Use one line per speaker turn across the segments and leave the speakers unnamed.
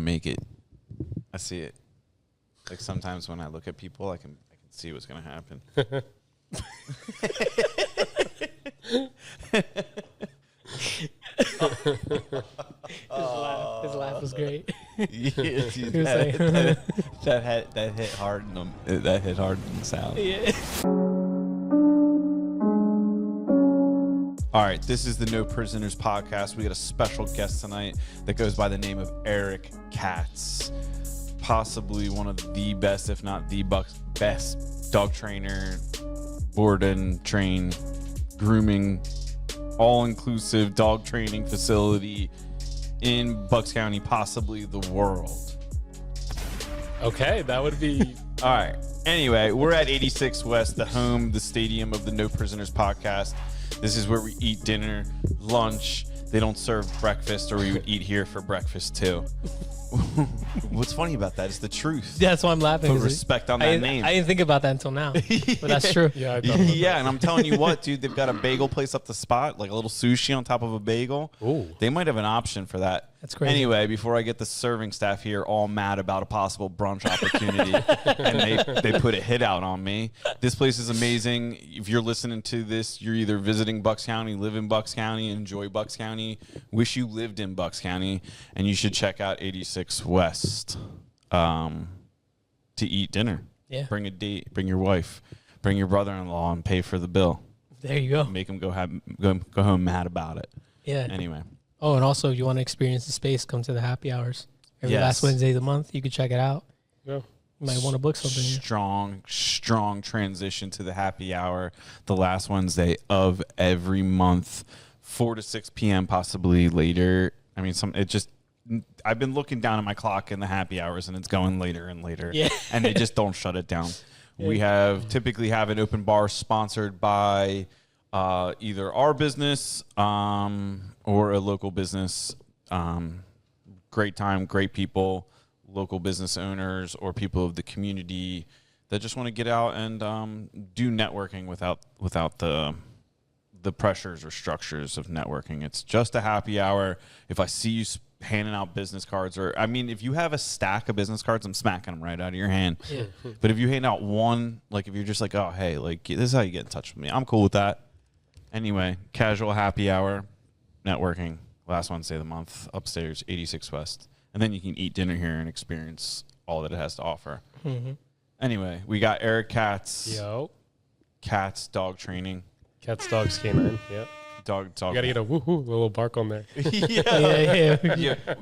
make it. I see it. Like sometimes when I look at people, I can see what's going to happen.
His laugh was great.
Yeah, dude, that hit hard in them. That hit hard in the sound.
Yeah.
All right, this is the No Prisoners podcast. We got a special guest tonight that goes by the name of Eric Katz, possibly one of the best, if not the best dog trainer, board and train, grooming, all-inclusive dog training facility in Bucks County, possibly the world.
Okay, that would be...
All right. Anyway, we're at 86 West, the home, the stadium of the No Prisoners podcast. This is where we eat dinner, lunch. They don't serve breakfast, or we would eat here for breakfast too. What's funny about that is the truth.
That's why I'm laughing.
Put respect on that name.
I didn't think about that until now, but that's true.
Yeah,
Yeah, and I'm telling you what, dude, they've got a bagel place up the spot, like a little sushi on top of a bagel.
Ooh.
They might have an option for that.
That's crazy.
Anyway, before I get the serving staff here all mad about a possible brunch opportunity, and they put a hit out on me. This place is amazing. If you're listening to this, you're either visiting Bucks County, live in Bucks County, enjoy Bucks County, wish you lived in Bucks County, and you should check out 86 West to eat dinner.
Yeah.
Bring a date, bring your wife, bring your brother-in-law, and pay for the bill.
There you go.
Make them go home mad about it.
Yeah.
Anyway.
Oh, and also, if you want to experience the space, come to the happy hours. Every last Wednesday of the month, you can check it out.
Yeah.
You might want to book something here.
Strong transition to the happy hour, the last Wednesday of every month, 4 to 6 p.m., possibly later. I mean, I've been looking down at my clock in the happy hours, and it's going later and later.
Yeah.
And they just don't shut it down.
Yeah.
We typically have an open bar sponsored by either our business or a local business. Great time, great people, local business owners or people of the community that just want to get out and do networking without the pressures or structures of networking. It's just a happy hour. If I see you handing out business cards, or I mean, if you have a stack of business cards, I'm smacking them right out of your hand.
Yeah.
But if you hand out one, like if you're just like, oh, hey, like this is how you get in touch with me, I'm cool with that. Anyway, casual happy hour, networking, last Wednesday of the month, upstairs, 86 West. And then you can eat dinner here and experience all that it has to offer.
Mm-hmm.
Anyway, we got Eric Katz.
Yo.
Katz dog training.
Cats, dogs, canine. Yep.
Dog.
You got to get a woohoo, little bark on there.
Yeah.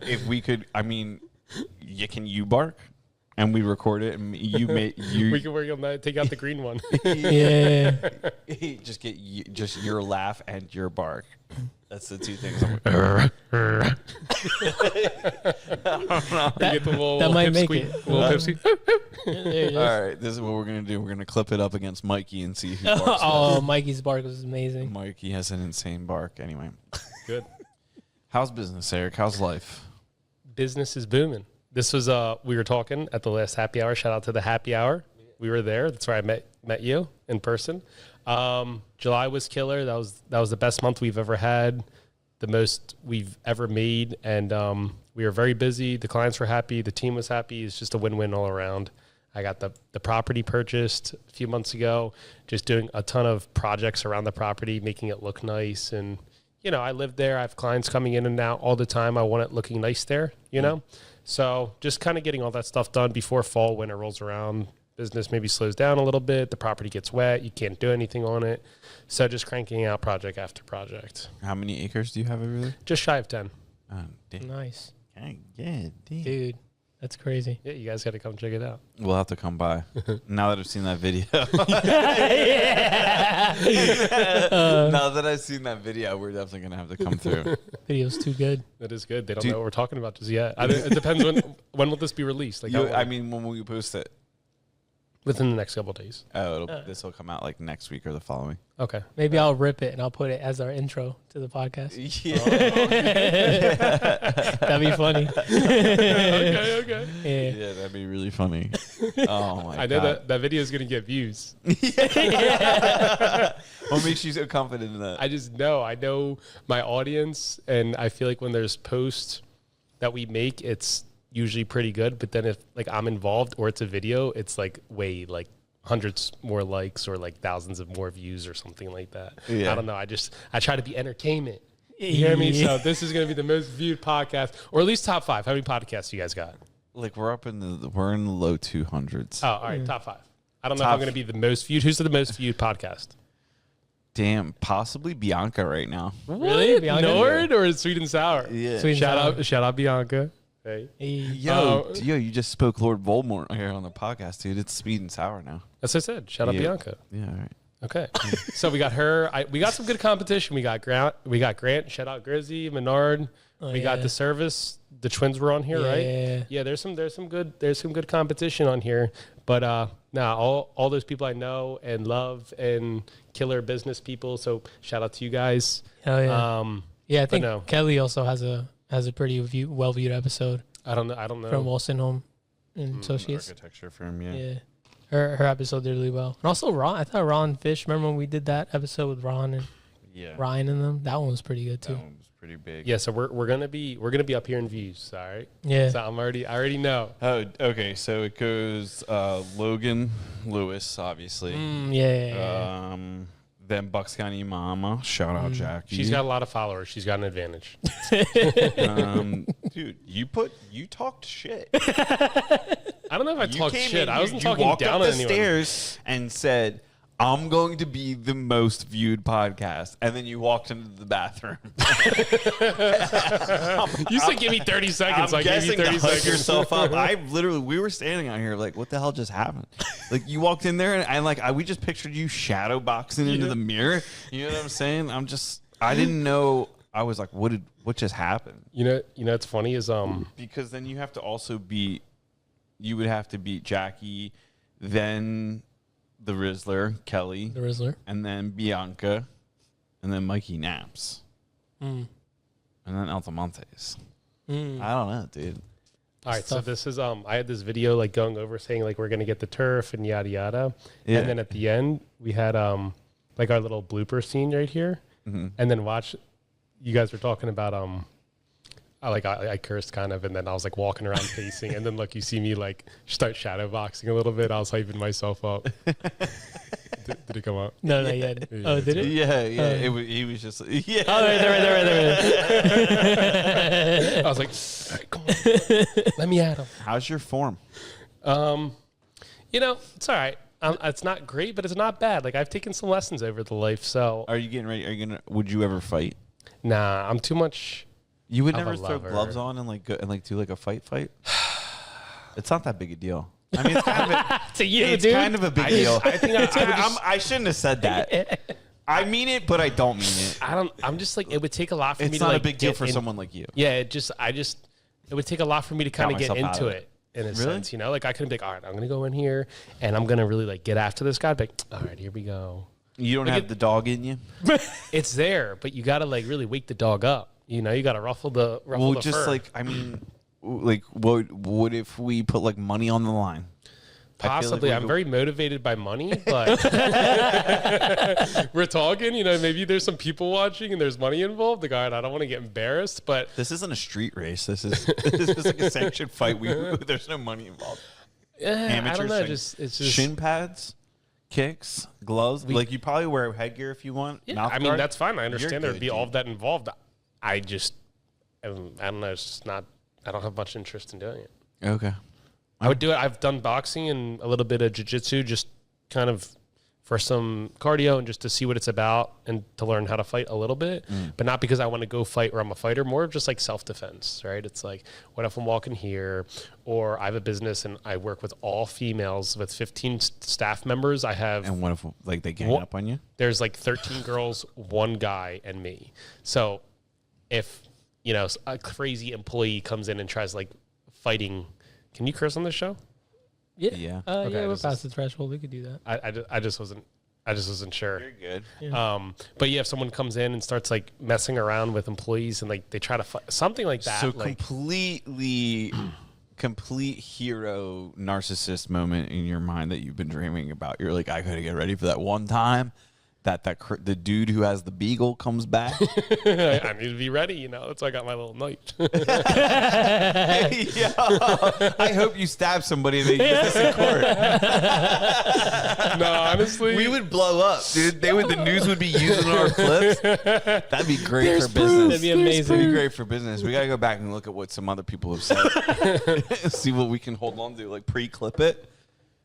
If we could, I mean, can you bark? And we record it, and you
We can work on that. Take out the green one.
Yeah.
just get just your laugh and your bark. That's the two things.
That might make it.
Little pipsy.
All right, this is what we're gonna do. We're gonna clip it up against Mikey and see who barks.
Oh, Mikey's Bark was amazing.
Mikey has an insane bark. Anyway,
Good.
how's business, Eric? How's life?
Business is booming. This was we were talking at the last happy hour. Shout out to the happy hour. We were there. That's where I met you in person. July was killer. That was the best month we've ever had, the most we've ever made, and we were very busy. The clients were happy. The team was happy. It's just a win-win all around. I got the property purchased a few months ago, just doing a ton of projects around the property, making it look nice. And, I live there. I have clients coming in and out all the time. I want it looking nice there, know? So just kind of getting all that stuff done before fall, winter rolls around. Business maybe slows down a little bit. The property gets wet. You can't do anything on it. So just cranking out project after project.
How many acres do you have over there?
Just shy of 10.
Oh, damn.
Nice.
Yeah, damn.
Dude, that's crazy.
Yeah, you guys got to come check it out.
We'll have to come by. Now that I've seen that video. Now that I've seen that video, we're definitely going to have to come through.
Video's too good.
That is good. They don't know what we're talking about just yet. It depends when will this be released? Like,
when will you post it?
Within the next couple of days.
Oh, this will come out like next week or the following.
Okay.
Maybe I'll rip it and I'll put it as our intro to the podcast.
Yeah.
That'd be funny.
Okay.
Yeah, that'd be really funny. Oh my god.
I know that video is going to get views.
What makes you so confident in that?
I just know. I know my audience, and I feel like when there's posts that we make, it's usually pretty good. But then if like I'm involved or it's a video, it's like way like hundreds more likes or like thousands of more views or something like that.
Yeah.
I don't know. I try to be entertainment. You hear me? So this is going to be the most viewed podcast, or at least top 5. How many podcasts you guys got?
Like we're in the low 200s.
Oh, all right, top 5. I don't know if I'm going to be the most viewed. Who's the most viewed podcast?
Damn, possibly Bianca right now.
Really? Bianca?
Nord or Sweet and Sour?
Yeah.
Sweet and sour.
Shout out Bianca. Hey.
Yo, you just spoke Lord Voldemort here on the podcast, dude. It's sweet and sour now.
As I said, shout out Bianca.
Yeah, all right.
Okay, so we got her. We got some good competition. We got Grant. Shout out Grizzy, Menard. We got the service. The twins were on here, right? Yeah. There's some good competition on here. But all those people I know and love and killer business people. So shout out to you guys.
Hell yeah. I think Kelly also has a pretty well viewed episode.
I don't know
from Wilson Home and Associates.
Architecture firm, yeah.
Yeah. Her episode did really well. And also Ron, I thought Ron Fish, remember when we did that episode with Ron and Ryan and them? That one was pretty good too.
That one was pretty big.
Yeah, so we're gonna be up here in views, all right?
Yeah.
So I already know.
Oh, okay. So it goes Logan Lewis, obviously.
Yeah.
Then Bucks County Mama. Shout out Jackie.
She's got a lot of followers. She's got an advantage.
Dude, you talked shit.
I don't know if I talked shit. I wasn't talking down on anyone.
You walked up the stairs and said, I'm going to be the most viewed podcast. And then you walked into the bathroom.
You said give me 30 seconds.
I'm
I gave you 30 seconds.
yourself up. We were standing out here like, what the hell just happened? Like you walked in there and we just pictured you shadow boxing into the mirror. You know what I'm saying? I didn't know. I was like, what just happened?
You know, it's funny is
because then you have to also you would have to beat Jackie, then the Rizzler, Kelly.
The Rizzler.
And then Bianca. And then Mikey Naps. And then Altamontes. I don't know, dude.
All right, so this is I had this video like going over saying like we're gonna get the turf and yada yada.
Yeah.
And then at the end we had like our little blooper scene right here. And then watch, you guys were talking about I cursed kind of, and then I was like walking around pacing, and then look, you see me like start shadow boxing a little bit. I was hyping myself up. Did it come out?
No, not yet. Oh, did it?
Yeah. He was just yeah.
Oh, right there.
I was like, all right, come on, let me at him.
How's your form?
It's all right. It's not great, but it's not bad. Like I've taken some lessons over the life. So
Are you getting ready? Would you ever fight?
Nah, I'm too much.
You would
of
never
a
throw
lover.
gloves on and do like a fight? It's not that big a deal. I mean, it's kind of
To you,
it's
dude.
kind of a big deal.
I think
I shouldn't have said that. I mean it, but I don't mean it.
I'm just like, it would take a lot for me
It's
to
not
like
a big deal
get
for
in-
someone like you.
Yeah, it would take a lot for me to kind of get
myself out
into
of
it in a
Really?
sense, Like I couldn't be like, all right, I'm gonna go in here and I'm gonna really like get after this guy. Be like, all right, here we go.
You don't have the dog in you.
It's there, but you gotta like really wake the dog up. You gotta ruffle the
Just
fur.
like I mean, like what if we put like money on the line?
Possibly. I'm very motivated by money, but we're talking, maybe there's some people watching and there's money involved. Like, all right, I don't want to get embarrassed, but
This isn't a street race. This is like a sanctioned fight. There's no money involved.
I don't know.
Thing.
It's just
Shin pads, kicks, gloves. Like you probably wear headgear if you want.
Yeah,
Mouth
I mean,
guard.
that's fine. I understand
You're
there'd be
good,
all
dude.
of that involved. I don't know. It's just not. I don't have much interest in doing it.
Okay.
I would do it. I've done boxing and a little bit of jiu-jitsu, just kind of for some cardio and just to see what it's about and to learn how to fight a little bit, but not because I want to go fight or I'm a fighter, more of just like self-defense, right? It's like, what if I'm walking here, or I have a business and I work with all females with 15 staff members. I have,
And what if like they gang up on you?
there's like 13 girls, one guy, and me. So if, a crazy employee comes in and tries like fighting, can you curse on this show?
Yeah.
Yeah.
Okay,
Yeah, we're
this
past the threshold. We could do that.
I just wasn't sure.
You're good.
But yeah, if someone comes in and starts like messing around with employees and like they try to fight something like that,
So
like
complete hero narcissist moment in your mind that you've been dreaming about. You're like, I gotta get ready for that one time. the dude who has the beagle comes back.
I need to be ready, you know. That's why I got my little knife.
Yeah. I hope you stab somebody and they use this in court.
No, honestly,
We would blow up, dude. The news would be using our clips. That'd be great for business.
That'd be amazing.
That'd be great for business. We gotta go back and look at what some other people have said. See what we can hold on to, like pre-clip it.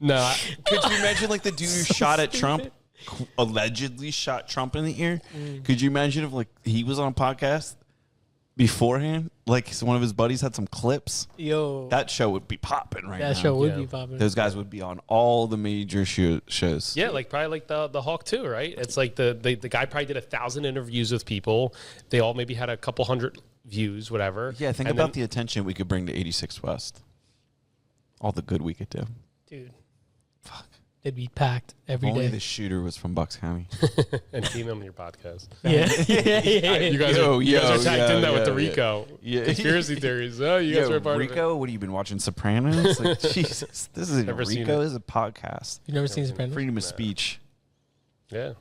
no.
Could you imagine like the dude who shot at Trump, allegedly shot Trump in the ear? Could you imagine if like he was on a podcast beforehand, like one of his buddies had some clips?
Yo,
That show would be popping right now.
that show would
Yeah.
be popping.
Those guys would be on all the major shows.
Yeah, like probably like the Hawk too, right? It's like the guy probably did 1,000 interviews with people. They all maybe had a couple hundred views, whatever.
Yeah, think
And
about
then-
the attention we could bring to 86 West. All the good we could do.
Dude,
Fuck.
they'd be packed every
Only
day.
the shooter was from Bucks County.
and team them on your podcast.
Yeah, yeah.
You guys
Yo,
are, you guys
yo,
are tagged
yo,
in that with
yo,
the Rico
yeah.
conspiracy theories. Oh, you guys are a part of it.
Rico, what have you been watching? Sopranos? Like, Jesus, this isn't
Never seen
Rico.
it.
This is a podcast.
You've never seen Sopranos?
Freedom of speech.
Yeah.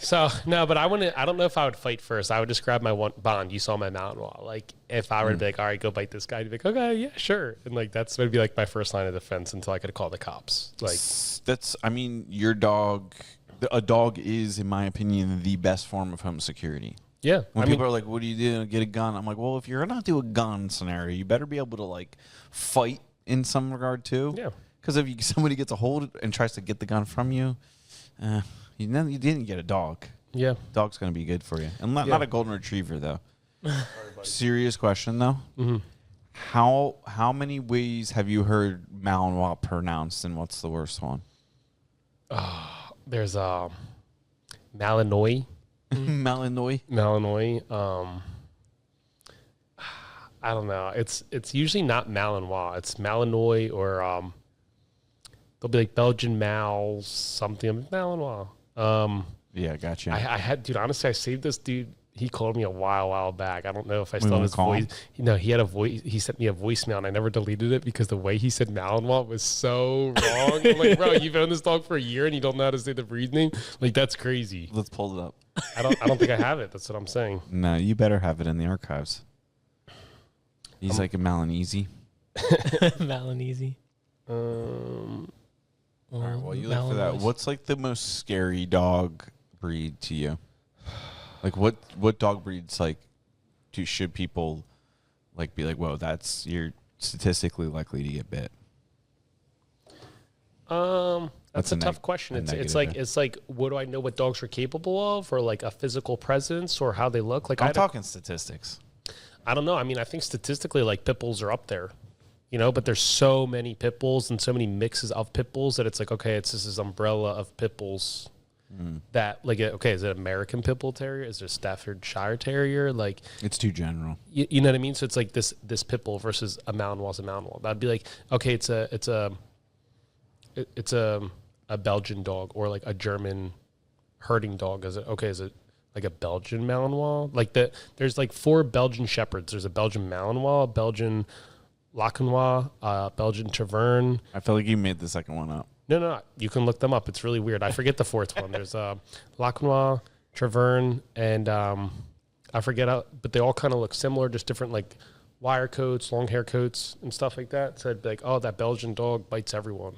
So no, but I don't know if I would fight first. I would just grab my one bond. You saw my mountain wall. Like if I were to be like, all right, go bite this guy, you'd be like, okay, yeah, sure. And like that's would be like my first line of defense until I could call the cops. Like
That's, I mean, your dog, a dog is, in my opinion, the best form of home security.
yeah,
When
I mean,
people are like, what do you do to get a gun? I'm like, well, if you're going to do a gun scenario, you better be able to like fight in some regard too.
yeah.
Because if somebody gets a hold and tries to get the gun from you, you didn't get a dog.
Yeah.
Dog's going to be good for you. And not,
Yeah.
not a golden retriever, though. Serious question, though.
Mm-hmm.
How many ways have you heard Malinois pronounced, and what's the worst one?
There's Malinois.
Malinois?
Malinois. I don't know. It's usually not Malinois. It's Malinois or they'll be like Belgian Mal something. Malinois.
Yeah, gotcha.
I had, dude, honestly, I saved this dude. He called me a while back. I don't know if I
We
still have
wanna
his
call
voice.
him?
No, he had a voice. He sent me a voicemail and I never deleted it because the way he said Malinois was so wrong. I'm like, bro, you've owned this dog for a year and you don't know how to say the breed name? Like, that's crazy.
Let's pull it up.
I don't think I have it. That's what I'm saying.
No, you better have it in the archives. He's like a Malinese.
Malinese.
All right, well, you look for that. What's like the most scary dog breed to you? Like what dog breeds like should people like be like, whoa, you're statistically likely to get bit?
That's a tough question. It's like what do I know what dogs are capable of, or like a physical presence, or how they look? Like
I'm talking statistics.
I don't know. I mean, I think statistically, like pit bulls are up there, you know. But there's so many pit bulls and so many mixes of pit bulls that it's like, okay, it's this umbrella of pit bulls that like, okay, is it American Pit Bull Terrier? Is it Staffordshire Terrier? Like,
It's too general.
you know what I mean? So it's like this pit bull versus a Malinois is a Malinois. That'd be like, okay, it's a Belgian dog or like a German herding dog. Is it like a Belgian Malinois? Like there's like 4 Belgian shepherds. There's a Belgian Malinois, a Belgian Lacanois, Belgian Tavern.
I feel like you made the second one up.
No, you can look them up. It's really weird. I forget the 4th one. There's Lacanois, Tavern, and I forget how, but they all kind of look similar, just different like wire coats, long hair coats, and stuff like that. So I'd be like, oh, that Belgian dog bites everyone.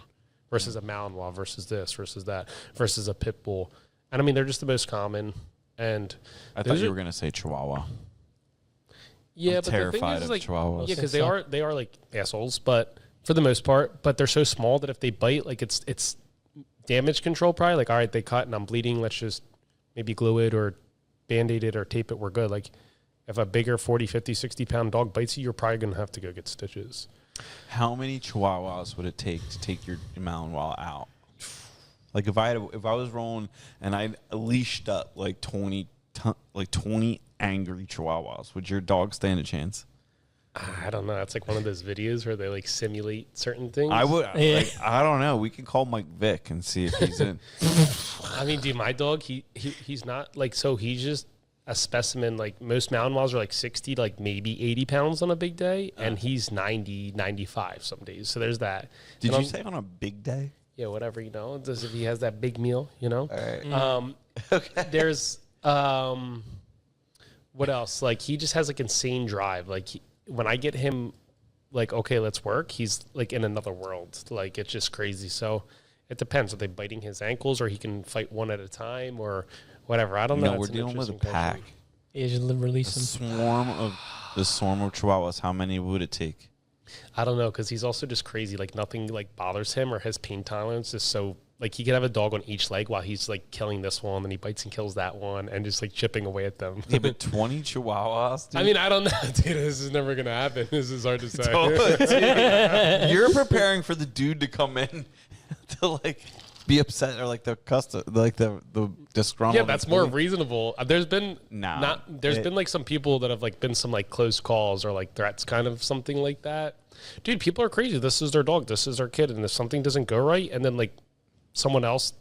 Versus a Malinois, versus this, versus that, versus a pit bull. And I mean, they're just the most common. And
I thought you were gonna say Chihuahua.
yeah,
I'm
but
terrified
the thing is,
of
like,
Chihuahuas.
yeah, because they are like assholes, but for the most part, but they're so small that if they bite, like it's damage control probably. Like, all right, they cut and I'm bleeding. Let's just maybe glue it or Band-Aid it or tape it. We're good. Like, if a bigger 40, 50, 60-pound dog bites you, you're probably gonna have to go get stitches.
How many Chihuahuas would it take to take your Malinois out? Like if I was rolling and I leashed up like 20 angry Chihuahuas, would your dog stand a chance?
I don't know. It's like one of those videos where they like simulate certain things.
I would.
Yeah.
Like, I don't know. We could call Mike Vick and see if he's in.
I mean, dude, my dog, he's not like, so he's just a specimen. Like most Malinois are like 60 to like maybe 80 pounds on a big day, and he's 90, 95 some days. So there's that.
Did
And
you say on a big day?
yeah, whatever, you know, just if he has that big meal, you know.
All right.
Okay. There's what else? Like he just has like insane drive. Like when I get him, like okay, let's work. He's like in another world. Like it's just crazy. So it depends. Are they biting his ankles, or he can fight one at a time, or whatever? I don't know.
No, we're dealing with a pack.
You should release
The
him.
swarm of chihuahuas. How many would it take?
I don't know, because he's also just crazy. Like nothing like bothers him, or his pain tolerance is so. Like he could have a dog on each leg while he's like killing this one, and he bites and kills that one, and just like chipping away at them.
Yeah, but 20 chihuahuas, dude.
I mean, I don't know, dude. This is never gonna happen. This is hard to say.
Dude, you're preparing for the dude to come in to like be upset or like the disgruntled.
Yeah, that's more
employee.
reasonable. There's been
No,
been like some people that have like been some like close calls or like threats, kind of something like that. Dude, people are crazy. This is their dog. This is their kid, and if something doesn't go right, and then like someone else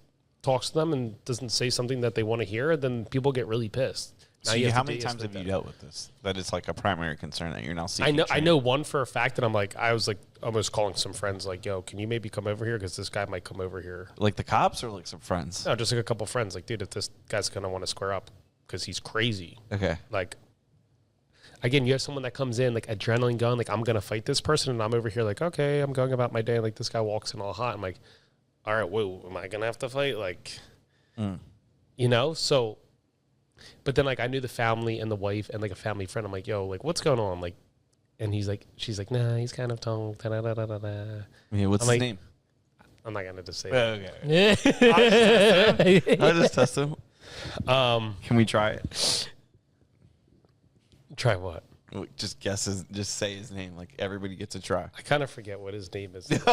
talks to them and doesn't say something that they want to hear, then people get really pissed.
So how many times have you dealt with this? That it's like a primary concern that you're now seeing.
I know one for a fact that I was like almost calling some friends like, yo, can you maybe come over here? Because this guy might come over here.
Like the cops or like some friends?
No, just like a couple friends. Like, dude, if this guy's going to want to square up because he's crazy.
Okay.
Like, again, you have someone that comes in like adrenaline gun, like I'm going to fight this person. And I'm over here like, okay, I'm going about my day. Like this guy walks in all hot. I'm like, all right, whoa, am I going to have to fight? Like, you know, so, but then like I knew the family and the wife and like a family friend. I'm like, yo, like what's going on? Like, and she's like, nah, he's kind of tall.
Yeah, what's his name?
I'm not going to just say that.
Okay. I'll just test him. Can we try it?
Try what?
Just just say his name. Like everybody gets a try.
I kind of forget what his name is.
Okay,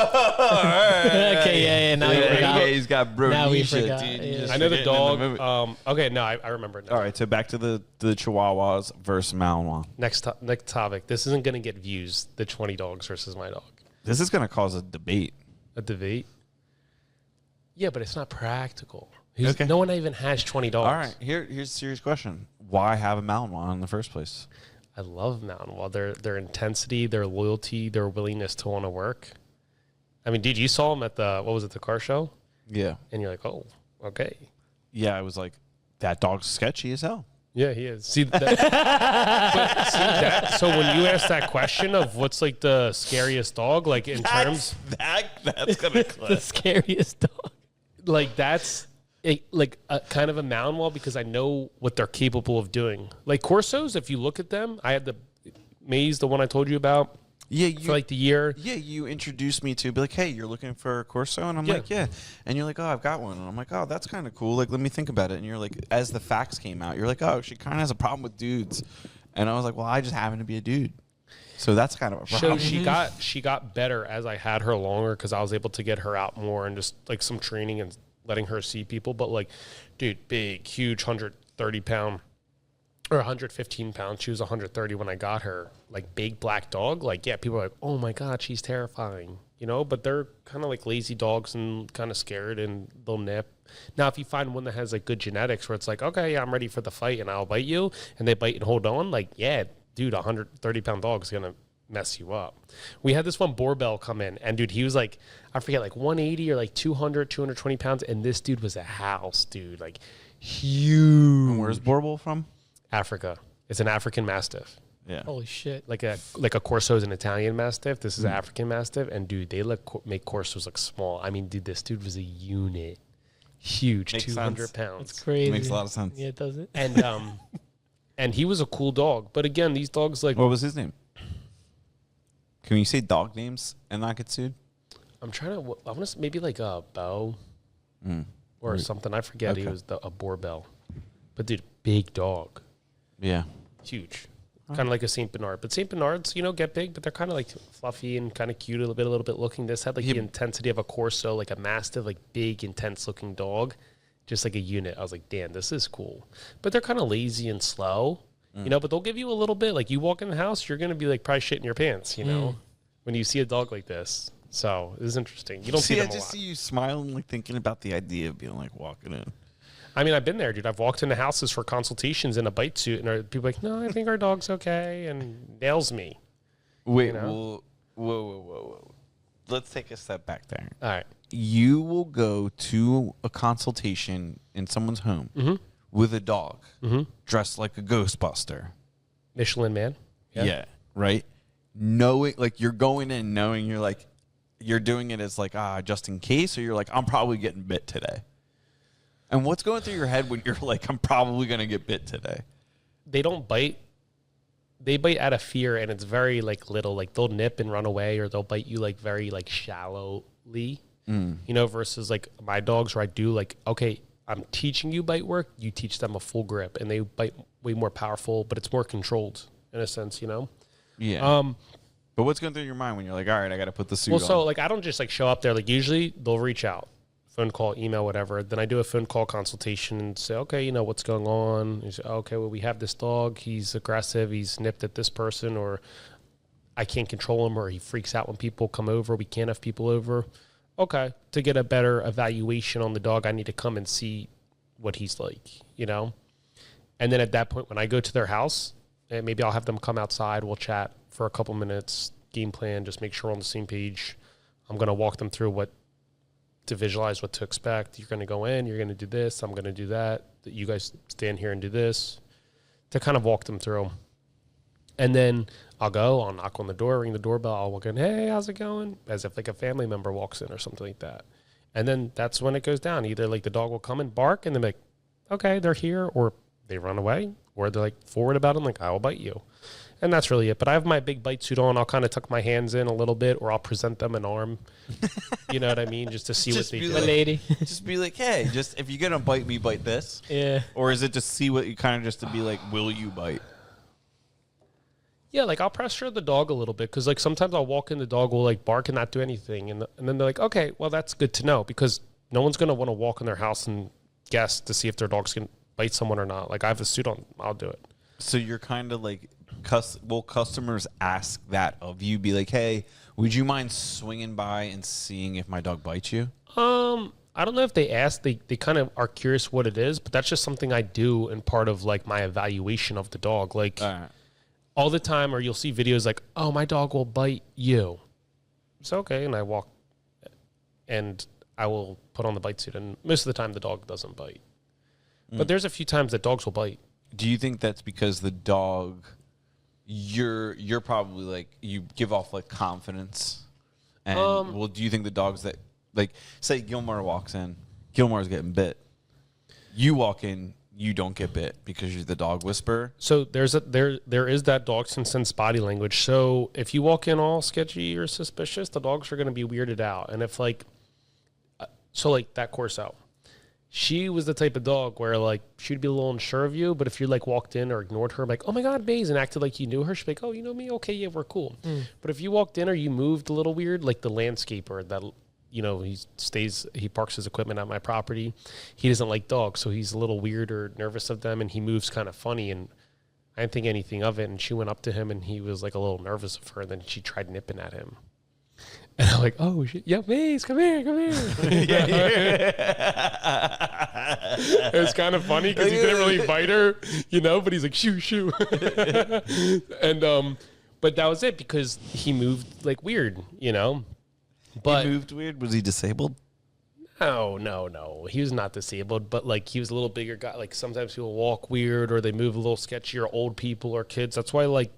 yeah. Now we forgot.
He's got bro.
Now we forgot,
Dude.
yeah.
I know the dog. Okay, no, I remember it now.
All right, so back to the Chihuahuas versus Malinois.
Next topic. This isn't going to get views. The 20 dogs versus my dog.
This is going to cause a debate.
A debate? Yeah, but it's not practical.
Okay.
No one even has 20 dogs.
All right, here's a serious question. Why have a Malinois in the first place?
I love Malinois. Their intensity, their loyalty, their willingness to want to work. I mean, dude, you saw him at the car show?
Yeah.
And you're like, oh, okay.
Yeah, I was like, that dog's sketchy as hell.
Yeah, he is. See that? So when you ask that question of what's like the scariest dog, like in terms,
that's gonna clip.
The scariest dog.
like that's like a kind of a Malinois because I know what they're capable of doing. Like Corsos, if you look at them, I had the Maze, the one I told you about.
Yeah,
for like the year.
Yeah, you introduced me to be like, hey, you're looking for a Corso, and I'm like, yeah, and you're like, oh, I've got one, and I'm like, oh, that's kind of cool. Like, let me think about it. And you're like, as the facts came out, you're like, oh, she kind of has a problem with dudes, and I was like, well, I just happen to be a dude, so that's kind of a problem.
So she got better as I had her longer because I was able to get her out more and just like some training and letting her see people. But like, dude, big, huge, 130-pound. Or 115 pounds. She was 130 when I got her. Like big black dog. Like, yeah, people are like, oh my God, she's terrifying. You know, but they're kind of like lazy dogs and kind of scared and they'll nip. Now, if you find one that has like good genetics where it's like, okay, yeah, I'm ready for the fight and I'll bite you, and they bite and hold on, like, yeah, dude, 130-pound dog is going to mess you up. We had this one Borbell come in, and dude, he was like, I forget, like 180 or like 220 pounds, and this dude was a house, dude. Like, huge.
And where's Borbell from?
Africa. It's an African Mastiff.
Yeah.
Holy shit.
Like a Corso is an Italian Mastiff. This is an African Mastiff. And dude, they make Corsos look small. I mean, dude, this dude was a unit. Huge.
Makes
200
sense.
pounds.
It's crazy.
Makes a lot of sense.
Yeah, it does it.
And and he was a cool dog. But again, these dogs like
What was his name? Can you say dog names and not get sued?
I'm trying to I want to maybe like a Bo or something. I forget.
Okay.
He was a Borbell. But dude, big dog.
Yeah.
Huge. Kind of like a St. Bernard. But St. Bernards, you know, get big, but they're kind of like fluffy and kind of cute, a little bit looking. This had like the intensity of a Corso, like a Mastiff, like big, intense looking dog, just like a unit. I was like, damn, this is cool. But they're kind of lazy and slow, you know, but they'll give you a little bit. Like you walk in the house, you're going to be like probably shitting your pants, you know, when you see a dog like this. So it is interesting. You don't see them
I
a
just
lot.
see you smiling, like thinking about the idea of being like walking in.
I mean, I've been there, dude. I've walked into houses for consultations in a bite suit, and people are like, no, I think our dog's okay, and nails me.
Wait,
You know?
whoa. let's take a step back there.
All right.
You will go to a consultation in someone's home with a dog dressed like a Ghostbuster.
Michelin Man.
Yeah. Right? Knowing, like, you're going in knowing you're doing it as, like, just in case, or you're like, I'm probably getting bit today. And what's going through your head when you're like, I'm probably going to get bit today?
They don't bite. They bite out of fear, and it's very, like, little. Like, they'll nip and run away, or they'll bite you, like, very, like, shallowly. You know, versus, like, my dogs where I do, like, okay, I'm teaching you bite work. You teach them a full grip, and they bite way more powerful, but it's more controlled in a sense, you know?
Yeah. But what's going through your mind when you're like, all right, I got to put the suit on?
Well, so, like, I don't just, like, show up there. Like, usually they'll reach out. Phone call, email, whatever. Then I do a phone call consultation and say, okay, you know, what's going on? You say, okay, well, we have this dog. He's aggressive. He's nipped at this person, or I can't control him, or he freaks out when people come over. We can't have people over. Okay, to get a better evaluation on the dog, I need to come and see what he's like, you know? And then at that point, when I go to their house, and maybe I'll have them come outside. We'll chat for a couple minutes, game plan, just make sure we're on the same page. I'm going to walk them through to visualize what to expect. You're going to go in, you're going to do this, I'm going to do that. You guys stand here and do this, to kind of walk them through. And then I'll knock on the door, ring the doorbell, I'll walk in, hey, how's it going? As if like a family member walks in or something like that. And then that's when it goes down. Either like the dog will come and bark and they're like, okay, they're here, or they run away, or they're like forward about it, like, I will bite you. And that's really it. But I have my big bite suit on. I'll kind of tuck my hands in a little bit, or I'll present them an arm. You know what I mean? Just to see what they do.
Like, lady.
Just be like, hey, just if you're going to bite me, bite this.
Yeah.
Or is it just see what you kind of just to be like, will you bite?
Yeah, like I'll pressure the dog a little bit, because like sometimes I'll walk in, the dog will like bark and not do anything. And then they're like, okay, well, that's good to know, because no one's going to want to walk in their house and guess to see if their dog's going to bite someone or not. Like I have a suit on, I'll do it.
So you're kind of like, will customers ask that of you? Be like, hey, would you mind swinging by and seeing if my dog bites you?
I don't know if they ask. They kind of are curious what it is, but that's just something I do in part of like my evaluation of the dog. Like all the time, or you'll see videos like, oh, my dog will bite you. It's okay. And I walk and I will put on the bite suit. And most of the time the dog doesn't bite. But there's a few times that dogs will bite.
Do you think that's because the dog, you're probably like, you give off like confidence? And well, do you think the dogs that, like, say Gilmore walks in, Gilmore's getting bit. You walk in, you don't get bit because you're the dog whisperer.
So there is that dog can sense body language. So if you walk in all sketchy or suspicious, the dogs are going to be weirded out. And if like, so like that Corso, she was the type of dog where like she'd be a little unsure of you, but if you like walked in or ignored her, like, oh my God, Baze, and acted like you knew her, she'd be like, oh, you know me? Okay, yeah, we're cool. But if you walked in or you moved a little weird, like the landscaper that, you know, he parks his equipment at my property. He doesn't like dogs, so he's a little weird or nervous of them, and he moves kind of funny, and I didn't think anything of it. And she went up to him, and he was like a little nervous of her, and then she tried nipping at him. And I'm like, oh, shit. Yeah, Maze, come here. It was kind of funny because he didn't really bite her, you know, but he's like, shoo. And, but that was it because he moved like weird, you know. But
he moved weird? Was he disabled?
No. He was not disabled, but like he was a little bigger guy. Like sometimes people walk weird or they move a little sketchy, or old people or kids. That's why like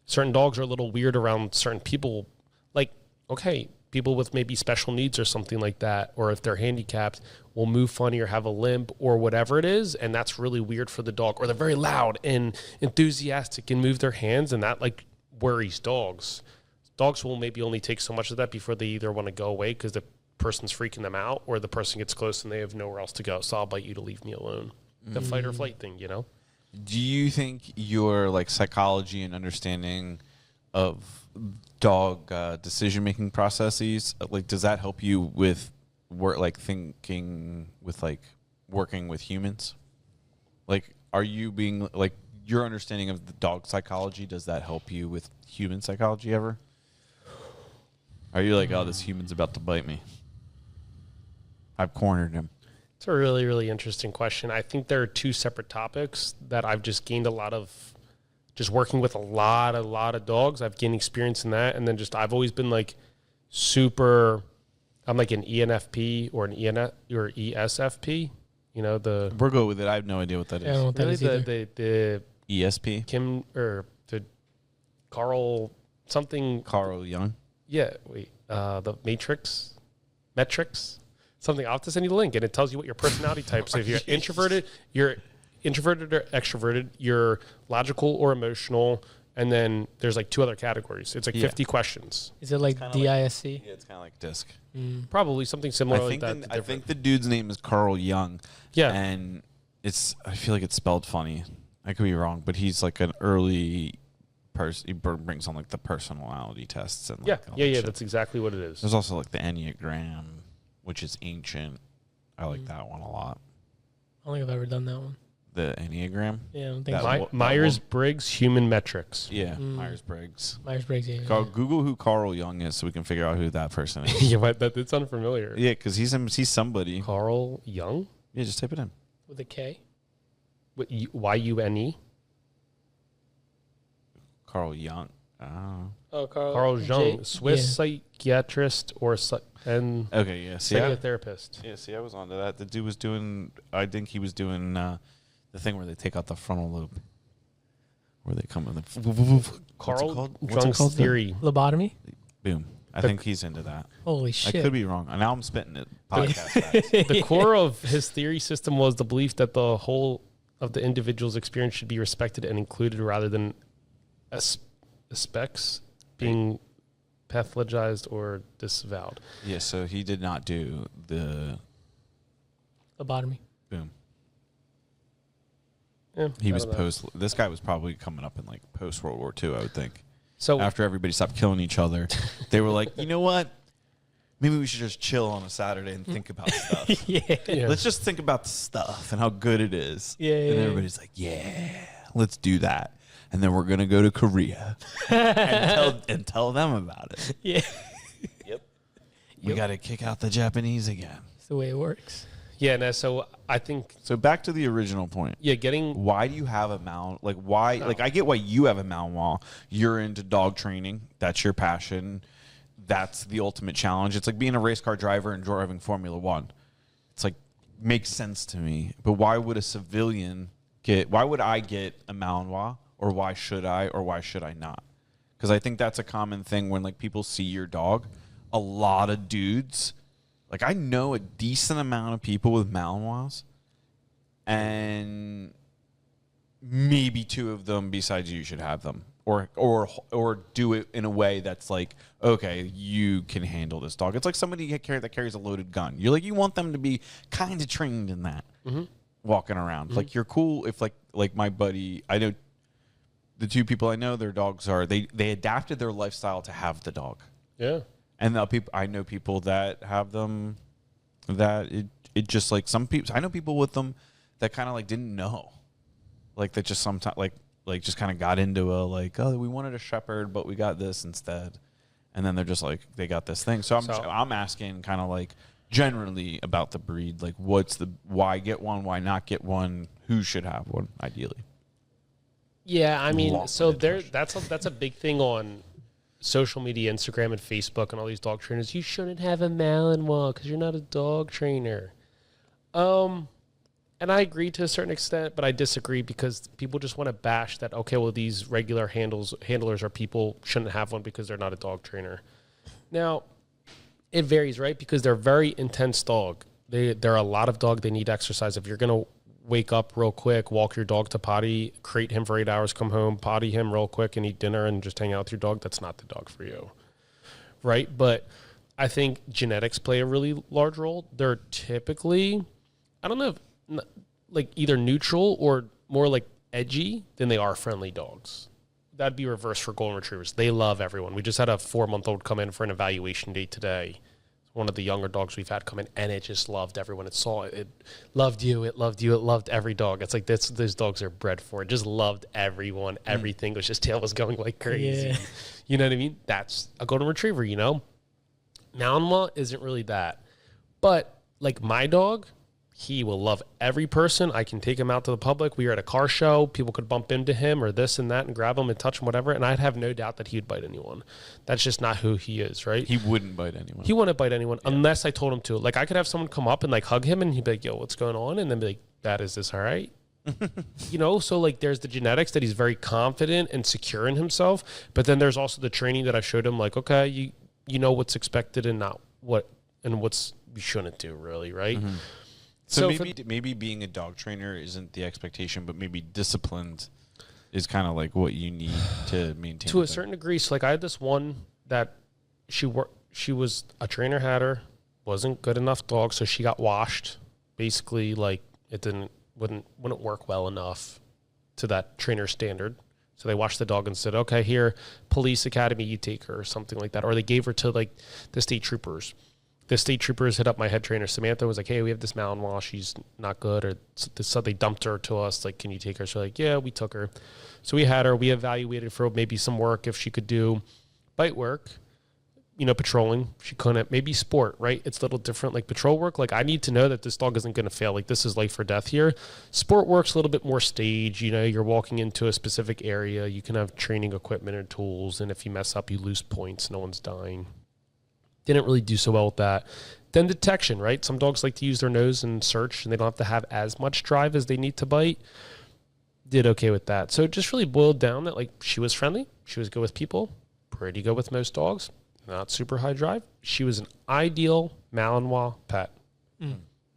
certain dogs are a little weird around certain people. Like, okay, people with maybe special needs or something like that, or if they're handicapped, will move funny or have a limp or whatever it is, and that's really weird for the dog. Or they're very loud and enthusiastic and move their hands, and that like worries dogs. Dogs will maybe only take so much of that before they either want to go away because the person's freaking them out, or the person gets close and they have nowhere else to go. So I'll bite you to leave me alone. The fight or flight thing, you know?
Do you think your like psychology and understanding of dog decision-making processes, like, does that help you with work, like thinking with like working with humans? Like, are you being like, your understanding of the dog psychology, does that help you with human psychology ever? Are you like, oh, this human's about to bite me, I've cornered him?
It's a really, really interesting question. I think there are two separate topics that I've just gained a lot of, just working with a lot of dogs. I've gained experience in that. And then just, I've always been like super. I'm like an ENFP or an or ESFP. You know the.
We'll go with it. I have no idea what that is.
I don't know what that
Really
is either.
the
ESP.
Kim or the Carl something.
Carl Jung.
Yeah, wait. The metrics, something. I'll have to send you the link, and it tells you what your personality type. So if you're introverted or extroverted, you're logical or emotional, and then there's like 2 other categories. It's like 50 questions.
Is it like DISC?
Yeah, it's kind of like DISC.
Probably something similar like that.
I think the dude's name is Carl Jung.
Yeah.
And I feel like it's spelled funny. I could be wrong, but he's like an early person. He brings on like the personality tests. And like
yeah. That's exactly what it is.
There's also like the Enneagram, which is ancient. I like that one a lot.
I don't think I've ever done that one.
The Enneagram?
Yeah, I don't think
That
so.
Myers-Briggs Human Metrics.
Yeah, Myers-Briggs.
Myers-Briggs, yeah.
Google who Carl Jung is so we can figure out who that person is.
Yeah, but that's unfamiliar.
Yeah, because he's somebody.
Carl Jung?
Yeah, just type it in.
With a K?
What, Y-U-N-E?
Carl Jung. Oh.
Oh,
Carl Jung, Swiss psychiatrist or
Okay, yeah. See,
psychotherapist.
I was onto that. The dude was doing, I think he was doing the thing where they take out the frontal lobe. Where they come in the...
Carl Jung's theory.
Lobotomy?
Boom. I think he's into that.
Holy shit.
I could be wrong. Now I'm spitting it. Podcast facts.
The core of his theory system was the belief that the whole of the individual's experience should be respected and included rather than aspects being pathologized or disavowed.
Yeah, so he did not do the...
Lobotomy.
Boom.
Yeah,
He was this guy was probably coming up in like post World War II, I would think.
So
after everybody stopped killing each other, they were like, you know what? Maybe we should just chill on a Saturday and think about stuff.
Yeah.
Let's just think about the stuff and how good it is.
Yeah.
And everybody's like, yeah, let's do that. And then we're going to go to Korea and tell them about it.
Yeah.
Yep. We got to kick out the Japanese again.
That's the way it works.
Yeah, no, so I think...
So back to the original point.
Yeah, getting...
Why do you have a Mal... Like, why... No. Like, I get why you have a Malinois. You're into dog training. That's your passion. That's the ultimate challenge. It's like being a race car driver and driving Formula One. It's like, makes sense to me. But why would a civilian get... Why would I get a Malinois? Or why should I? Or why should I not? Because I think that's a common thing when, like, people see your dog. A lot of dudes... Like, I know a decent amount of people with Malinois, and maybe 2 of them besides you should have them, or do it in a way that's like, okay, you can handle this dog. It's like somebody that carries a loaded gun. You're like, you want them to be kind of trained in that, walking around. Like, you're cool if like my buddy, I know the 2 people I know, their dogs are they adapted their lifestyle to have the dog.
Yeah.
And I know people that have them that it just like some people, I know people with them that kind of like didn't know. Like that just sometimes like just kind of got into a like, oh, we wanted a shepherd, but we got this instead. And then they're just like, they got this thing. So I'm asking kind of like generally about the breed. Like why get one, why not get one, who should have one ideally?
Yeah, I mean, so that's a big thing on social media, Instagram and Facebook and all these dog trainers. You shouldn't have a Malinois because you're not a dog trainer. And I agree to a certain extent, but I disagree because people just want to bash that, okay, well, these regular handlers or people shouldn't have one because they're not a dog trainer. Now, it varies, right? Because they're very intense dog. They're a lot of dog. They need exercise. If you're going to wake up real quick, walk your dog to potty, crate him for 8 hours, come home, potty him real quick and eat dinner and just hang out with your dog, that's not the dog for you, right? But I think genetics play a really large role. They're typically, I don't know, if, like either neutral or more like edgy than they are friendly dogs. That'd be reverse for golden retrievers. They love everyone. We just had a 4-month-old come in for an evaluation date today. One of the younger dogs we've had come in, and it just loved everyone. It saw it. It loved you. It loved you. It loved every dog. It's like those dogs are bred for it. Just loved everyone. Everything was just tail was going like crazy. Yeah. You know what I mean? That's a golden retriever, you know? Malinois isn't really that. But like my dog, He will love every person. I can take him out to the public. We were at a car show. People could bump into him or this and that and grab him and touch him, whatever. And I'd have no doubt that he would bite anyone. That's just not who he is, right?
He wouldn't bite anyone.
He wouldn't bite anyone unless I told him to. Like, I could have someone come up and, like, hug him, and he'd be like, yo, what's going on? And then be like, Dad, is this all right? You know, so, like, there's the genetics that he's very confident and secure in himself. But then there's also the training that I showed him, like, okay, you know what's expected and not what and what's you shouldn't do, really, right?
Mm-hmm. So maybe being a dog trainer isn't the expectation, but maybe disciplined is kind of like what you need to maintain.
To a certain degree. So, like, I had this one that she was a trainer, had her, wasn't good enough dog, so she got washed. Basically, like, it wouldn't work well enough to that trainer standard. So they washed the dog and said, okay, here, police academy, you take her, or something like that. Or they gave her to, like, the state troopers. The state troopers hit up my head trainer, Samantha, was like, hey, we have this Malinois. She's not good. Or so they dumped her to us. Like, can you take her? So like, yeah, we took her. So we had her. We evaluated for maybe some work if she could do bite work, you know, patrolling. She couldn't. Maybe sport, right? It's a little different. Like patrol work, like I need to know that this dog isn't going to fail. Like this is life or death here. Sport work's a little bit more stage. You know, you're walking into a specific area. You can have training equipment and tools. And if you mess up, you lose points. No one's dying. Didn't really do so well with that. Then detection, right? Some dogs like to use their nose and search, and they don't have to have as much drive as they need to bite. Did okay with that. So it just really boiled down that, like, she was friendly. She was good with people. Pretty good with most dogs. Not super high drive. She was an ideal Malinois pet.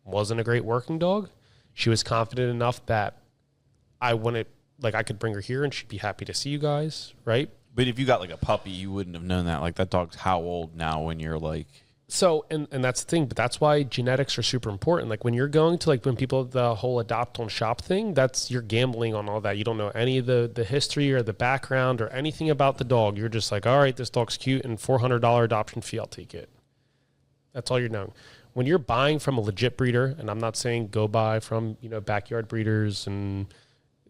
Wasn't a great working dog. She was confident enough that I could bring her here and she'd be happy to see you guys, right?
But if you got like a puppy, you wouldn't have known that. Like that dog's how old now when you're like...
So, and that's the thing, but that's why genetics are super important. Like when you're going to when people, the whole adopt on shop thing, you're gambling on all that. You don't know any of the history or the background or anything about the dog. You're just like, all right, this dog's cute and $400 adoption fee, I'll take it. That's all you're knowing. When you're buying from a legit breeder, and I'm not saying go buy from, you know, backyard breeders and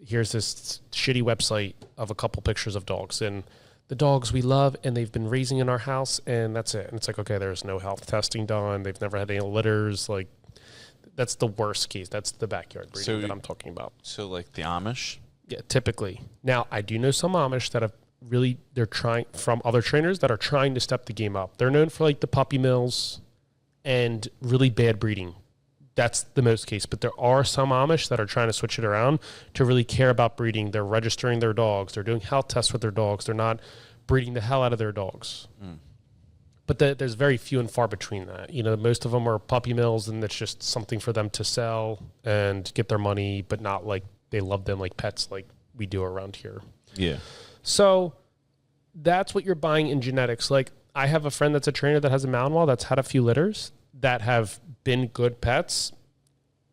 here's this shitty website of a couple pictures of dogs and the dogs we love and they've been raising in our house and that's it. And it's like, okay, there's no health testing done. They've never had any litters. Like that's the worst case. That's the backyard breeding that I'm talking about.
So like the Amish?
Yeah, typically. Now I do know some Amish that have they're trying from other trainers that are trying to step the game up. They're known for like the puppy mills and really bad breeding. That's the most case, but there are some Amish that are trying to switch it around to really care about breeding. They're registering their dogs. They're doing health tests with their dogs. They're not breeding the hell out of their dogs. But there's very few and far between that. You know, most of them are puppy mills, and it's just something for them to sell and get their money, but not like they love them like pets like we do around here.
Yeah.
So that's what you're buying in genetics. Like I have a friend that's a trainer that has a Malinois that's had a few litters that have been good pets,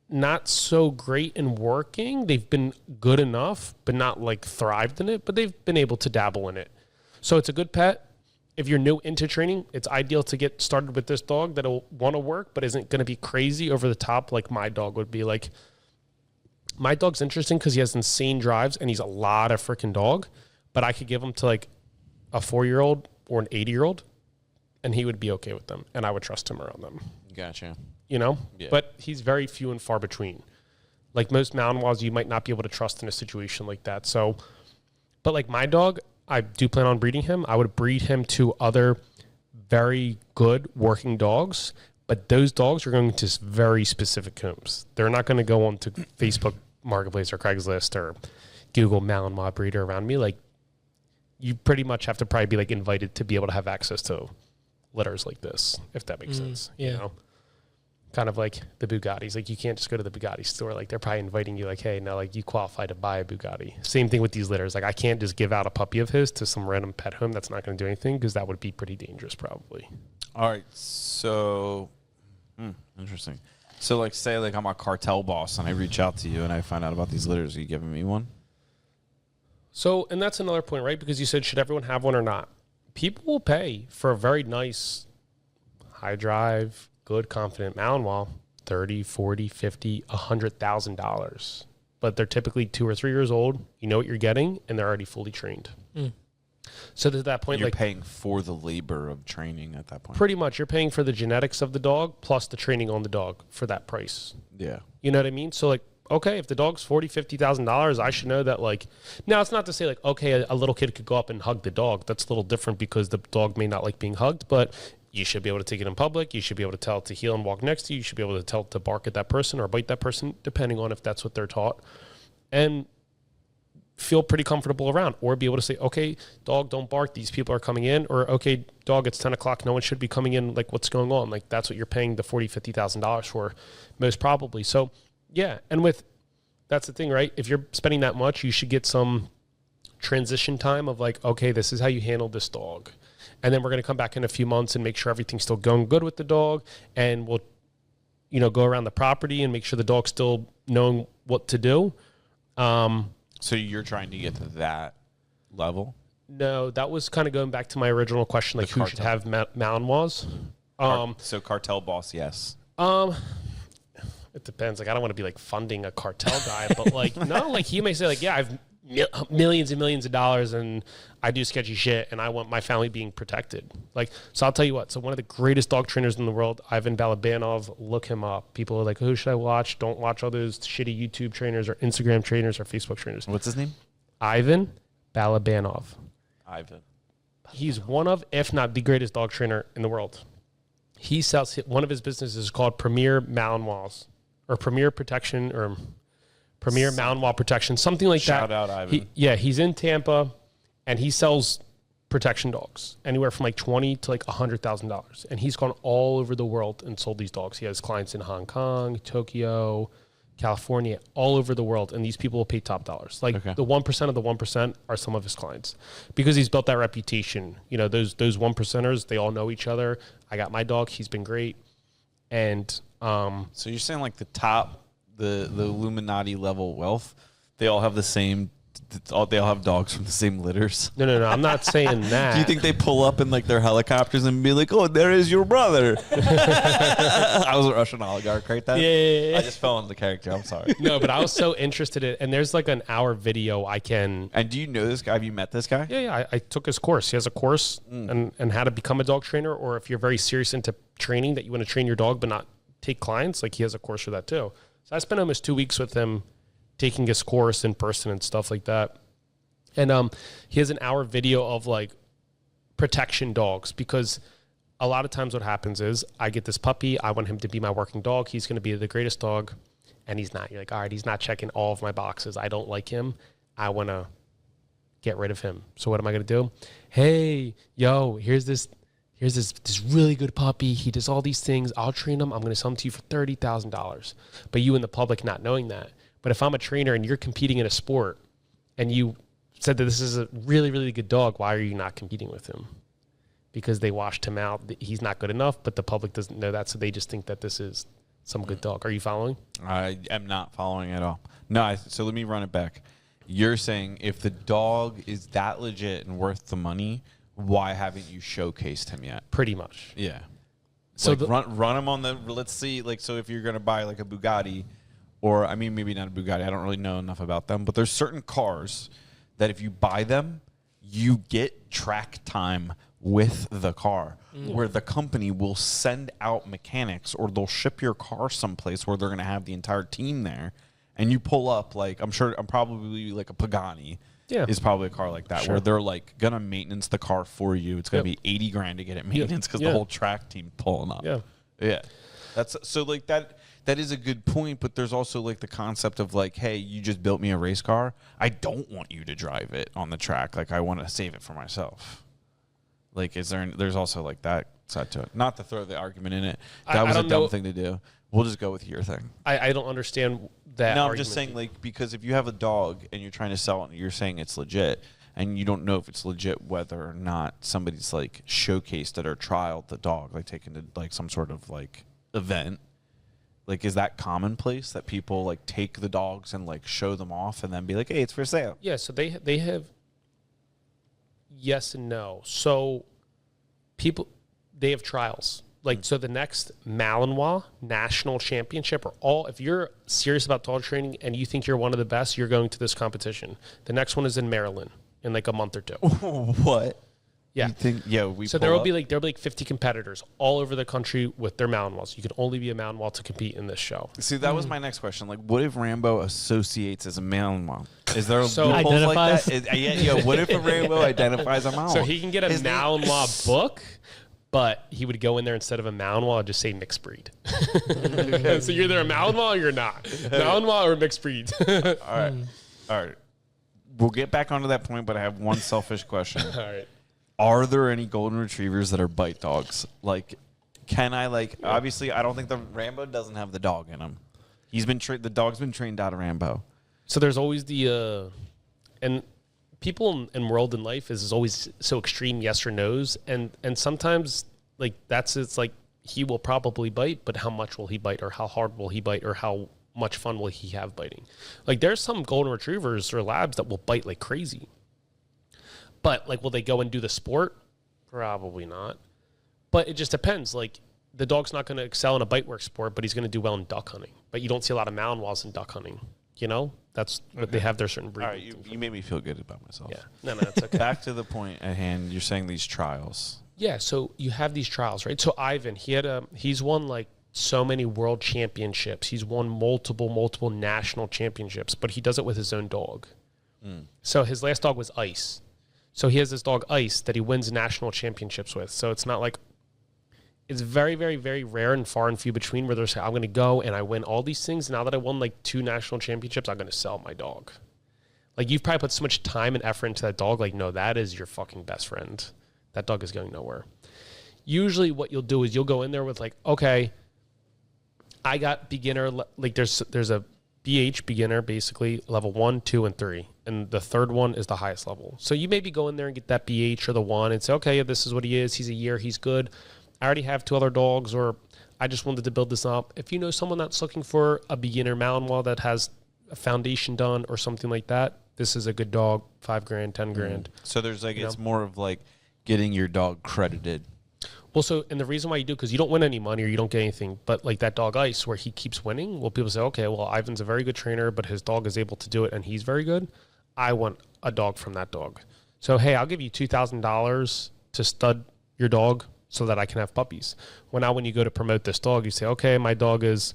not so great in working. They've been good enough, but not like thrived in it, but they've been able to dabble in it. So it's a good pet. If you're new into training, it's ideal to get started with this dog that'll want to work, but isn't going to be crazy over the top like my dog would be. Like my dog's interesting because he has insane drives and he's a lot of freaking dog, but I could give him to like a 4-year-old or an 80-year-old and he would be okay with them and I would trust him around them.
Gotcha.
You know,
yeah.
But he's very few and far between. Like most Malinois, you might not be able to trust in a situation like that. So, but like my dog, I do plan on breeding him. I would breed him to other very good working dogs, but those dogs are going to very specific homes. They're not going to go on to Facebook Marketplace or Craigslist or Google Malinois breeder around me. Like you pretty much have to probably be like invited to be able to have access to litters like this, if that makes sense.
Yeah.
You know? Kind of like the Bugattis. Like you can't just go to the Bugatti store. Like they're probably inviting you like, hey, now like you qualify to buy a Bugatti. Same thing with these litters. Like I can't just give out a puppy of his to some random pet home that's not going to do anything because that would be pretty dangerous probably.
All right. So, interesting. So like say like I'm a cartel boss and I reach out to you and I find out about these litters. Are you giving me one?
So, and that's another point, right? Because you said, should everyone have one or not? People will pay for a very nice high drive, good, confident Malinois, $30,000, $40,000, $50,000, $100,000. But they're typically 2 or 3 years old. You know what you're getting, and they're already fully trained. So to that point,
You're
like
paying for the labor of training at that point.
pretty much you're paying for the genetics of the dog plus the training on the dog for that price.
Yeah.
You know what I mean? So like, okay, if the dog's $40,000-$50,000, I should know that. Like, now it's not to say like, okay, a little kid could go up and hug the dog. That's a little different because the dog may not like being hugged, but you should be able to take it in public. You should be able to tell it to heel and walk next to you. You should be able to tell it to bark at that person or bite that person, depending on if that's what they're taught, and feel pretty comfortable around, or be able to say, okay, dog, don't bark. These people are coming in, or okay, dog, it's 10 o'clock. No one should be coming in. Like, what's going on? Like, that's what you're paying the $40,000, $50,000 for most probably. So yeah. And that's the thing, right? If you're spending that much, you should get some transition time of like, okay, this is how you handle this dog. And then we're going to come back in a few months and make sure everything's still going good with the dog. And we'll, go around the property and make sure the dog's still knowing what to do.
So you're trying to get to that level?
No, that was kind of going back to my original question, like who should have Malinois.
So cartel boss, yes.
It depends. Like, I don't want to be like funding a cartel guy, but like, no, like he may say like, yeah, I've millions and millions of dollars and I do sketchy shit and I want my family being protected. Like, so I'll tell you what, so one of the greatest dog trainers in the world, Ivan Balabanov, look him up. People are like, who should I watch? Don't watch all those shitty YouTube trainers or Instagram trainers or Facebook trainers.
What's his name?
Ivan Balabanov.
Ivan.
He's one of, if not the greatest dog trainer in the world. He sells, one of his businesses is called Premier Malinois or Premier Protection or Premier Malinois Protection, something like that.
Shout out, Ivan.
He's in Tampa, and he sells protection dogs, anywhere from like $20,000 to like $100,000. And he's gone all over the world and sold these dogs. He has clients in Hong Kong, Tokyo, California, all over the world, and these people will pay top dollars. Like the 1% of the 1% are some of his clients because he's built that reputation. Those 1%ers, they all know each other. I got my dog; he's been great, and
so you're saying like the top. The Illuminati level wealth, they all have the same. They all have dogs from the same litters.
No. I'm not saying that.
Do you think they pull up in like their helicopters and be like, "Oh, there is your brother"? I was a Russian oligarch right then.
Yeah.
I just fell into the character. I'm sorry.
No, but I was so interested in. And there's like an hour video I can.
And do you know this guy? Have you met this guy?
Yeah. I took his course. He has a course and how to become a dog trainer, or if you're very serious into training that you want to train your dog but not take clients, like he has a course for that too. So I spent almost 2 weeks with him taking his course in person and stuff like that. And he has an hour video of like protection dogs, because a lot of times what happens is I get this puppy. I want him to be my working dog. He's going to be the greatest dog. And he's not. You're like, all right, he's not checking all of my boxes. I don't like him. I want to get rid of him. So what am I going to do? Hey, here's this really good puppy. He does all these things. I'll train him. I'm going to sell him to you for $30,000. But you in the public not knowing that. But if I'm a trainer and you're competing in a sport and you said that this is a really, really good dog, why are you not competing with him? Because they washed him out. He's not good enough, but the public doesn't know that. So they just think that this is some good dog. Are you following?
I am not following at all. No, so let me run it back. You're saying if the dog is that legit and worth the money, why haven't you showcased him yet?
Pretty much.
Yeah.
So
like run him on the, let's see, like, so if you're going to buy like a Bugatti, or I mean, maybe not a Bugatti, I don't really know enough about them, but there's certain cars that if you buy them, you get track time with the car, where the company will send out mechanics, or they'll ship your car someplace where they're going to have the entire team there. And you pull up, like, I'm probably like a Pagani.
Yeah.
Is probably a car like that, where they're like gonna maintenance the car for you. It's gonna be $80,000 to get it maintenance because the whole track team pulling up. Yeah. That's so like that. That is a good point, but there's also like the concept of like, hey, you just built me a race car. I don't want you to drive it on the track. Like, I want to save it for myself. Like, there's also like that side to it. Not to throw the argument in it. That was a dumb thing to do. We'll just go with your thing.
I don't understand that.
No, I'm just saying, like, because if you have a dog and you're trying to sell it and you're saying it's legit, and you don't know if it's legit whether or not somebody's like showcased it or trialed the dog, like taken to like some sort of like event. Like, is that commonplace that people like take the dogs and like show them off and then be like, hey, it's for sale?
Yeah, so they have yes and no. So they have trials. Like, so the next Malinois national championship if you're serious about dog training and you think you're one of the best, you're going to this competition. The next one is in Maryland. in like a month or two.
What?
Yeah.
You think,
So there'll be like 50 competitors all over the country with their Malinois. You can only be a Malinois to compete in this show.
See, that was my next question. Like, what if Rambo associates as a Malinois? Is there
So-
loopholes like
Identifies?
that? What if a Rambo identifies a Malinois?
So he can get a Malinois book, but he would go in there instead of a Malinois, just say mixed breed. So you're either a Malinois or you're not. Malinois or mixed breed.
All right. We'll get back onto that point, but I have one selfish question.
All right.
Are there any golden retrievers that are bite dogs? Like, can I obviously I don't think the Rambo doesn't have the dog in him. He's been the dog's been trained out of Rambo.
So there's always the and people in world and life is always so extreme yes or no's, and sometimes like it's like he will probably bite, but how much will he bite, or how hard will he bite, or how much fun will he have biting? Like there's some golden retrievers or labs that will bite like crazy. But like, will they go and do the sport? Probably not. But it just depends. Like, the dog's not going to excel in a bite work sport, but he's going to do well in duck hunting. But you don't see a lot of Malinois in duck hunting. You know, that's what they have their certain breeds.
All right, you made me feel good about myself.
Yeah, no, it's okay.
Back to the point at hand. You're saying these trials.
Yeah, so you have these trials, right? So Ivan, he's won like so many world championships. He's won multiple national championships, but he does it with his own dog. So his last dog was Ice. So he has this dog Ice that he wins national championships with. So it's not like, it's very, very, very rare and far and few between where they're saying, I'm going to go and I win all these things. Now that I won like 2 national championships, I'm going to sell my dog. Like, you've probably put so much time and effort into that dog. Like, no, that is your fucking best friend. That dog is going nowhere. Usually what you'll do is you'll go in there with like, okay, I got beginner, like there's a BH beginner, basically level 1, 2, and 3. And the third one is the highest level. So you maybe go in there and get that BH or the 1 and say, okay, this is what he is. He's a year. He's good. I already have 2 other dogs, or I just wanted to build this up. If you know someone that's looking for a beginner Malinois that has a foundation done or something like that, this is a good dog, $5,000, $10,000.
So there's like, it's more of like getting your dog credited.
Well, so, and the reason why you do, because you don't win any money or you don't get anything, but like that dog Ice where he keeps winning, well, people say, okay, well, Ivan's a very good trainer, but his dog is able to do it and he's very good. I want a dog from that dog. So, hey, I'll give you $2,000 to stud your dog so that I can have puppies. Well, now when you go to promote this dog, you say, okay, my dog is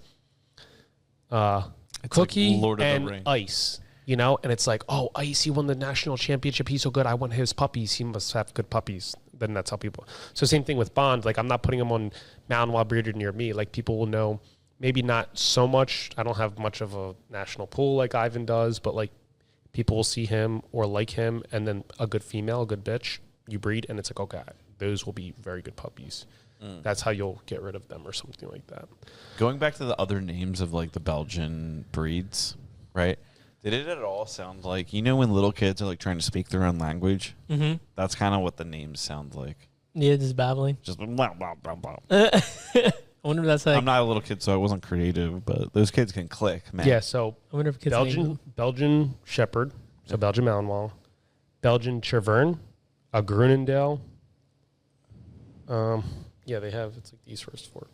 Cookie
like Lord of the
and
Rings.
Ice. You know, and it's like, oh, Ice, he won the national championship. He's so good. I want his puppies. He must have good puppies. Then that's how people. So same thing with Bond. Like, I'm not putting him on Malinois breeded near me. Like, people will know, maybe not so much. I don't have much of a national pool like Ivan does, but like people will see him or like him, and then a good female, a good bitch, you breed, and it's like, okay, those will be very good puppies. That's how you'll get rid of them or something like that.
Going back to the other names of like the Belgian breeds, right? Did it at all sound like, you know, when little kids are like trying to speak their own language?
Mm-hmm.
That's kind of what the names sound like.
Yeah, just babbling.
Just blah, blah, blah, blah.
I wonder if that's like.
I'm not a little kid, so I wasn't creative, but those kids can click, man.
Yeah, so
I wonder if kids name
Belgian Shepherd, so Belgian Malinois, Belgian Chevern, a Grunendale. Yeah, they have, it's like these first 4.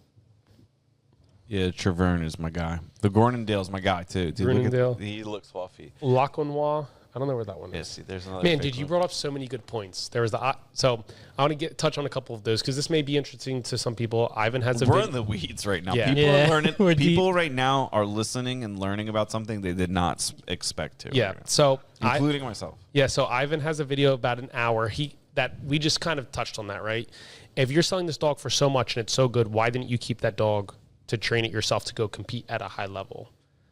Yeah, Treverne is my guy. The Gornendale's my guy, too. Dude,
Grunendale.
He looks fluffy.
Lacanois. I don't know where that one is.
Yeah, see, there's another.
Man,
fake
dude, you
one.
brought up so many good points. There was the so I want to touch on a couple of those because this may be interesting to some people. Ivan has a
We're in the weeds right now.
Yeah.
People
Yeah,
are learning.
we're
People
deep.
right now are listening and learning about something they did not expect to.
yeah. So
including myself.
So Ivan has a video about an hour. That we just kind of touched on that, right? If you're selling this dog for so much and it's so good, why didn't you keep that dog to train it yourself to go compete at a high level?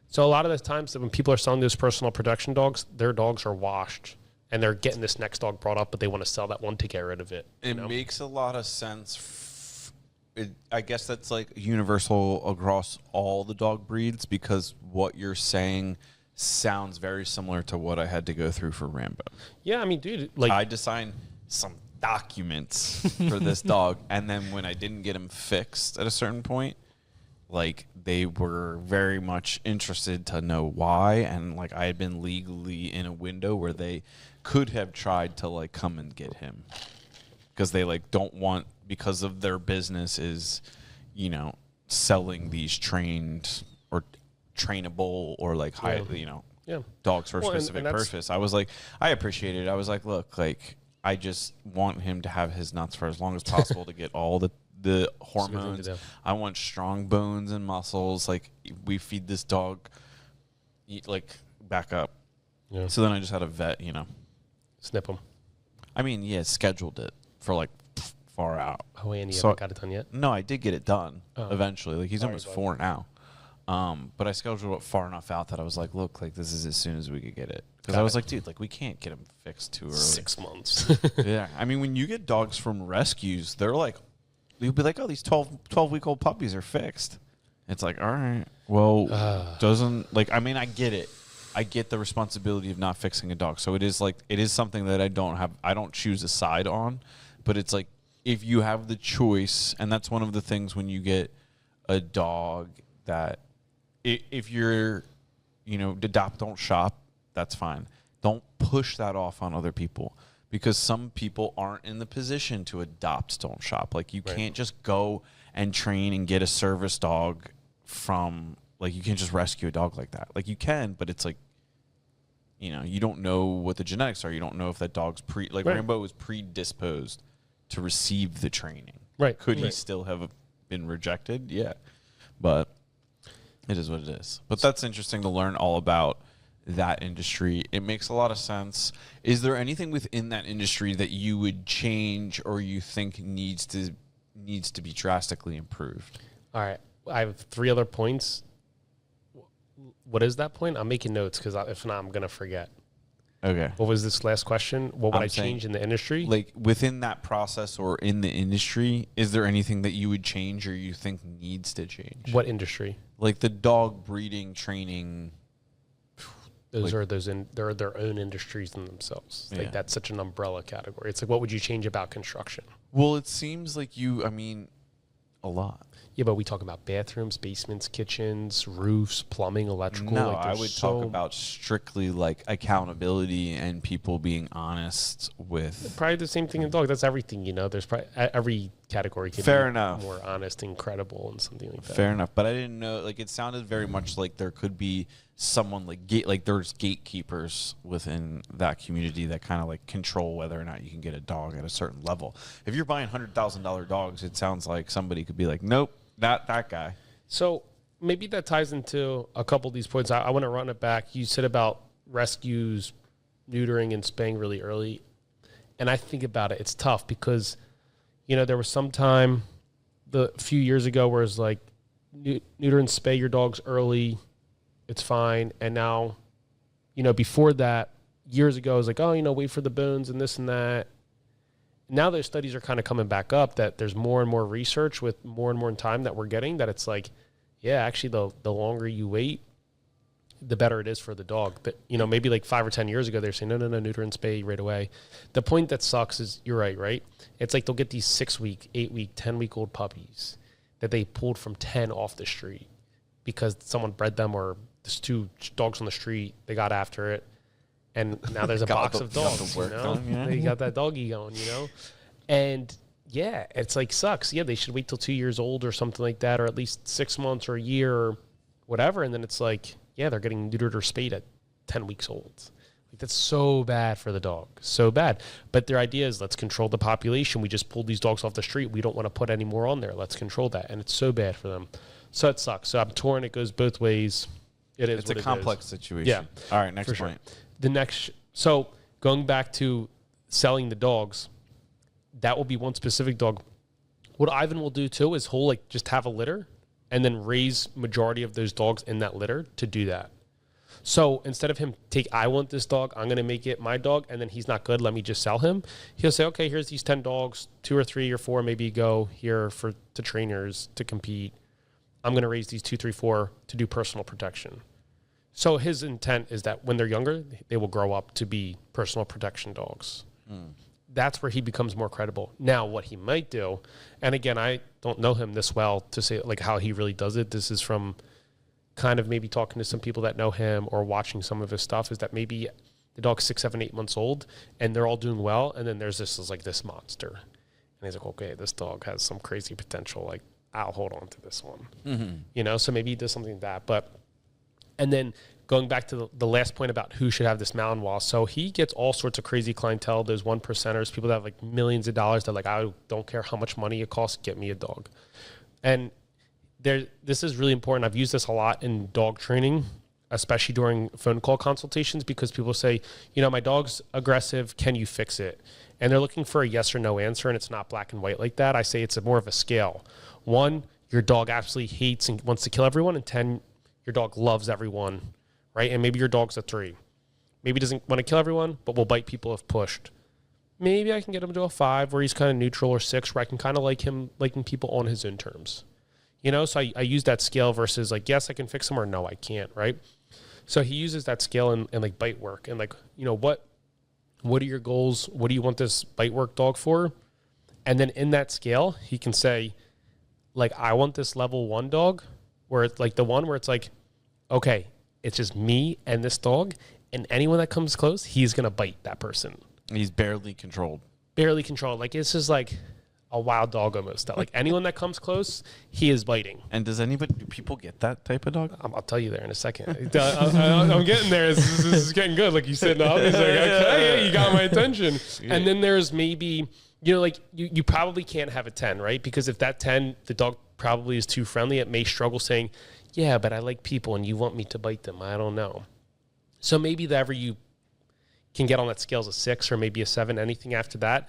So a lot of the times that when people are selling those personal production dogs, their dogs are washed and they're getting this next dog brought up, but they want to sell that one to get rid of it.
It makes a lot of sense. I guess that's like universal across all the dog breeds because what you're saying sounds very similar to what I had to go through for Rambo.
Yeah, I mean, dude, like
I designed some documents for this dog, and then when I didn't get him fixed at a certain point, like they were very much interested to know why, and like I had been legally in a window where they could have tried to like come and get him because they like don't want, because of their business is, you know, selling these trained or trainable or like high, you know, dogs for a
Well, and
specific
that's-
purpose. I was like, I appreciated it. I was like, look, like I just want him to have his nuts for as long as possible to get all the hormones. I want strong bones and muscles. Like we feed this dog, like back up.
Yeah.
So then I just had a vet,
Snip them.
I mean, yeah, scheduled it for like far out.
Oh, and you
So-
haven't got it done yet?
No, I did get it done
Oh.
eventually. Like he's
Sorry,
almost
bud.
4 now. But I scheduled it far enough out that I was like, look, like this is as soon as we could get it. Because
Got
I was
it.
like, dude, like we can't get him fixed too early.
6 months.
Yeah. I mean, when you get dogs from rescues, they're like, you'll be like, oh, these 12-week-old puppies are fixed. It's like, all right, well, doesn't, like, I mean, I get it. I get the responsibility of not fixing a dog. So it is something that I don't choose a side on. But it's like, if you have the choice, and that's one of the things when you get a dog that, if you're, adopt, don't shop, that's fine. Don't push that off on other people, because some people aren't in the position to adopt, don't shop. Like you can't just go and train and get a service dog from, like you can't just rescue a dog like that. Like you can, but it's like, you don't know what the genetics are. You don't know if that dog's Rambo was predisposed to receive the training.
Right.
Could he still have been rejected? Yeah. But it is what it is. But that's interesting to learn all about that industry. It makes a lot of sense. Is there anything within that industry that you would change or you think needs to be drastically improved?
All right. I have 3 other points. What is that point? I'm making notes because if not, I'm going to forget.
Okay.
What was this last question? What would
I'm
I
saying,
change in the industry?
Like within that process or in the industry, is there anything that you would change or you think needs to change?
What industry?
Like the dog breeding, training.
They're their own industries in themselves. Like that's such an umbrella category. It's like, what would you change about construction?
Well, it seems like a lot.
Yeah, but we talk about bathrooms, basements, kitchens, roofs, plumbing, electrical.
No,
like
I would talk about strictly like accountability and people being honest with.
probably the same thing in dog. That's everything, There's probably every category can
Fair
be
enough.
more honest and credible and something like that.
Fair enough, but I didn't know. Like it sounded very much like there could be someone like there's gatekeepers within that community that kind of like control whether or not you can get a dog at a certain level. If you're buying $100,000 dogs, it sounds like somebody could be like, nope, not that guy.
So maybe that ties into a couple of these points. I want to run it back. You said about rescues, neutering, and spaying really early. And I think about it, it's tough because, there was some time a few years ago where it's like neuter and spay your dogs early, it's fine. And now, before that, years ago, it was like, oh, wait for the bones and this and that. Now those studies are kind of coming back up that there's more and more research with more and more time that we're getting that it's like, yeah, actually the longer you wait, the better it is for the dog. But, maybe like 5 or 10 years ago, they're saying, no, neuter and spay right away. The point that sucks is you're right? It's like they'll get these 6-week, 8-week, 10-week-old puppies that they pulled from 10 off the street because someone bred them or there's 2 dogs on the street. They got after it. And now there's a box of dogs, They got that doggy going, And yeah, it's like sucks. Yeah, they should wait till 2 years old or something like that, or at least 6 months or a year or whatever. And then it's like, yeah, they're getting neutered or spayed at 10 weeks old. Like that's so bad for the dog, so bad. But their idea is let's control the population. We just pulled these dogs off the street. We don't want to put any more on there. Let's control that. And it's so bad for them. So it sucks. So I'm torn. It goes both ways. It's
a complex situation.
Yeah.
All right, next
For
point.
sure. So going back to selling the dogs, that will be one specific dog. What Ivan will do too is he'll just have a litter and then raise majority of those dogs in that litter to do that. So instead of him I want this dog, I'm going to make it my dog, and then he's not good, let me just sell him. He'll say, okay, here's these 10 dogs, 2 or 3 or 4 maybe go here to trainers to compete. I'm going to raise these 2, 3, 4 to do personal protection. So his intent is that when they're younger, they will grow up to be personal protection dogs. That's where he becomes more credible. Now, what he might do, and again, I don't know him this well to say how he really does it. This is from kind of maybe talking to some people that know him or watching some of his stuff, is that maybe the dog's 6, 7, 8 months old and they're all doing well. And then there's this monster. And he's like, okay, this dog has some crazy potential. I'll hold on to this one. So maybe he does something like that. And then going back to the last point about who should have this Malinois. So he gets all sorts of crazy clientele. Those 1%ers, people that have like millions of dollars that like, I don't care how much money it costs, get me a dog. And this is really important. I've used this a lot in dog training, especially during phone call consultations, because people say, my dog's aggressive. Can you fix it? And they're looking for a yes or no answer, and it's not black and white like that. I say it's more of a scale. 1, your dog absolutely hates and wants to kill everyone, and 10, your dog loves everyone, right? And maybe your dog's a 3. Maybe doesn't want to kill everyone, but will bite people if pushed. Maybe I can get him to a 5 where he's kind of neutral, or 6 where I can kind of like him liking people on his own terms. So I use that scale versus like, yes, I can fix him, or no, I can't, right? So he uses that scale and like bite work and like, what are your goals? What do you want this bite work dog for? And then in that scale, he can say, like, I want this level 1 dog, where it's like the one where it's like, okay, it's just me and this dog, and anyone that comes close, he's going to bite that person.
He's barely controlled.
Like, it's just like a wild dog almost. That like anyone that comes close, he is biting.
And do people get that type of dog?
I'll tell you there in a second. I'm getting there. This is getting good. Like you said, no, he's like, okay, you got my attention. Yeah. And then there's maybe, like you probably can't have a 10, right? Because if that 10, the dog probably is too friendly, it may struggle saying, yeah, but I like people and you want me to bite them. I don't know. So maybe whatever you can get on that scale is a 6 or maybe a 7. Anything after that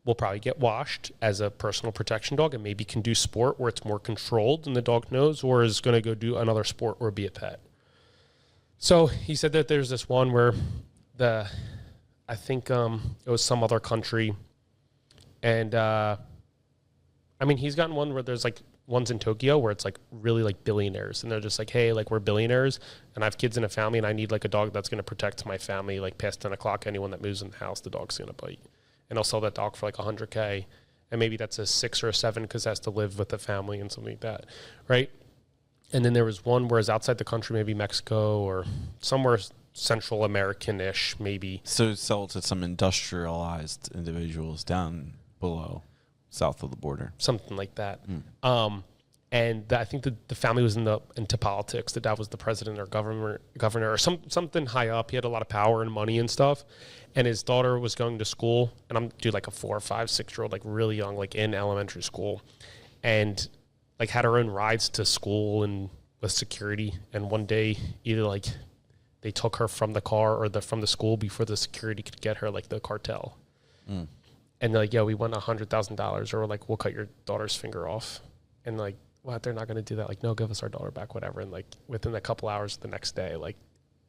will probably get washed as a personal protection dog, and maybe can do sport where it's more controlled and the dog knows, or is going to go do another sport or be a pet. So he said that there's this one where I think it was some other country, and he's gotten one where there's like ones in Tokyo where it's like really like billionaires, and they're just like, hey, like we're billionaires and I have kids in a family and I need like a dog that's going to protect my family. Like past 10 o'clock, anyone that moves in the house, the dog's going to bite. And I'll sell that dog for like $100K. And maybe that's a 6 or a 7 because it has to live with the family and something like that, right? And then there was one where it's outside the country, maybe Mexico or somewhere Central American-ish, maybe.
So sell to some industrialized individuals down below, south of the border.
Something like that. And I think the family was into politics. The dad was the president or governor or something high up. He had a lot of power and money and stuff. And his daughter was going to school, and I'm like a 4 or 5, 6-year-old, like really young, like in elementary school, and like had her own rides to school and with security. And one day, either like they took her from the car or from the school before the security could get her, like the cartel. And they're like, yeah, we want $100,000, or like we'll cut your daughter's finger off. And like, what? They're not going to do that. Like, no, give us our daughter back, whatever. And like within a couple hours the next day, like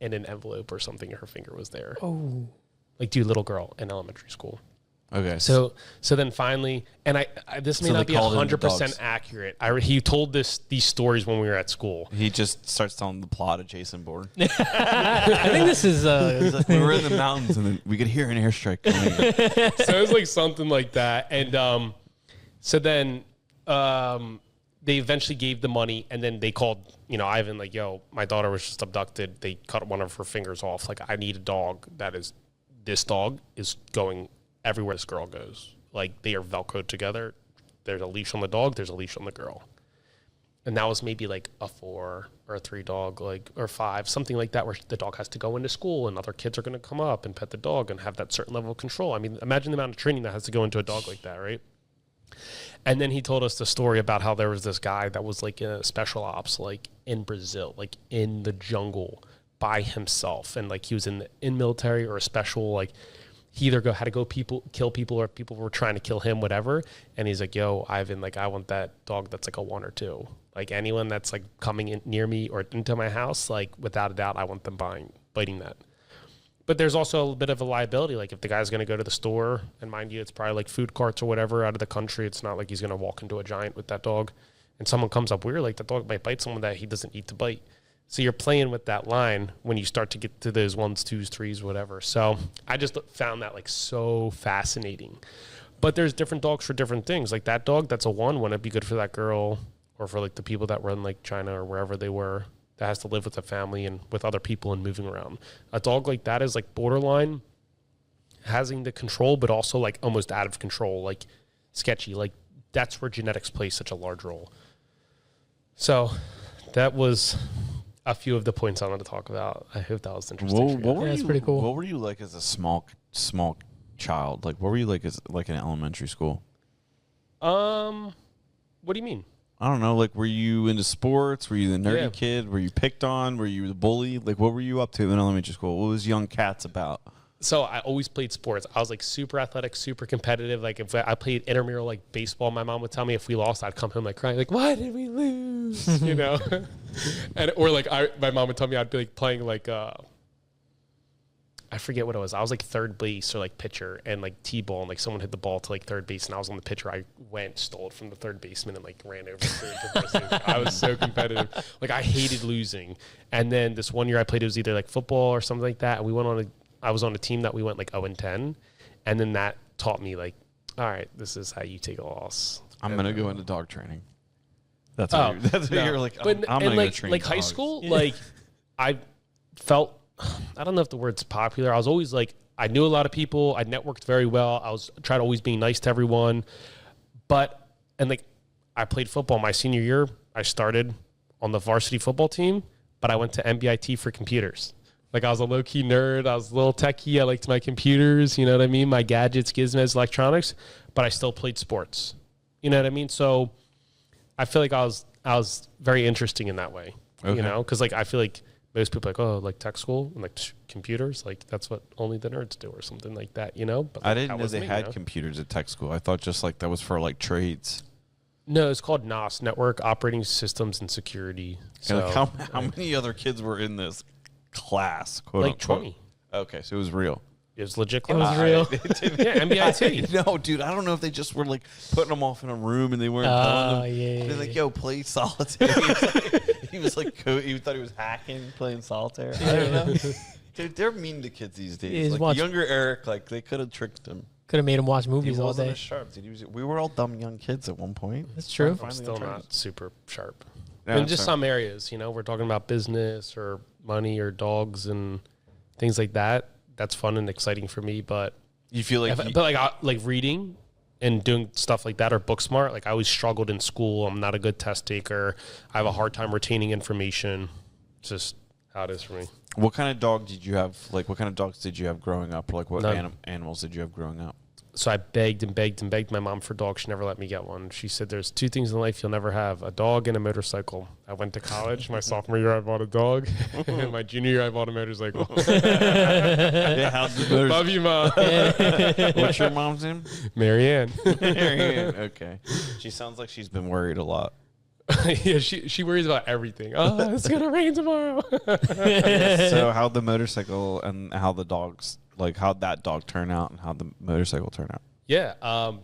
in an envelope or something, her finger was there.
Oh,
like, dude, little girl in elementary school.
Okay.
So then finally, and I this may not be 100% accurate. He told these stories when we were at school.
He just starts telling the plot of Jason Bourne.
I think this is.
We were in the mountains and then we could hear an airstrike coming.
So it was like something like that, and so then they eventually gave the money, and then they called Ivan, like, yo, my daughter was just abducted. They cut one of her fingers off. Like, I need a dog this dog is going everywhere this girl goes. Like, they are Velcroed together. There's a leash on the dog. There's a leash on the girl. And that was maybe like a 4 or a 3 dog, like, or 5, something like that, where the dog has to go into school and other kids are going to come up and pet the dog and have that certain level of control. I mean, imagine the amount of training that has to go into a dog like that, right? And then he told us the story about how there was this guy that was like in a special ops, like in Brazil, like in the jungle by himself. And like he was in military or a special, like he either had to go kill people or people were trying to kill him, whatever. And he's like, yo, Ivan, like I want that dog that's like a 1 or 2. Like anyone that's like coming in near me or into my house, like without a doubt, I want them biting that. But there's also a bit of a liability. Like if the guy's going to go to the store, and mind you, it's probably like food carts or whatever out of the country. It's not like he's going to walk into a giant with that dog. And someone comes up weird, like the dog might bite someone that he doesn't need to bite. So you're playing with that line when you start to get to those 1s, 2s, 3s, whatever. So I just found that like so fascinating. But there's different dogs for different things. Like that dog, that's a 1, wouldn't it be good for that girl or for like the people that were in like China or wherever they were that has to live with a family and with other people and moving around. A dog like that is like borderline having the control, but also like almost out of control, like sketchy. Like that's where genetics plays such a large role. So that was a few of the points I wanted to talk about. I hope that was interesting.
It's pretty cool.
What were you like as a small child? Like, what were you like as like in elementary school?
What do you mean?
I don't know. Like, were you into sports? Were you the nerdy kid? Were you picked on? Were you the bully? Like, what were you up to in elementary school? What was Young Cats about?
So I always played sports. I was like super athletic, super competitive. Like if I played intramural like baseball, my mom would tell me if we lost, I'd come home like crying, like why did we lose? You know, and or like my mom would tell me I'd be like playing like I forget what it was. I was like third base or like pitcher and like T-ball and like someone hit the ball to like third base and I was on the pitcher. I stole it from the third baseman and like ran over to I was so competitive. Like I hated losing. And then this one year I played, it was either like football or something like that. And I was on a team that we went like 0-10. And then that taught me like, all right, this is how you take a loss.
I'm going to go into dog training. That's what you're like, I'm going to go train
like
dogs.
high school, like I felt, I don't know if the word's popular. I was always like, I knew a lot of people. I networked very well. I was trying to always be nice to everyone. And I played football my senior year. I started on the varsity football team, but I went to MBIT for computers. Like I was a low key nerd. I was a little techie. I liked my computers. You know what I mean? My gadgets, gizmos, electronics, but I still played sports. You know what I mean? So I feel like I was very interesting in that way, you know? Cause like, I feel like most people are like, oh, like tech school and like computers, like that's what only the nerds do or something like that, you know? But like,
I didn't know they had computers at tech school. I thought just like that was for like trades.
No, it's called NOS, Network Operating Systems and Security. So
like how many other kids were in this class? Quote
like
unquote?
20.
Okay, so it was real.
It was legit
It
class.
was real.
Yeah, MBIT.
No, dude, I don't know if they just were like putting them off in a room and they weren't telling them.
Yeah.
They're like, yo, play solitaire. He thought he was hacking, playing solitaire. I don't know. Dude, they're mean to kids these days. Like younger Eric, like they could have tricked him.
Could have made him watch movies
He
all
wasn't
day.
as sharp. We were all dumb young kids at one point.
That's true.
I'm still not super sharp.
Yeah,
in just some areas, you know, we're talking about business or money or dogs and things like that. That's fun and exciting for me, but
you feel like,
like reading and doing stuff like that or book smart. Like I always struggled in school. I'm not a good test taker. I have a hard time retaining information. It's just how it is for me.
What kind of dog did you have? Like, what kind of dogs did you have growing up? Or like, what animals did you have growing up?
So I begged and begged and begged my mom for dogs. She never let me get one. She said, there's two things in life you'll never have, a dog and a motorcycle. I went to college. My sophomore year, I bought a dog. And my junior year, I bought a motorcycle.
Yeah, how's the motorcycle?
Love you, Mom.
What's your mom's name?
Marianne.
Marianne. Okay. She sounds like she's been worried a lot.
Yeah, she worries about everything. Oh, it's going to rain tomorrow.
So how'd the motorcycle and how the dogs, like how'd that dog turn out and how'd the motorcycle turn out?
Yeah.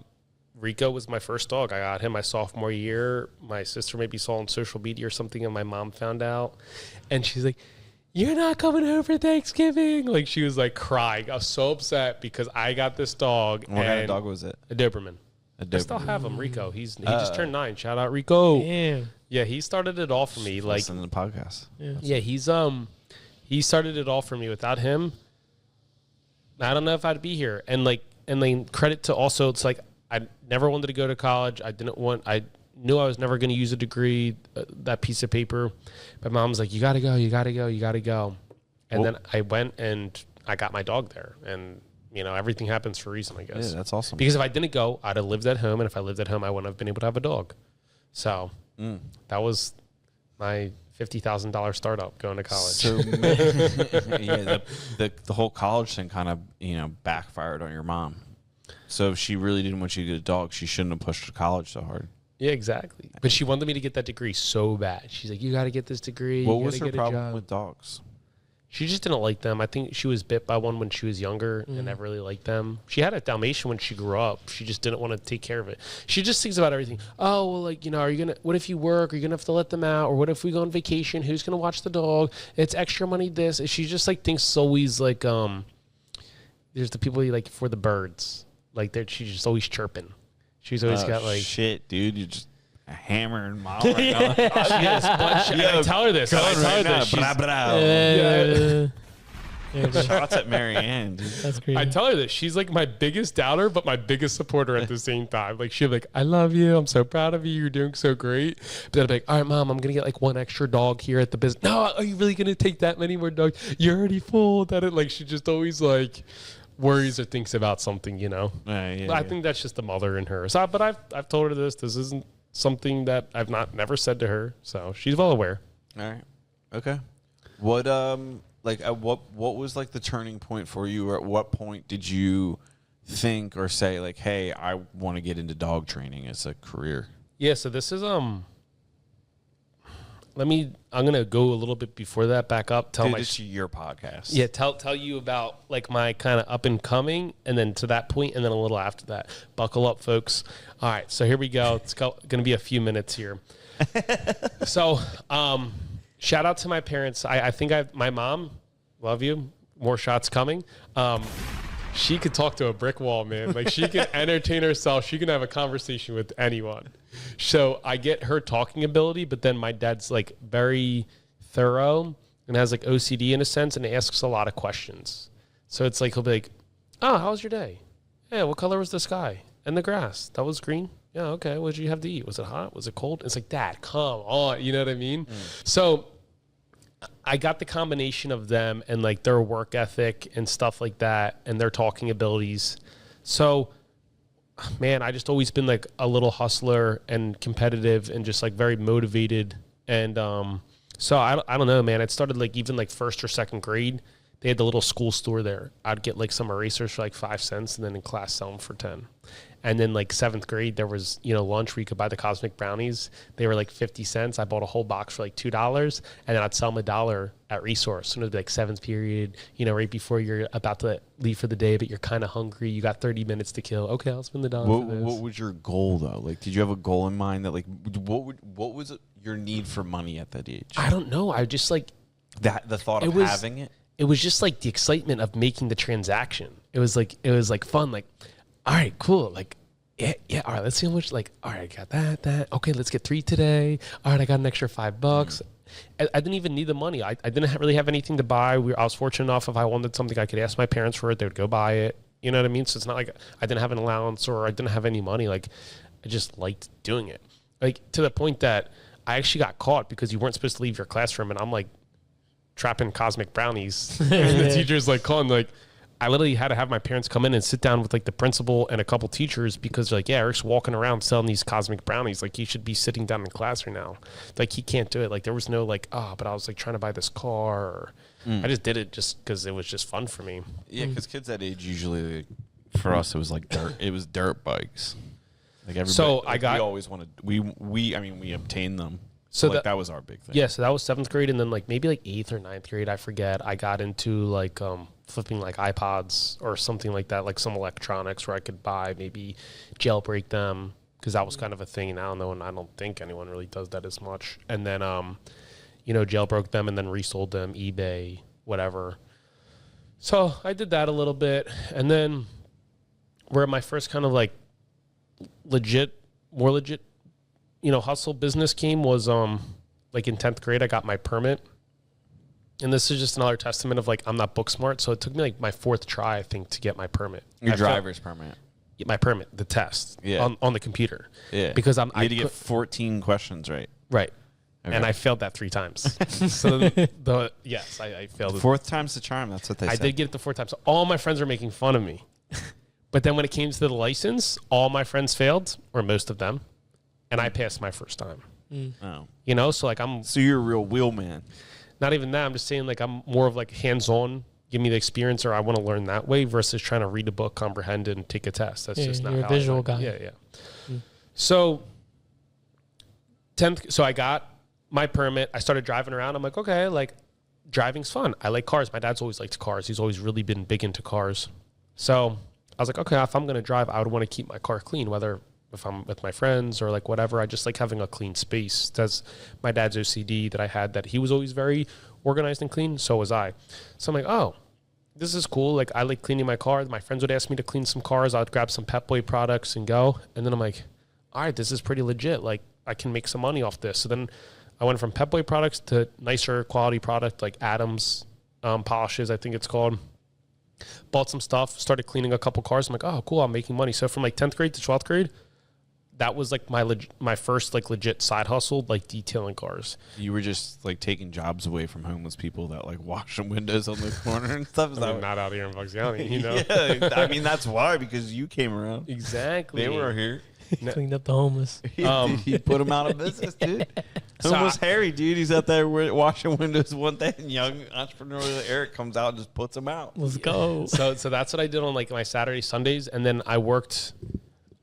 Rico was my first dog. I got him my sophomore year. My sister maybe saw on social media or something and my mom found out. And she's like, you're not coming home for Thanksgiving. Like she was like crying. I was so upset because I got this dog.
What kind of dog was it?
A Doberman. I still have him, Rico. He just turned 9. Shout out Rico.
Damn.
Yeah, he started it all for me. Like
listen to the podcast.
Yeah, he started it all for me. Without him, I don't know if I'd be here. And then credit to also, it's like I never wanted to go to college. I knew I was never going to use a degree, that piece of paper. My mom was like, you got to go. And then I went and I got my dog there. And you know, everything happens for a reason, I guess.
Yeah, that's awesome.
Because if I didn't go, I'd have lived at home. And if I lived at home, I wouldn't have been able to have a dog. So that was my $50,000 startup going to college.
So yeah, the whole college thing kind of, you know, backfired on your mom. So if she really didn't want you to get a dog, she shouldn't have pushed to college so hard.
Yeah, exactly. But she wanted me to get that degree so bad. She's like, you got to get this degree.
What was her problem with dogs?
She just didn't like them. I think she was bit by one when she was younger and never really liked them. She had a Dalmatian when she grew up. She just didn't want to take care of it. She just thinks about everything. Oh, well, like, you know, what if you work? Are you going to have to let them out? Or what if we go on vacation? Who's going to watch the dog? It's extra money, this. She just, like, thinks always, like, there's the people like for the birds. Like, she's just always chirping. She's always got, like.
Shit, dude. You just. A hammer and mom. Right now.
I tell her this.
Blah, blah.
Yeah,
Shots at Marianne, dude.
That's crazy.
I tell her that she's like my biggest doubter, but my biggest supporter at the same time. Like she'll be like, I love you. I'm so proud of you. You're doing so great. But then I'll be like, all right, Mom, I'm going to get like one extra dog here at the business. No, are you really going to take that many more dogs? You're already full. Like she just always like worries or thinks about something, you know? I think that's just the mother in her. So, but I've told her this. This isn't something that I've never said to her. So she's well aware.
All right. Okay. What like at what was like the turning point for you, or at what point did you think or say like, hey, I want to get into dog training as a career?
Yeah, so this is I'm gonna go a little bit before that, back up.
This is your podcast.
Yeah, tell you about like my kind of up and coming, and then to that point, and then a little after that. Buckle up, folks. All right, so here we go. It's gonna be a few minutes here. So, shout out to my parents. I think my mom, love you. More shots coming. She could talk to a brick wall, man. Like she can entertain herself. She can have a conversation with anyone. So I get her talking ability, but then my dad's like very thorough and has like OCD in a sense, and asks a lot of questions. So it's like he'll be like, "Oh, how was your day? Yeah, what color was the sky and the grass? That was green. Yeah, okay. What did you have to eat? Was it hot? Was it cold?" It's like, Dad, come on. You know what I mean? So I got the combination of them and like their work ethic and stuff like that and their talking abilities. So, man, I just always been like a little hustler and competitive and just like very motivated. And so I don't know, man. It started like even like first or second grade. They had the little school store there. I'd get like some erasers for like 5 cents and then in class sell them for 10. And then like 7th grade, there was, lunch where you could buy the cosmic brownies. They were like 50 cents. I bought a whole box for like $2 and then I'd sell them $1 at resource. And it would be like 7th period, right before you're about to leave for the day, but you're kind of hungry. You got 30 minutes to kill. Okay, I'll spend the $1 for this.
What was your goal though? Like, did you have a goal in mind that like, what was your need for money at that age?
I don't know. I just like
the thought of having it.
It was just like the excitement of making the transaction. It was like fun. Like, all right, cool. Like, yeah. All right, let's see how much. Like, all right, I got that. Okay, let's get 3 today. All right, I got an extra $5. I didn't even need the money. I didn't really have anything to buy. I was fortunate enough if I wanted something, I could ask my parents for it. They would go buy it. You know what I mean? So it's not like I didn't have an allowance or I didn't have any money. Like, I just liked doing it. Like to the point that I actually got caught because you weren't supposed to leave your classroom, and I'm like trapping cosmic brownies. And the teacher's like calling, like, I literally had to have my parents come in and sit down with like the principal and a couple teachers because like, yeah, Eric's walking around selling these cosmic brownies. Like he should be sitting down in class right now. Like he can't do it. Like there was no like, but I was like trying to buy this car. Or I just did it just because it was just fun for me.
Yeah, because kids that age usually, for us, it was like dirt. It was dirt bikes. Like everybody.
So
like we always wanted. We obtained them.
So
like that was our big thing.
Yeah, so that was 7th grade, and then like maybe like 8th or 9th grade, I forget. I got into like flipping like iPods or something like that, like some electronics where I could buy, maybe jailbreak them, because that was kind of a thing. And I don't know, and I don't think anyone really does that as much. And then jailbroke them and then resold them, eBay, whatever. So I did that a little bit, and then where my first kind of like more legit hustle business came was like in 10th grade, I got my permit. And this is just another testament of like, I'm not book smart. So it took me like my 4th try, I think, to get my permit.
Your driver's permit.
My permit, the test on the computer.
Yeah.
Because
you had to get 14 questions right.
Right.
Okay.
And I failed that 3 times. So yes, I failed it.
4th time's the charm. That's what they said.
I did get it the 4th time. So all my friends were making fun of me. But then when it came to the license, all my friends failed, or most of them. And I passed my first time.
Oh.
So like
So you're a real wheelman.
Not even that. I'm just saying like I'm more of like hands-on, give me the experience, or I want to learn that way versus trying to read a book, comprehend it, and take a test. That's just not
you're
how
a visual guy.
Yeah. So 10th, so I got my permit. I started driving around. I'm like, okay, like driving's fun. I like cars. My dad's always liked cars. He's always really been big into cars. So I was like, okay, if I'm going to drive, I would want to keep my car clean, whether if I'm with my friends or like whatever. I just like having a clean space. That's my dad's OCD that I had, that he was always very organized and clean. So was I. So I'm like, oh, this is cool. Like I like cleaning my car. My friends would ask me to clean some cars. I'd grab some Pep Boy products and go. And then I'm like, all right, this is pretty legit. Like I can make some money off this. So then I went from Pep Boy products to nicer quality product like Adams polishes, I think it's called. Bought some stuff, started cleaning a couple cars. I'm like, oh, cool, I'm making money. So from like 10th grade to 12th grade, that was like my first like legit side hustle, like detailing cars.
You were just like taking jobs away from homeless people that like wash some windows on the corner and stuff.
I'm not out here in Bucks County, you know?
Yeah, I mean, that's why, because you came around.
Exactly.
They were here.
Cleaned up the homeless.
He put them out of business, dude. Homeless Harry, dude. He's out there washing windows one day, and young entrepreneur Eric comes out and just puts them out.
Let's go.
So that's what I did on like my Saturday, Sundays, and then I worked.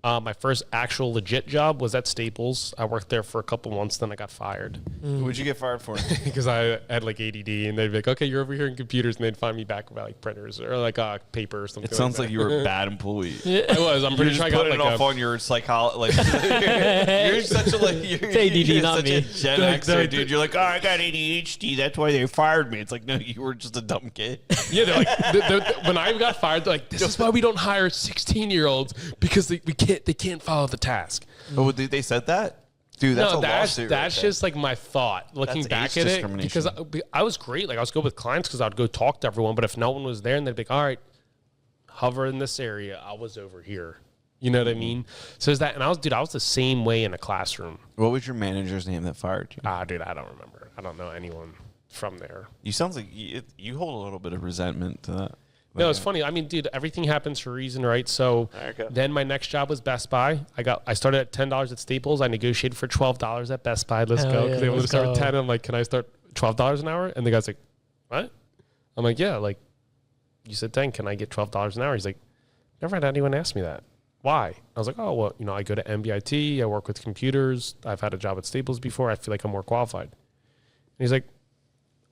My first actual legit job was at Staples. I worked there for a couple months, then I got fired.
What'd you get fired for?
Because I had like ADD, and they'd be like, "Okay, you're over here in computers,and they'd find me back about like printers or like paper or something.
It sounds like you were a bad employee.
I was. I'm pretty sure I got
putting
like
it off on your psychology. Like, you're such a like. You're
ADD, not
such
me.
a Gen Xer, dude. You're like, oh, I got ADHD. That's why they fired me. It's like, no, you were just a dumb kid.
Yeah, they're like, when I got fired, they're like, this is why we don't hire 16-year-olds because they can't follow the task.
Oh, they said that? Dude, that's a lawsuit.
That's
right
just like my thought looking back at it, because I was great. Like I was good with clients because I'd go talk to everyone. But if no one was there, and they'd be like, "All right, hover in this area," I was over here. You know what I mean? So is that, and I was the same way in a classroom.
What was your manager's name that fired you?
Dude, I don't remember. I don't know anyone from there.
You sounds like you hold a little bit of resentment to that.
No, it's funny. I mean, dude, everything happens for a reason, right? So then my next job was Best Buy. I started at $10 at Staples. I negotiated for $12 at Best Buy. Let's go. Because they wanted to start at 10. I'm like, can I start $12 an hour? And the guy's like, what? I'm like, yeah, like you said 10. Can I get $12 an hour? He's like, never had anyone ask me that. Why? I was like, oh, well, I go to MBIT. I work with computers. I've had a job at Staples before. I feel like I'm more qualified. And he's like,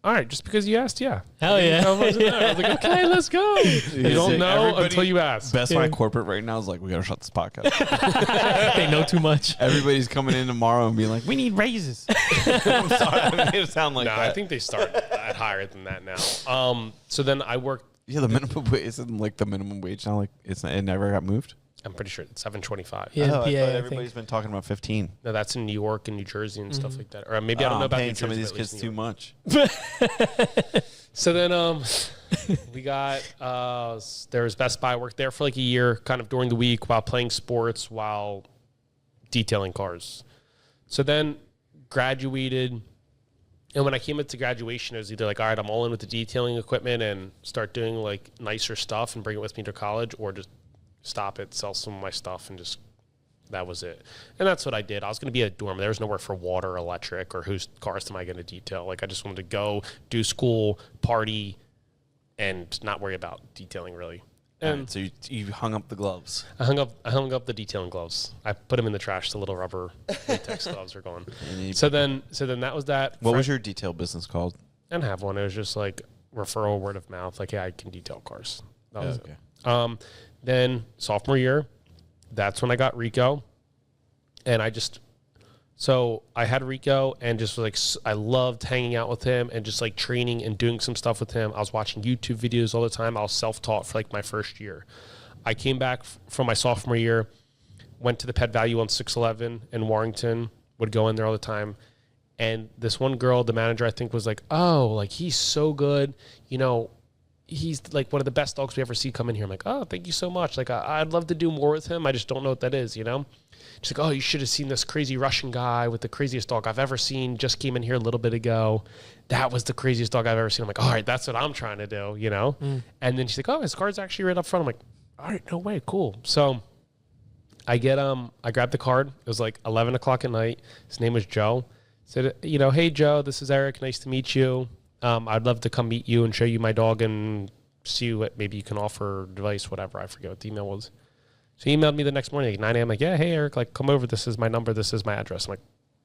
all right, just because you asked, yeah.
Hell yeah.
I was like, okay, let's go. You don't know until you ask.
Best Buy corporate right now is like, we got to shut this podcast.
They know too much.
Everybody's coming in tomorrow and being like, we need raises. I'm sorry. I didn't mean to sound like that.
I think they start at higher than that now. So then I worked.
Yeah, the minimum wage isn't like the minimum wage now. Like it never got moved.
I'm pretty sure it's $7.25.
Yeah,
I
PA,
thought
I
everybody's been talking about 15.
No, that's in New York and New Jersey and stuff like that. Or maybe I don't know about
paying
New
some of
Jersey,
these kids too much.
So then we got there was Best Buy. I worked there for like a year, kind of during the week while playing sports, while detailing cars. So then graduated. And when I came into graduation, it was either like, all right, I'm all in with the detailing equipment and start doing like nicer stuff and bring it with me to college, or just stop it, sell some of my stuff, and just that was it. And that's what I did. I was going to be a dorm. There was nowhere for water, electric, or whose cars am I going to detail. Like I just wanted to go, do school, party, and not worry about detailing really. And
so you hung up the gloves.
I hung up the detailing gloves. I put them in the trash. The little rubber latex gloves are gone. So then that was that.
What was your detail business called?
I didn't have one. It was just like referral, word of mouth. Like, yeah, I can detail cars. That was
okay.
Then sophomore year, that's when I got Rico, and so I had Rico and just like I loved hanging out with him and just like training and doing some stuff with him. I was watching YouTube videos all the time. I was self-taught for like my first year. I came back from my sophomore year, went to the Pet Value on 611 in Warrington, would go in there all the time. And this one girl, the manager, I think was like, oh, like he's so good. He's like one of the best dogs we ever see come in here. I'm like, oh, thank you so much. Like, I'd love to do more with him. I just don't know what that is, She's like, oh, you should have seen this crazy Russian guy with the craziest dog I've ever seen. Just came in here a little bit ago. That was the craziest dog I've ever seen. I'm like, all right, that's what I'm trying to do, And then she's like, oh, his card's actually right up front. I'm like, all right, no way, cool. So I grabbed the card. It was like 11 o'clock at night. His name was Joe. Said, hey, Joe, this is Eric. Nice to meet you. I'd love to come meet you and show you my dog and see what maybe you can offer advice, whatever. I forget what the email was. So he emailed me the next morning at 9 a.m. like, yeah, hey, Eric, like come over. This is my number. This is my address. I'm like,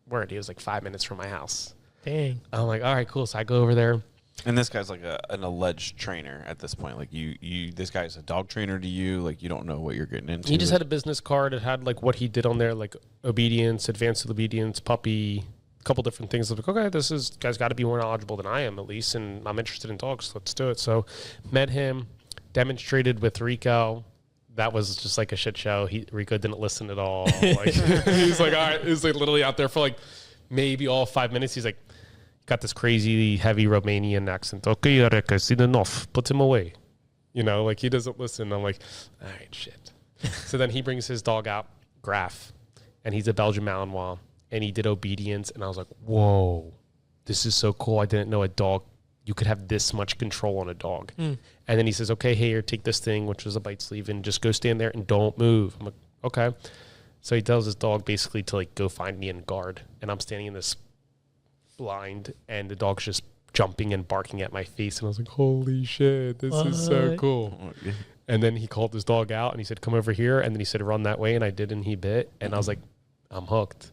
word. He was like 5 minutes from my house.
Dang.
I'm like, all right, cool. So I go over there.
And this guy's like an alleged trainer at this point. Like this guy's a dog trainer to you. Like you don't know what you're getting into.
He just had a business card. It had like what he did on there, like obedience, advanced obedience, puppy, couple different things. Like, okay, this guy's got to be more knowledgeable than I am at least, and I'm interested in dogs. Let's do it. So met him, demonstrated with Rico. That was just like a shit show. Rico didn't listen at all. Like, he's like, all right. He's like literally out there for like maybe all 5 minutes. He's like, got this crazy heavy Romanian accent. Okay, Eric, I seen enough. Put him away. You know, like he doesn't listen. I'm like, all right, shit. So then he brings his dog out, Graf, and he's a Belgian Malinois, and he did obedience, and I was like, whoa, this is so cool. I didn't know a dog, you could have this much control on a dog. And then he says, okay, here, take this thing, which was a bite sleeve, and just go stand there and don't move. I'm like, okay. So he tells his dog basically to like go find me and guard, and I'm standing in this blind, and the dog's just jumping and barking at my face, and I was like, holy shit, this is so cool. And then he called his dog out, and he said, come over here, and then he said, run that way, and I did, and he bit, and I was like, I'm hooked.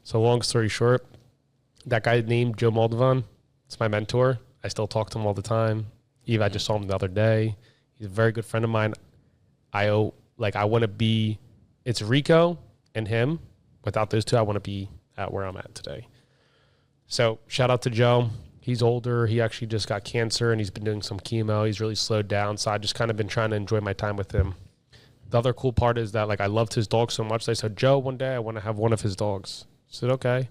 So long story short, that guy named Joe Moldovan, it's my mentor. I still talk to him all the time. I just saw him the other day. He's a very good friend of mine. I want to be, it's Rico and him. Without those two, I want to be at where I'm at today. So shout out to Joe. He's older. He actually just got cancer, and he's been doing some chemo. He's really slowed down. So I just kind of been trying to enjoy my time with him. The other cool part is that like I loved his dog so much. I said, Joe, one day I want to have one of his dogs. I said, okay.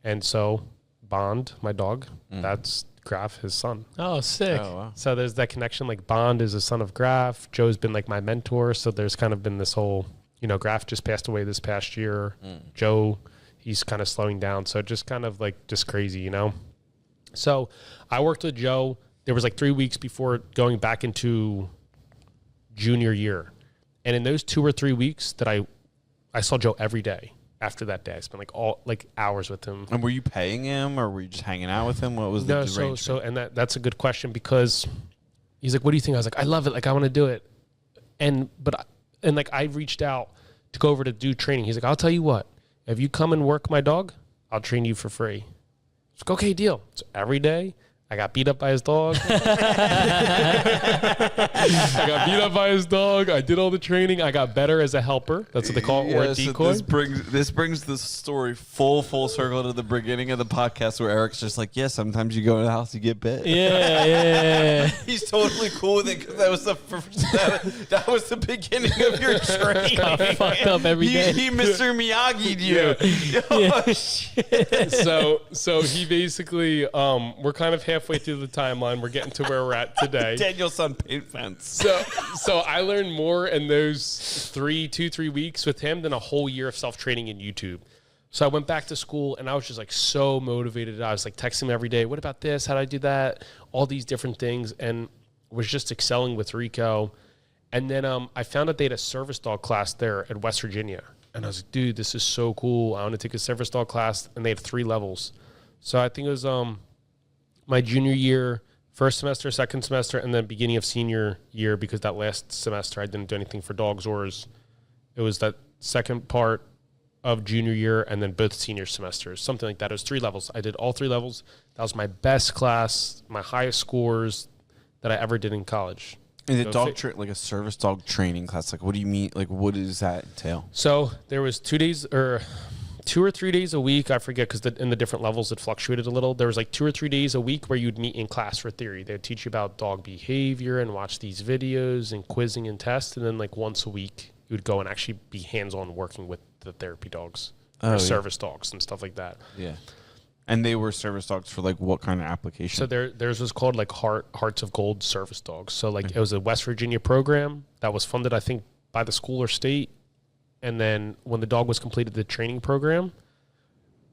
And so Bond, my dog, that's Graf, his son.
Oh, sick.
Oh, wow.
So there's that connection. Like Bond is a son of Graf. Joe's been like my mentor. So there's kind of been this whole, you know, Graf just passed away this past year. Joe, he's kind of slowing down. So just kind of like just crazy, you know? So I worked with Joe. There was like 3 weeks before going back into junior year. And in those 2 or 3 weeks that I saw Joe every day. After that day, I spent like hours with him.
And were you paying him, or were you just hanging out with him? What was the arrangement?
And that's a good question, because he's like, "What do you think?" I was like, "I love it. Like, I want to do it." And I reached out to go over to do training. He's like, "I'll tell you what. If you come and work my dog, I'll train you for free." I was like, "Okay, deal." So every day, I got beat up by his dog. I got beat up by his dog. I did all the training. I got better as a helper. That's what they call it, or a decoy.
So this brings the story full circle to the beginning of the podcast, where Eric's just like, yeah, sometimes you go in the house, you get bit.
Yeah.
He's totally cool with it, because that was the first, that was the beginning of your training.
Got fucked up every day.
He Mr. Miyagi'd you. Oh, shit.
So he basically, we're kind of halfway through the timeline. We're getting to where we're at today.
Daniel's on paint fence.
So I learned more in those 3 weeks with him than a whole year of self-training in YouTube. So I went back to school, and I was just like so motivated. I was like texting him every day. What about this? How do I do that? All these different things, and was just excelling with Rico. And then I found out they had a service dog class there at West Virginia. And I was like, dude, this is so cool. I want to take a service dog class. And they had 3 levels. So I think it was my junior year, first semester, second semester, and then beginning of senior year, because that last semester I didn't do anything for dogs ors. It was that second part of junior year, and then both senior semesters, something like that. It was 3 levels. I did all 3 levels. That was my best class, my highest scores that I ever did in college.
And the dog like a service dog training class, like what do you mean? Like what does that entail?
So there was 2 days or 2 or 3 days a week. I forget, because in the different levels it fluctuated a little. There was like 2 or 3 days a week where you'd meet in class for theory. They'd teach you about dog behavior and watch these videos and quizzing and tests. And then like once a week you would go and actually be hands-on working with the therapy dogs or service dogs and stuff like that.
Yeah. And they were service dogs for like what kind of application?
So theirs was called like Hearts of Gold service dogs. So like it was a West Virginia program that was funded, I think, by the school or state. And then when the dog was completed the training program,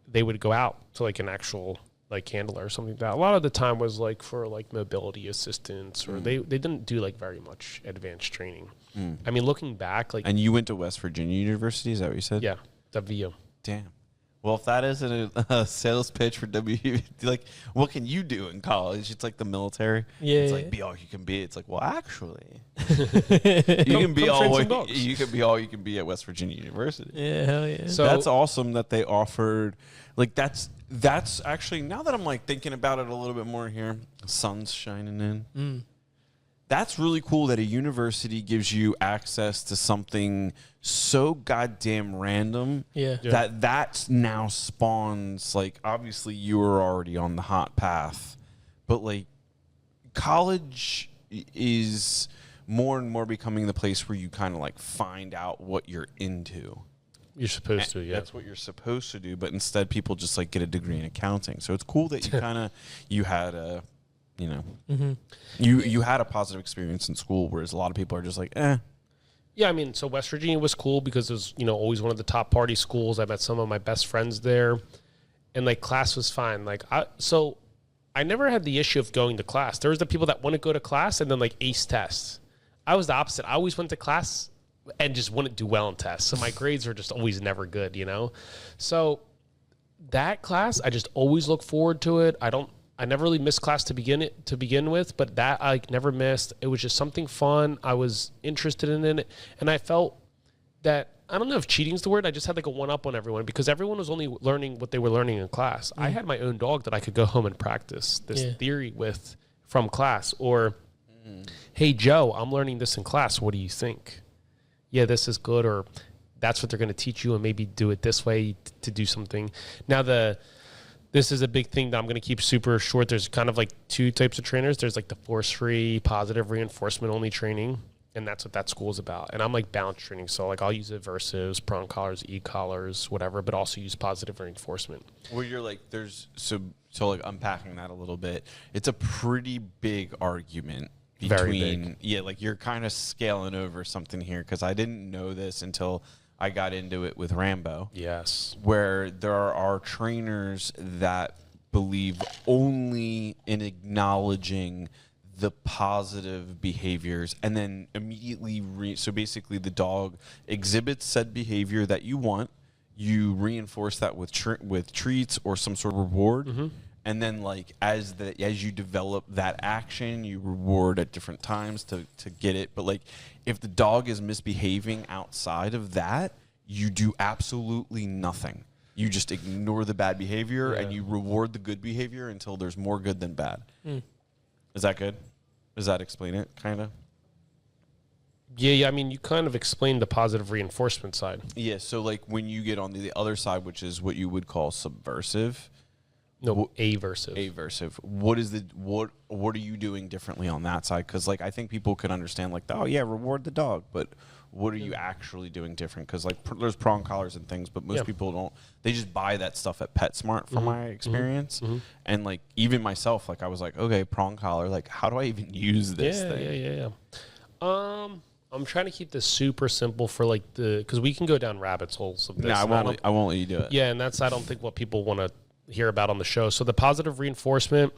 they would go out to like an actual like handler or something like that. A lot of the time was like for like mobility assistance, or they didn't do like very much advanced training. I mean, looking back, like.
And you went to West Virginia University, is that what you said?
Yeah, WVU.
Damn. Well, if that isn't a sales pitch for WVU, like, what can you do in college? It's like the military.
Yeah.
It's like, be all you can be. It's like, well, actually, you can be all you can be at West Virginia University.
Yeah, hell yeah.
So that's awesome that they offered. Like, that's actually, now that I'm like thinking about it a little bit more here, the sun's shining in. That's really cool that a university gives you access to something so goddamn random that now spawns, like, obviously you were already on the hot path, but like college is more and more becoming the place where you kind of like find out what you're into.
You're supposed to, yeah.
That's what you're supposed to do, but instead people just like get a degree in accounting. So it's cool that you had a, you know, you had a positive experience in school, whereas a lot of people are just like, eh.
Yeah, I mean, so West Virginia was cool because it was, you know, always one of the top party schools. I met some of my best friends there, and like class was fine. Like, I never had the issue of going to class. There was the people that wouldn't go to class and then like ace tests. I was the opposite. I always went to class and just wouldn't do well in tests. So my grades were just always never good, you know? So that class, I just always look forward to it. I never really missed class to begin with, but that I never missed. It was just something fun. I was interested in it. And I felt that, I don't know if cheating is the word. I just had like a one-up on everyone because everyone was only learning what they were learning in class. I had my own dog that I could go home and practice this theory with from class. Or, hey, Joe, I'm learning this in class. What do you think? Yeah, this is good. Or that's what they're going to teach you and maybe do it this way to do something. Now, this is a big thing that I'm going to keep super short. There's kind of like two types of trainers. There's like the force-free, positive reinforcement only training. And that's what that school is about. And I'm like balance training. So like I'll use aversives, prong collars, e-collars, whatever, but also use positive reinforcement.
Where you're like, so like unpacking that a little bit, it's a pretty big argument between,
Very big.
Yeah, like you're kind of scaling over something here because I didn't know this until I got into it with Rambo.
Yes.
Where there are trainers that believe only in acknowledging the positive behaviors and then immediately so basically the dog exhibits said behavior that you want, you reinforce that with treats or some sort of reward, and then like as you develop that action, you reward at different times to get it. But like if the dog is misbehaving outside of that, you do absolutely nothing. You just ignore the bad behavior and you reward the good behavior until there's more good than bad. Is that good? Does that explain it, kind of?
Yeah. I mean, you kind of explained the positive reinforcement side.
Yeah, so like when you get on the other side, which is what you would call subversive.
No, aversive.
Aversive. What are you doing differently on that side? Because like I think people could understand like, oh yeah, reward the dog, but what are you actually doing different? Because like there's prong collars and things, but most people don't. They just buy that stuff at PetSmart from my experience. And like even myself, like I was like, okay, prong collar, like how do I even use this thing?
Yeah. I'm trying to keep this super simple for like because we can go down rabbit holes of this.
No, I won't let you do it.
Yeah, and that's I don't think what people want to hear about on the show. So the positive reinforcement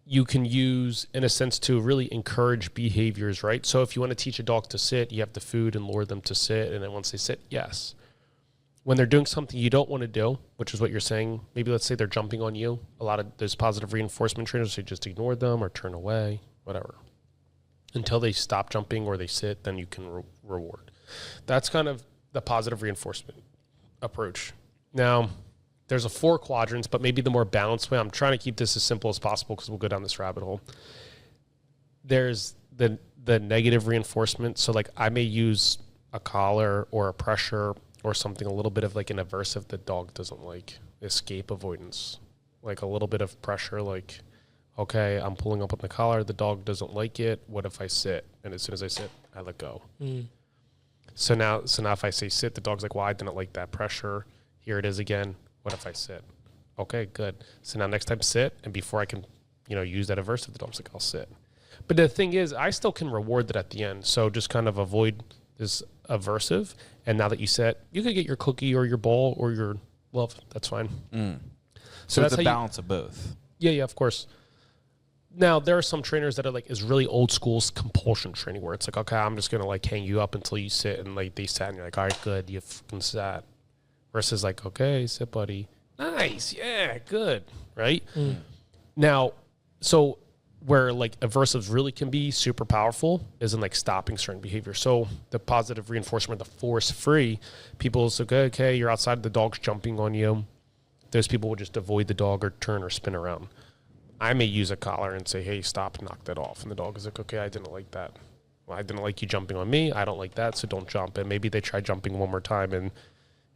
you can use in a sense to really encourage behaviors, right? So if you want to teach a dog to sit, you have the food and lure them to sit. And then once they sit, yes. When they're doing something you don't want to do, which is what you're saying, maybe let's say they're jumping on you. A lot of those positive reinforcement trainers say just ignore them or turn away, whatever. Until they stop jumping or they sit, then you can reward. That's kind of the positive reinforcement approach. Now, there's 4 quadrants, but maybe the more balanced way. I'm trying to keep this as simple as possible because we'll go down this rabbit hole. There's the negative reinforcement. So like I may use a collar or a pressure or something, a little bit of like an aversive the dog doesn't like. Escape avoidance. Like a little bit of pressure, like, okay, I'm pulling up on the collar, the dog doesn't like it. What if I sit? And as soon as I sit, I let go. So now if I say sit, the dog's like, well, I didn't like that pressure. Here it is again. What if I sit? Okay, good. So now next time sit, and before I can, use that aversive, the dog's like, I'll sit. But the thing is, I still can reward that at the end. So just kind of avoid this aversive. And now that you sit, you could get your cookie or your ball or your love. That's fine.
So it's a balance of both.
Yeah, of course. Now, there are some trainers that are like, is really old school compulsion training where it's like, okay, I'm just going to like hang you up until you sit. And like they sat and you're like, all right, good. You fucking sat. Versus like, okay, sit, buddy. Nice. Yeah, good. Right? Now, so where like aversives really can be super powerful is in like stopping certain behavior. So the positive reinforcement, the force free, people say, okay, you're outside, the dog's jumping on you. Those people will just avoid the dog or turn or spin around. I may use a collar and say, hey, stop, knock that off. And the dog is like, okay, I didn't like that. Well, I didn't like you jumping on me. I don't like that, so don't jump. And maybe they try jumping one more time and,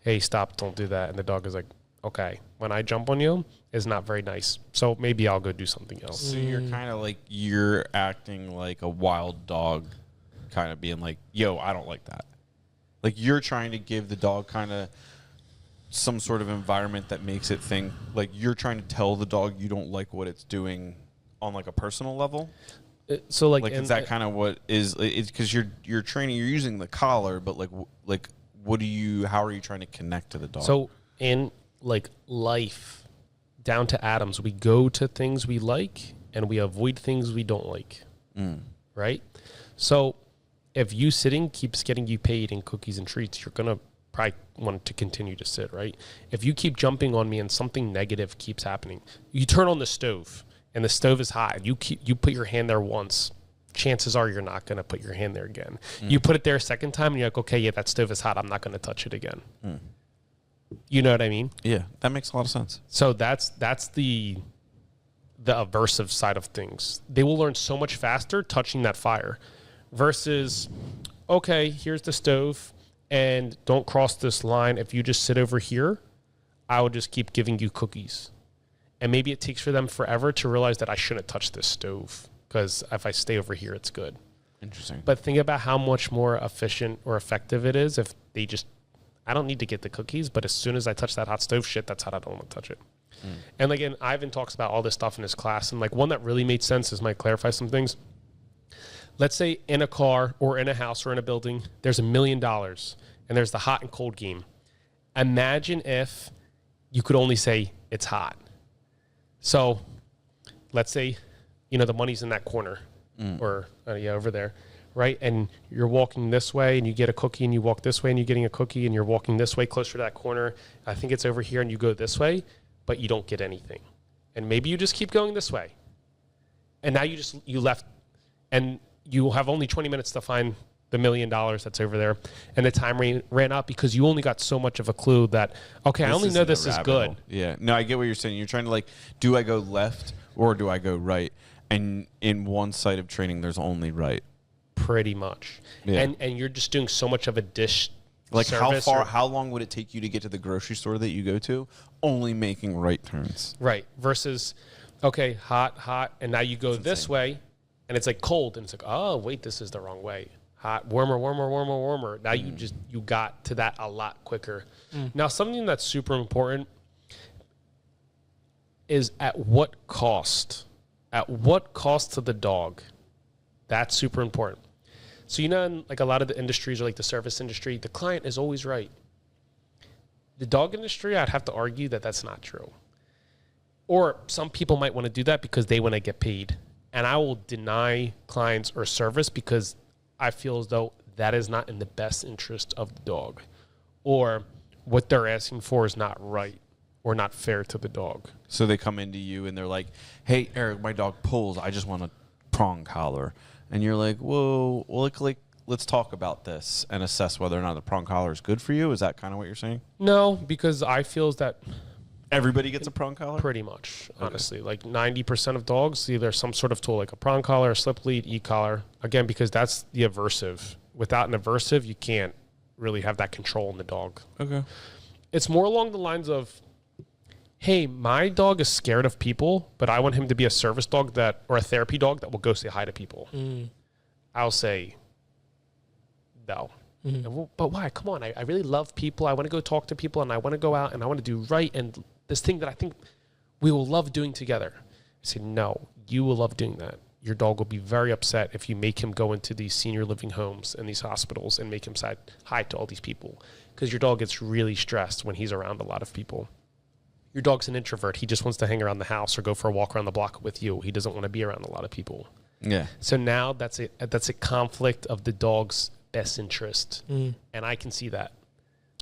hey, stop, don't do that. And the dog is like, okay, when I jump on you, it's not very nice. So maybe I'll go do something else.
So you're kind of like, you're acting like a wild dog, kind of being like, yo, I don't like that. Like you're trying to give the dog kind of some sort of environment that makes it think, like you're trying to tell the dog you don't like what it's doing on like a personal level.
So like
is that kind of what is? It's because you're training, you're using the collar, but like how are you trying to connect to the dog?
So in like life, down to atoms, we go to things we like and we avoid things we don't like. Right? So if you sitting keeps getting you paid in cookies and treats, you're going to probably want to continue to sit, right? If you keep jumping on me and something negative keeps happening, you turn on the stove and the stove is hot. You put your hand there once, chances are you're not going to put your hand there again. You put it there a second time and you're like, okay, yeah, that stove is hot. I'm not going to touch it again. You know what I mean?
Yeah, that makes a lot of sense.
So that's the aversive side of things. They will learn so much faster touching that fire versus, okay, here's the stove and don't cross this line. If you just sit over here, I will just keep giving you cookies. And maybe it takes for them forever to realize that I shouldn't touch this stove because if I stay over here, it's good.
Interesting.
But think about how much more efficient or effective it is if they just, I don't need to get the cookies, but as soon as I touch that hot stove shit, that's how I don't want to touch it. And like, and Ivan talks about all this stuff in his class. And like one that really made sense is might clarify some things. Let's say in a car or in a house or in a building, there's $1 million and there's the hot and cold game. Imagine if you could only say it's hot. So let's say, the money's in that corner or over there, right? And you're walking this way and you get a cookie and you walk this way and you're getting a cookie and you're walking this way closer to that corner. I think it's over here and you go this way, but you don't get anything. And maybe you just keep going this way. And now you left and you have only 20 minutes to find the $1 million that's over there. And the time ran out because you only got so much of a clue that, okay, I only know this is good.
Hole. Yeah. No, I get what you're saying. You're trying to like, do I go left or do I go right? And in one side of training, there's only right.
Pretty much. Yeah. And you're just doing so much of a dish.
Like how long would it take you to get to the grocery store that you go to only making right turns? Right.
Versus, okay, hot, and now you go this way and it's like cold and it's like, oh, wait, this is the wrong way. Hot, warmer. Now you got to that a lot quicker. Now, something that's super important is at what cost? At what cost to the dog? That's super important. So, in like a lot of the industries or like the service industry, the client is always right. The dog industry, I'd have to argue that that's not true. Or some people might want to do that because they want to get paid. And I will deny clients or service because I feel as though that is not in the best interest of the dog. Or what they're asking for is not right or not fair to the dog.
So they come into you and they're like, hey, Eric, my dog pulls. I just want a prong collar. And you're like, whoa, well, let's talk about this and assess whether or not the prong collar is good for you. Is that kind of what you're saying?
No, because I feel that
everybody gets a prong collar?
Pretty much, honestly. Okay. Like 90% of dogs, either some sort of tool like a prong collar, a slip lead, e-collar. Again, because that's the aversive. Without an aversive, you can't really have that control in the dog.
Okay.
It's more along the lines of, hey, my dog is scared of people, but I want him to be a service dog or a therapy dog that will go say hi to people. I'll say, no. But why? Come on. I really love people. I want to go talk to people and I want to go out and I want to do right. And this thing that I think we will love doing together. I say, no, you will love doing that. Your dog will be very upset if you make him go into these senior living homes and these hospitals and make him say hi to all these people. Because your dog gets really stressed when he's around a lot of people. Your dog's an introvert. He just wants to hang around the house or go for a walk around the block with you. He doesn't want to be around a lot of people.
Yeah.
So now that's a conflict of the dog's best interest, and I can see that.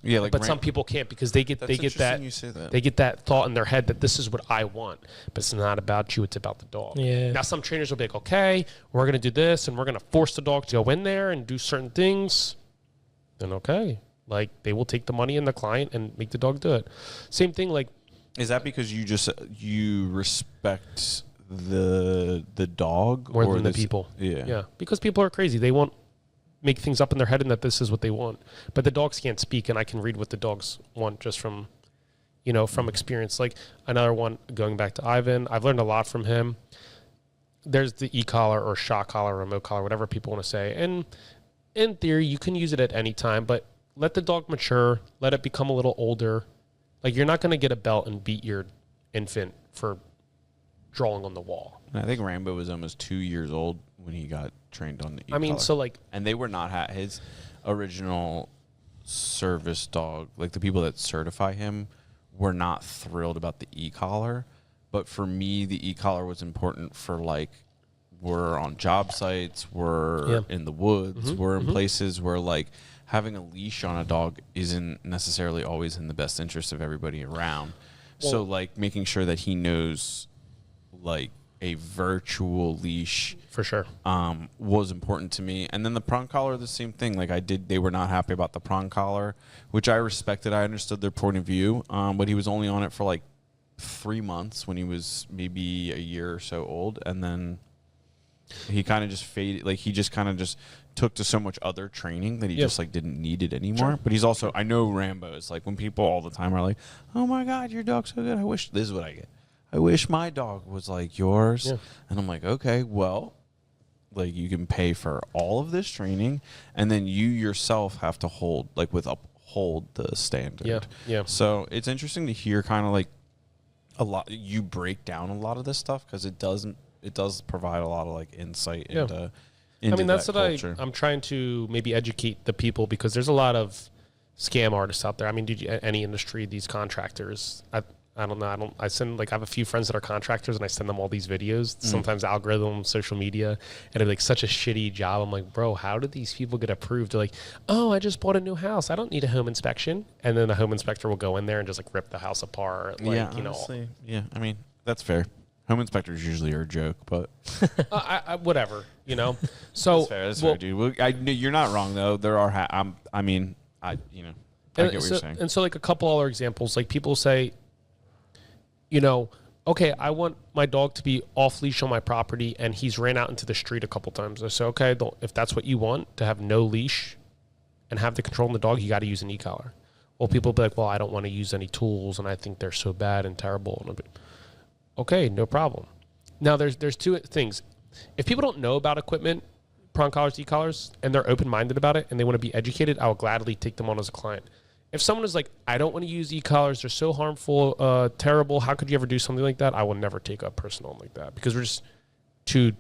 Yeah,
but some people can't because they get that thought in their head that this is what I want, but it's not about you. It's about the dog.
Yeah.
Now some trainers will be like, okay, we're gonna do this, and we're gonna force the dog to go in there and do certain things. Then okay, like they will take the money and the client and make the dog do it. Same thing, like.
Is that because you respect the dog
more than the people? Yeah. Because people are crazy. They won't make things up in their head and that this is what they want. But the dogs can't speak, and I can read what the dogs want just from, from experience. Like another one, going back to Ivan, I've learned a lot from him. There's the e-collar or shock collar, remote collar, whatever people want to say. And in theory, you can use it at any time, but let the dog mature, let it become a little older. Like, you're not going to get a belt and beat your infant for drawing on the wall.
I think Rambo was almost 2 years old when he got trained on the e-collar.
I mean, so like,
and they were not his original service dog. Like the people that certify him were not thrilled about the e-collar. But for me, the e-collar was important for like, we're on job sites, we're in the woods, we're in places where like having a leash on a dog isn't necessarily always in the best interest of everybody around. Well, so like making sure that he knows like a virtual leash
for sure
was important to me. And then the prong collar, the same thing. Like they were not happy about the prong collar, which I respected. I understood their point of view, but he was only on it for like 3 months when he was maybe a year or so old, and then he kind of just faded. Like he just kind of just took to so much other training that he just like didn't need it anymore. Sure. But he's also, I know Rambo is like, when people all the time are like, oh my God, your dog's so good. I wish, this is what I get. I wish my dog was like yours. Yeah. And I'm like, okay, well, like you can pay for all of this training, and then you yourself have to hold the standard.
Yeah. Yeah.
So it's interesting to hear kind of like you break down a lot of this stuff, because it does provide a lot of like insight into I mean, that's what
I'm trying to maybe educate the people, because there's a lot of scam artists out there. I mean, any industry, these contractors, I don't know. I have a few friends that are contractors, and I send them all these videos, sometimes algorithm, social media, and it's like such a shitty job. I'm like, bro, how did these people get approved? They're like, oh, I just bought a new house. I don't need a home inspection. And then the home inspector will go in there and just like rip the house apart. Like,
yeah, honestly, yeah. I mean, that's fair. Home inspectors usually are a joke, but
whatever, So
that's fair, dude. Well, you're not wrong though. There are. I get what you're saying.
And so, like a couple other examples, like people say, okay, I want my dog to be off leash on my property, and he's ran out into the street a couple times. I say, okay, if that's what you want, to have no leash and have the control on the dog, you got to use an e-collar. Well, people will be like, well, I don't want to use any tools, and I think they're so bad and terrible. And okay, no problem. Now, there's two things. If people don't know about equipment, prong collars, e-collars, and they're open-minded about it, and they want to be educated, I will gladly take them on as a client. If someone is like, I don't want to use e-collars, they're so harmful, terrible, how could you ever do something like that? I will never take a person on like that, because we're just too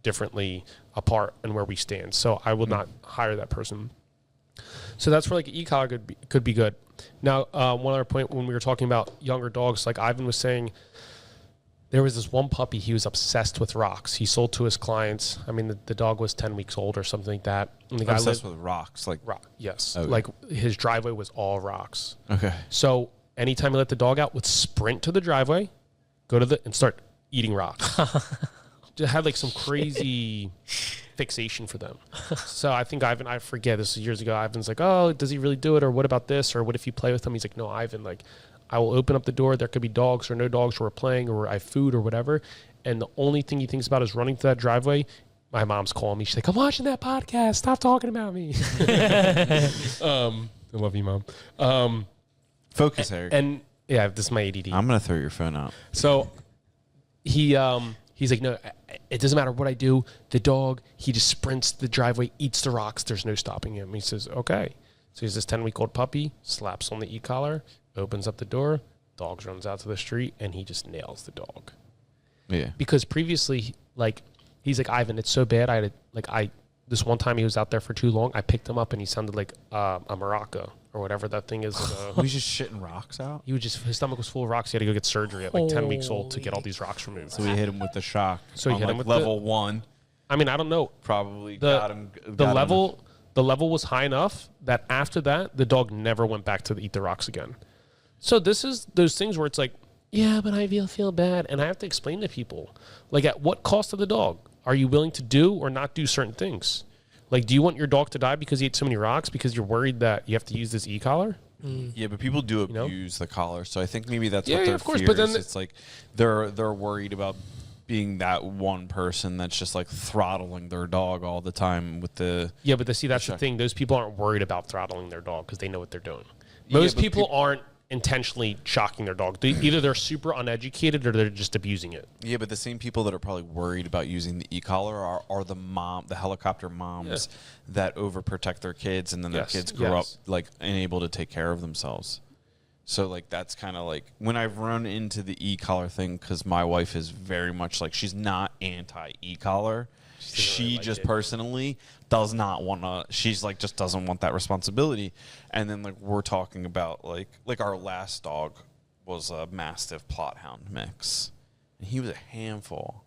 differently apart in where we stand. So I will not hire that person. So that's where like an e-collar could be good. Now, one other point, when we were talking about younger dogs, like Ivan was saying, there was this one puppy, he was obsessed with rocks. He sold to his clients. I mean, the dog was 10 weeks old or something like that. And the guy
obsessed with rocks? Like
rock, yes.
Okay.
Like his driveway was all rocks.
Okay.
So anytime he let the dog out, would sprint to the driveway, and start eating rocks. Just had like some crazy fixation for them. So I think Ivan, I forget, this was years ago, Ivan's like, oh, does he really do it? Or what about this? Or what if you play with him? He's like, no, Ivan, like, I will open up the door. There could be dogs or no dogs, or we're playing, or I have food or whatever. And the only thing he thinks about is running to that driveway. My mom's calling me. She's like, I'm watching that podcast. Stop talking about me. I love you, Mom.
Focus, Eric.
And yeah, this is my ADD.
I'm going to throw your phone out.
So he's like, no, it doesn't matter what I do. The dog, he just sprints the driveway, eats the rocks. There's no stopping him. He says, okay. So he's this 10-week-old puppy, slaps on the e-collar, opens up the door, dog runs out to the street, and he just nails the dog.
Yeah.
Because previously, like, he's like, Ivan, it's so bad. This one time he was out there for too long. I picked him up and he sounded like a maraca or whatever that thing is.
He was just shitting rocks out?
His stomach was full of rocks. He had to go get surgery at like 10 weeks old to get all these rocks removed.
So he hit him with the shock.
So he hit him with
level 1.
I mean, I don't know.
Probably
got him. The level was high enough that after that, the dog never went back to eat the rocks again. So this is those things where it's like, yeah, but I feel bad. And I have to explain to people, like, at what cost of the dog are you willing to do or not do certain things? Like, do you want your dog to die because he ate so many rocks because you're worried that you have to use this e-collar?
Yeah, but people do abuse the collar. So I think maybe that's what their
of course,
fear
but then
is. It's like they're worried about being that one person that's just like throttling their dog all the time with the...
Yeah, but that's the thing. Those people aren't worried about throttling their dog because they know what they're doing. Most people aren't intentionally shocking their dog. Either they're super uneducated or they're just abusing it.
Yeah, but the same people that are probably worried about using the e-collar are the helicopter moms that overprotect their kids, and then their kids grow up like unable to take care of themselves. So like that's kind of like when I've run into the e-collar thing, because my wife is very much like, she's not anti e-collar. She just personally does not want to. She's like, just doesn't want that responsibility. And then like we're talking about like our last dog was a Mastiff Plot Hound mix, and he was a handful.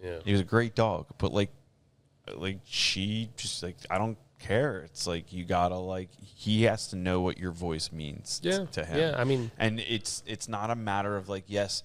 Yeah, he was a great dog, but like she just like, I don't care. It's like you gotta like, he has to know what your voice means to him.
Yeah, I mean,
and it's not a matter of like, yes,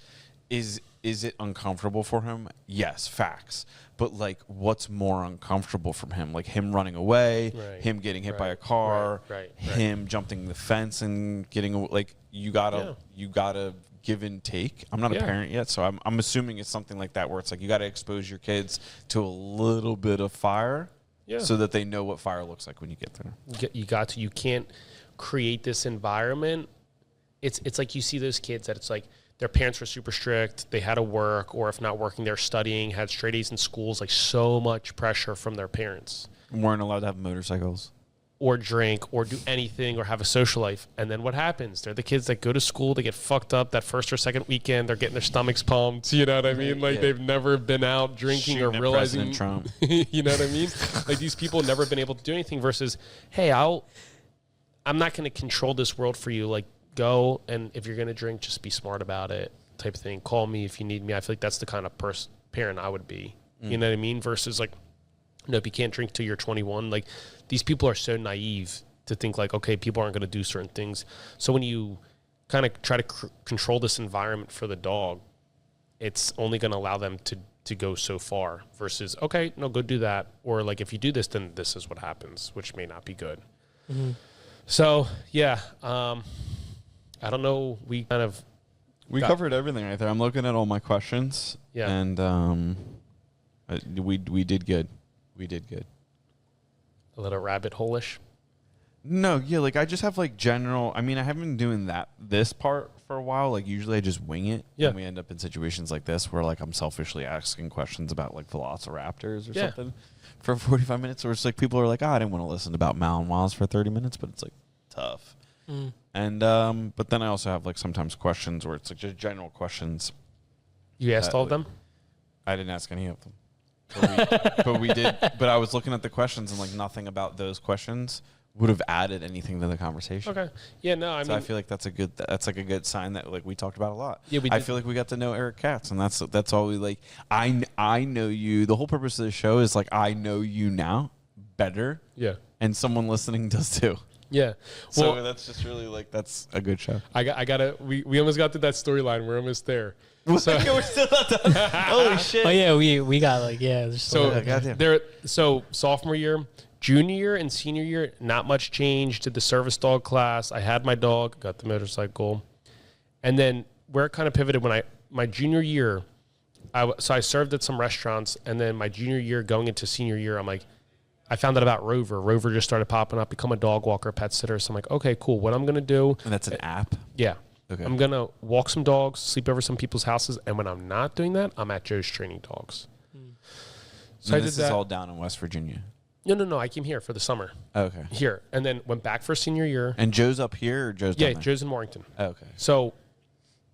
is it uncomfortable for him? Yes, facts. But like, what's more uncomfortable from him? Like him running away, him getting hit by a car, him jumping the fence and getting like, you gotta give and take. I'm not a parent yet, so I'm assuming it's something like that where it's like you gotta expose your kids to a little bit of fire. Yeah. So that they know what fire looks like when you get there.
You can't create this environment. It's like you see those kids that it's like their parents were super strict, they had to work, or if not working, they're studying, had straight A's in schools, like so much pressure from their parents.
Weren't allowed to have motorcycles.
Or drink, or do anything, or have a social life. And then what happens? They're the kids that go to school, they get fucked up that first or second weekend, they're getting their stomachs pumped, you know what I mean? Like they've never been out drinking or realizing,
Trump.
You know what I mean? Like these people have never been able to do anything versus, hey, I'm not going to control this world for you. Like go, and if you're going to drink, just be smart about it type of thing. Call me if you need me. I feel like that's the kind of parent I would be. You know what I mean? Versus like, nope, you can't drink till you're 21. Like these people are so naive to think like, okay, people aren't going to do certain things. So when you kind of try to control this environment for the dog, it's only going to allow them to go so far versus, okay, no, go do that. Or like, if you do this, then this is what happens, which may not be good. Mm-hmm. So yeah, I don't know. We
covered everything right there. I'm looking at all my questions. Yeah. And we did good. We did good.
A little rabbit hole-ish?
No, yeah, like I just have like general, I mean, I haven't been doing this part for a while. Like usually I just wing it. Yeah. And we end up in situations like this where like I'm selfishly asking questions about like velociraptors or something for 45 minutes. Or it's like people are like, I didn't want to listen about Malinois for 30 minutes, but it's like tough. Mm. And, but then I also have like sometimes questions where it's like just general questions.
You asked all of them?
I didn't ask any of them. But we did. But I was looking at the questions and like nothing about those questions would have added anything to the conversation.
Okay. Yeah. No. I mean,
I feel like that's like a good sign that like we talked about a lot. Yeah. I feel like we got to know Eric Katz, and that's all we like. I know you. The whole purpose of the show is like I know you now better. Yeah. And someone listening does too.
Yeah.
Well, so that's just really like that's a good show.
I gotta. We almost got to that storyline. We're almost there. So,
we're still not done. Holy shit!
Oh yeah, we got like
So sophomore year, junior year, and senior year, not much change. Did the service dog class. I had my dog, got the motorcycle, and then where it kind of pivoted when my junior year, I served at some restaurants, and then my junior year going into senior year, I'm like, I found out about Rover. Rover just started popping up, become a dog walker, pet sitter. So I'm like, okay, cool. What I'm gonna do?
And that's an app.
Yeah. Okay. I'm going to walk some dogs, sleep over some people's houses, and when I'm not doing that, I'm at Joe's training dogs.
So this is all down in West Virginia?
No. I came here for the summer.
Okay.
Here. And then went back for senior year.
And Joe's up here or Joe's down there?
Yeah, Joe's in Warrington.
Okay.
So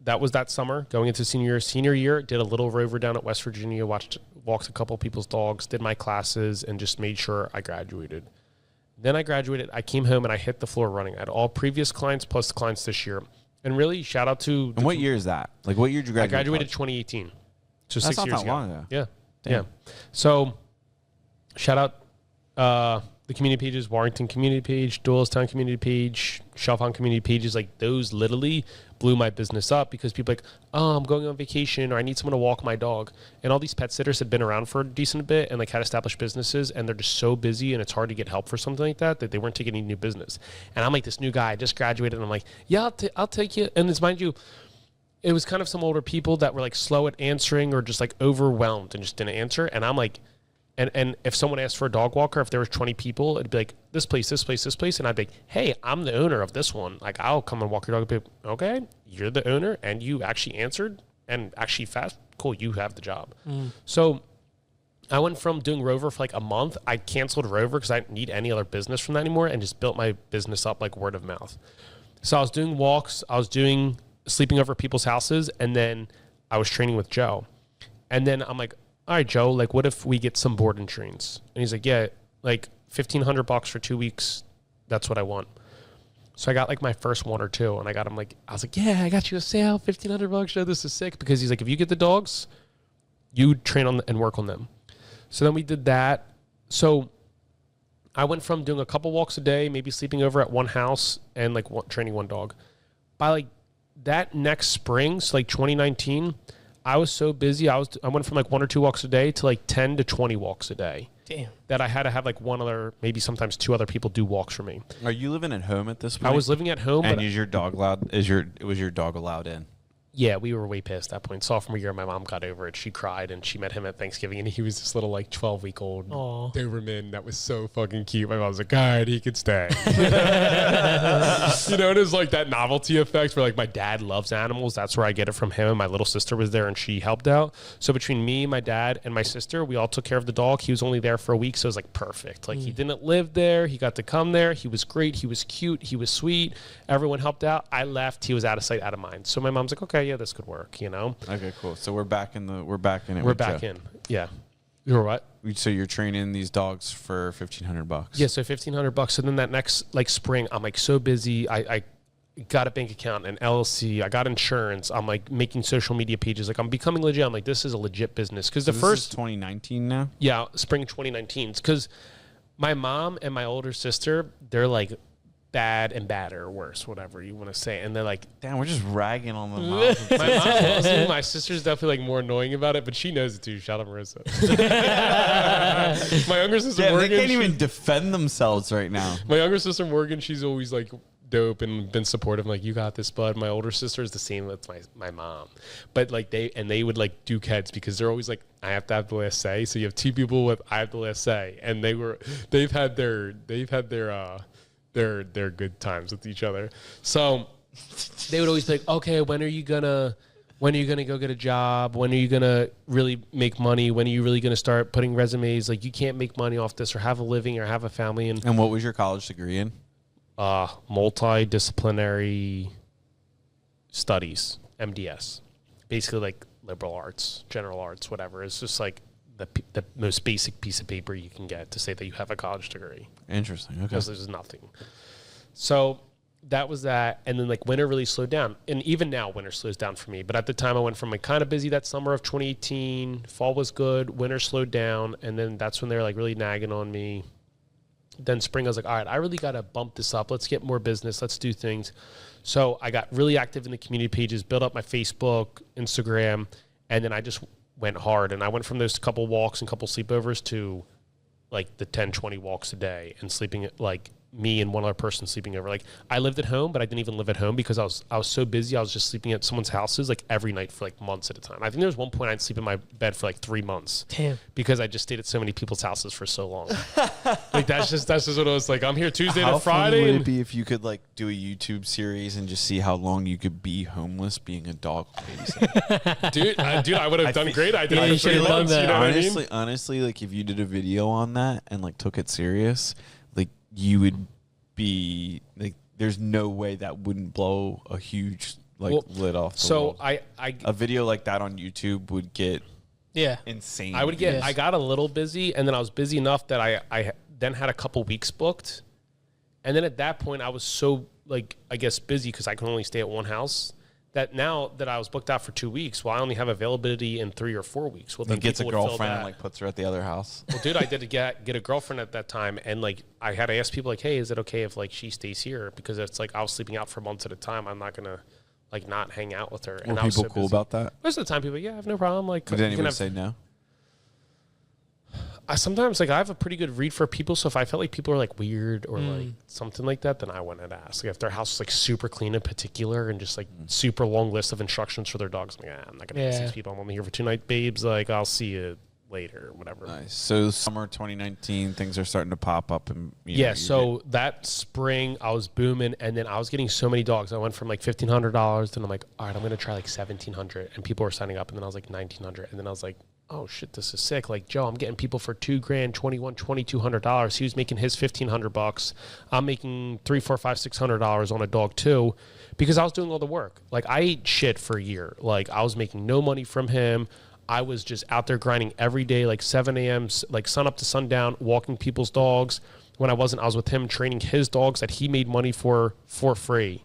that was that summer, going into senior year. Senior year, did a little Rover down at West Virginia, walked a couple people's dogs, did my classes, and just made sure I graduated. Then I graduated. I came home, and I hit the floor running. I had all previous clients plus the clients this year. And really, shout out to...
And what year is that? Like, what year did you graduate?
I graduated 2018. So
that's
6 years ago.
That's not long ago.
Yeah. Damn. Yeah. So, shout out the community pages, Warrington community page, Doylestown community page, Shelfhound community pages. Like, those literally blew my business up because people are like, oh, I'm going on vacation or I need someone to walk my dog. And all these pet sitters had been around for a decent bit and like had established businesses, and they're just so busy and it's hard to get help for something like that they weren't taking any new business. And I'm like this new guy, I just graduated, and I'm like, yeah, I'll take you. And it's, mind you, it was kind of some older people that were like slow at answering or just like overwhelmed and just didn't answer. And I'm like, And if someone asked for a dog walker, if there was 20 people, it'd be like, this place, this place, this place. And I'd be like, hey, I'm the owner of this one. Like, I'll come and walk your dog. I'd be like, okay, you're the owner and you actually answered and actually fast. Cool, you have the job. So I went from doing Rover for like a month. I canceled Rover because I didn't need any other business from that anymore and just built my business up like word of mouth. So I was doing walks. I was doing sleeping over people's houses. And then I was training with Joe. And then I'm like, all right, Joe, like, what if we get some board and trains? And he's like, yeah, like $1,500 for 2 weeks. That's what I want. So I got like my first one or two, and I was like, yeah, I got you a sale, $1,500. Joe, this is sick. Because he's like, if you get the dogs, you train on and work on them. So then we did that. So I went from doing a couple walks a day, maybe sleeping over at one house and like training one dog. By like that next spring, so like 2019, I was so busy. I went from like 1 or 2 walks a day to like 10 to 20 walks a day.
Damn.
That I had to have like one other, maybe sometimes 2 other people do walks for me.
Are you living at home at this point?
I was living at home.
And was your dog allowed in?
Yeah, we were way past that point. Sophomore year, my mom got over it. She cried, and she met him at Thanksgiving, and he was this little, like, 12-week-old Doberman that was so fucking cute. My mom was like, all right, he could stay. You know, it is like that novelty effect where, like, my dad loves animals. That's where I get it from him. And my little sister was there, and she helped out. So between me, my dad, and my sister, we all took care of the dog. He was only there for a week, so it was, like, perfect. Like, he didn't live there. He got to come there. He was great. He was cute. He was sweet. Everyone helped out. I left. He was out of sight, out of mind. So my mom's like, okay, yeah, this could work, you know?
Okay, cool. So we're back in it. We're back
in. Yeah. You're what?
So you're training these dogs for $1,500.
Yeah, so $1,500. So then that next like spring, I'm like so busy. I got a bank account, an LLC. I got insurance. I'm like making social media pages. Like I'm becoming legit. I'm like, this is a legit business. Because
this is 2019 now?
Yeah, spring 2019. Because my mom and my older sister, they're like bad and badder or worse, whatever you want to say. And they're like,
damn, we're just ragging on the moms.
My mom loves me. My sister's definitely like more annoying about it, but she knows it too. Shout out Marissa. My younger sister Morgan,
they can't even defend themselves right now.
My younger sister Morgan, she's always like dope and been supportive. I'm like, you got this, bud. My older sister is the same with my mom, but like they would like duke heads because they're always like, I have to have the last say. So you have 2 people with I have the last say, and they've had their good times with each other. So they would always be like, okay, when are you gonna go get a job? When are you gonna really make money? When are you really gonna start putting resumes? Like, you can't make money off this or have a living or have a family.
And what was your college degree in?
Multidisciplinary studies, MDS. Basically like liberal arts, general arts, whatever. It's just like the most basic piece of paper you can get to say that you have a college degree.
Interesting. Okay.
Because there's nothing. So that was that. And then like winter really slowed down. And even now winter slows down for me. But at the time I went from like kind of busy that summer of 2018. Fall was good. Winter slowed down. And then that's when they were like really nagging on me. Then spring I was like, all right, I really got to bump this up. Let's get more business. Let's do things. So I got really active in the community pages, built up my Facebook, Instagram. And then I just went hard, and I went from those couple walks and couple sleepovers to like the 10, 20 walks a day and sleeping like me and one other person sleeping over. Like I lived at home, but I didn't even live at home because I was so busy. I was just sleeping at someone's houses like every night for like months at a time. I think there was one point I'd sleep in my bed for like 3 months.
Damn.
Because I just stayed at so many people's houses for so long. Like that's just what I was like. I'm here Tuesday
to
Friday.
How fun would it be if you could like do a YouTube series and just see how long you could be homeless being a dog babysitter?
dude, I would have done great. I did.
You should have done that.
You know what I mean?
Honestly, like if you did a video on that and like took it serious, like you would be like, there's no way that wouldn't blow a huge lid off the world. A video like that on YouTube would get insane.
I would get I got a little busy, and then I was busy enough that I then had a couple weeks booked, and then at that point I was so like I guess busy because I can only stay at one house. That now that I was booked out for 2 weeks, well, I only have availability in 3 or 4 weeks. Well, then
gets a girlfriend and like puts her at the other house.
Well, dude, I did get a girlfriend at that time, and like I had to ask people like, hey, is it okay if like she stays here? Because it's like I was sleeping out for months at a time. I'm not gonna like not hang out with her.
Were people cool about that?
Most of the time, people, yeah, I have no problem. Like,
did anyone say no?
Sometimes like I have a pretty good read for people, so if I felt like people are like weird or like something like that, then I went and asked. Like if their house is like super clean in particular and just like super long list of instructions for their dogs, I'm like, I'm not gonna ask these people. I'm only here for 2 nights, babes. Like I'll see you later, whatever.
Nice. So summer 2019, things are starting to pop up. And
so that spring I was booming, and then I was getting so many dogs. I went from like $1,500, then I'm like, all right, I'm going to try like $1,700, and people were signing up, and then I was like $1,900, and then I was like, oh shit, this is sick. Like, Joe, I'm getting people for $2,000, $2,200. He was making his $1,500. I'm making $300, $400, $500, $600 on a dog too, because I was doing all the work. Like, I ate shit for a year. Like, I was making no money from him. I was just out there grinding every day, like 7 a.m., like sun up to sundown, walking people's dogs. When I wasn't, I was with him training his dogs that he made money for free,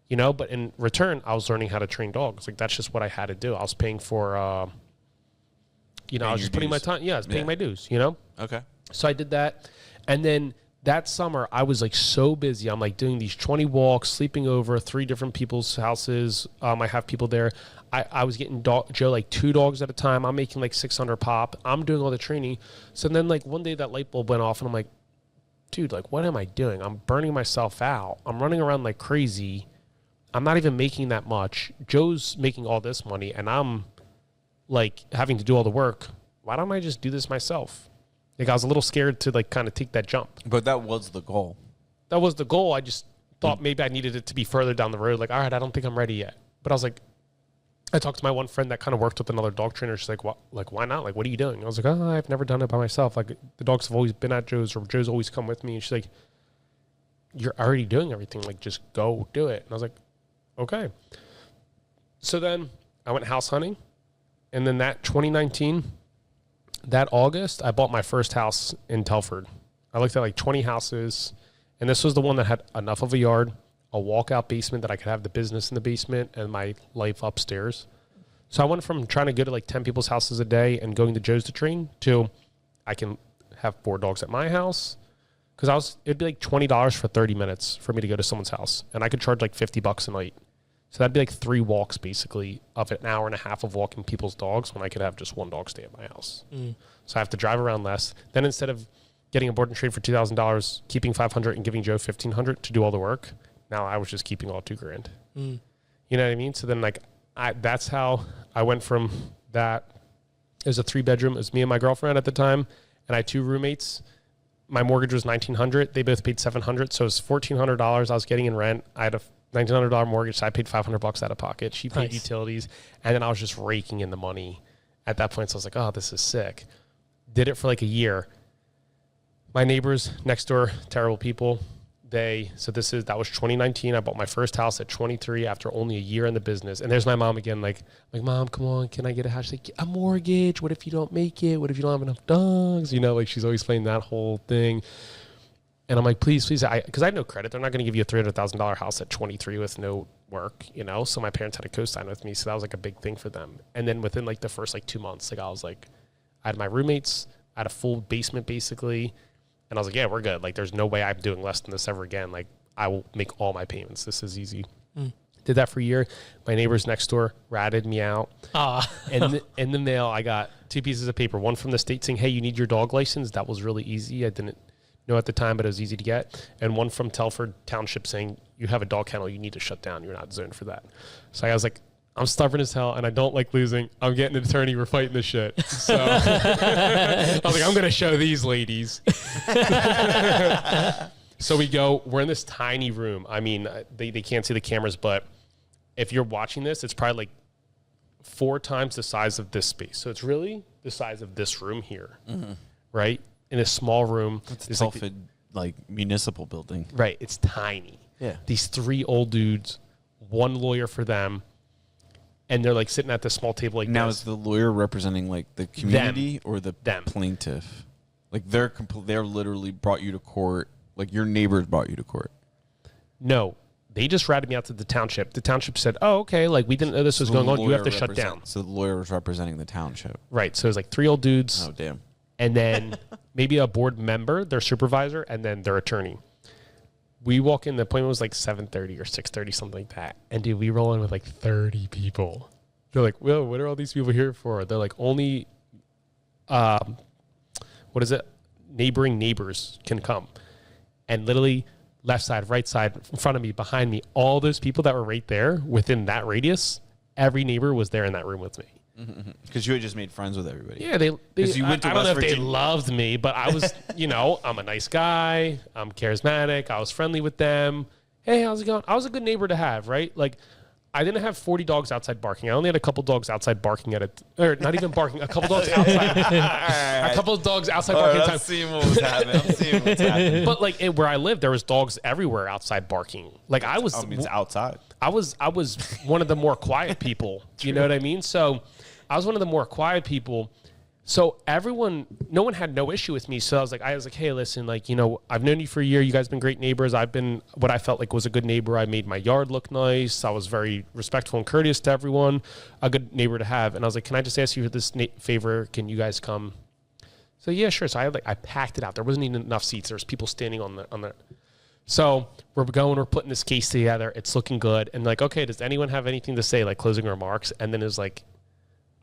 you know? But in return, I was learning how to train dogs. Like, that's just what I had to do. I was paying for, I was just putting my time. Yeah, I was paying my dues, you know?
Okay.
So I did that. And then that summer, I was like so busy. I'm like doing these 20 walks, sleeping over 3 different people's houses. I have people there. I was getting Joe like 2 dogs at a time. I'm making like 600 pop. I'm doing all the training. So then like one day that light bulb went off and I'm like, dude, like what am I doing? I'm burning myself out. I'm running around like crazy. I'm not even making that much. Joe's making all this money and I'm like having to do all the work. Why don't I just do this myself? Like I was a little scared to like kind of take that jump.
But that was the goal.
That was the goal. I just thought maybe I needed it to be further down the road. Like, all right, I don't think I'm ready yet. But I was like, I talked to my one friend that kind of worked with another dog trainer. She's like, why not? Like, what are you doing? I was like, oh, I've never done it by myself. Like, the dogs have always been at Joe's or Joe's always come with me. And she's like, you're already doing everything. Like, just go do it. And I was like, okay. So then I went house hunting. And then that 2019, that August, I bought my first house in Telford. I looked at like 20 houses. And this was the one that had enough of a yard, a walkout basement that I could have the business in the basement and my life upstairs. So I went from trying to go to like 10 people's houses a day and going to Joe's to train to I can have 4 dogs at my house. Because it'd be like $20 for 30 minutes for me to go to someone's house. And I could charge like $50 a night. So that'd be like 3 walks basically of an hour and a half of walking people's dogs when I could have just 1 dog stay at my house. So I have to drive around less. Then instead of getting a board and trade for $2,000, keeping $500 and giving Joe $1,500 to do all the work, now I was just keeping all $2,000. You know what I mean? So then like that's how I went from that. It was a 3-bedroom. It was me and my girlfriend at the time, and I had 2 roommates. My mortgage was $1,900. They both paid $700, so it was $1,400 I was getting in rent. I had a $1,900 mortgage, so I paid $500 out of pocket. She paid utilities, and then I was just raking in the money at that point. So I was like, oh, this is sick. Did it for like a year. My neighbors next door, terrible people. That was 2019. I bought my first house at 23 after only a year in the business. And there's my mom again, like, Mom, come on, can I get a house? She's like, a mortgage. What if you don't make it? What if you don't have enough dogs? You know, like she's always playing that whole thing. And I'm like, please, because I had no credit. They're not going to give you a $300,000 house at 23 with no work, you know? So my parents had a co-sign with me. So that was like a big thing for them. And then within like the first like 2 months, like I was like, I had my roommates, I had a full basement basically. And I was like, yeah, we're good. Like, there's no way I'm doing less than this ever again. Like, I will make all my payments. This is easy. Did that for a year. My neighbors next door ratted me out. And in the mail, I got 2 pieces of paper. One from the state saying, hey, you need your dog license. That was really easy. I didn't know at the time, but it was easy to get. And one from Telford Township saying, you have a dog kennel. You need to shut down. You're not zoned for that. So I was like, I'm stubborn as hell, and I don't like losing. I'm getting an attorney. We're fighting this shit. So I was like, I'm going to show these ladies. So we're in this tiny room. I mean, they can't see the cameras, but if you're watching this, it's probably like 4 times the size of this space. So it's really the size of this room here, right? In a small room.
It's a Telford, like municipal building.
Right. It's tiny.
Yeah.
These 3 old dudes, 1 lawyer for them. And they're like sitting at this small table like
now
this.
Is the lawyer representing like the community or the plaintiff? Like they're literally brought you to court. Like your neighbors brought you to court.
No, they just ratted me out to the township. The township said, "Oh, okay. Like we didn't know this was going on. You have to shut down."
So the lawyer was representing the township,
right? So it was like 3 old dudes.
Oh damn!
And then maybe a board member, their supervisor, and then their attorney. We walk in, the appointment was like 7:30 or 6:30, something like that. And dude, we roll in with like 30 people. They're like, well, what are all these people here for? They're like, only, neighboring neighbors can come. And literally left side, right side, in front of me, behind me, all those people that were right there within that radius, every neighbor was there in that room with me.
Because you had just made friends with everybody.
Yeah, they
you went to
I don't know
West
if they
Virginia.
loved me, but I was, I'm a nice guy. I'm charismatic. I was friendly with them. Hey, how's it going? I was a good neighbor to have, right? Like, I didn't have 40 dogs outside barking. I only had a couple dogs outside barking or not even barking, a couple dogs outside. A couple of dogs outside barking.
I'm seeing what was happening.
But like where I lived, there was dogs everywhere outside barking. Like
It's outside.
I was one of the more quiet people. You know what I mean? So I was one of the more quiet people. So no one had no issue with me. So I was like, hey, listen, like, I've known you for a year. You guys have been great neighbors. I've been what I felt like was a good neighbor. I made my yard look nice. I was very respectful and courteous to everyone, a good neighbor to have. And I was like, can I just ask you this favor? Can you guys come? So yeah, sure. So I packed it out. There wasn't even enough seats. There was people standing on the. So we're putting this case together. It's looking good. And like, okay, does anyone have anything to say, like closing remarks? And then it's like,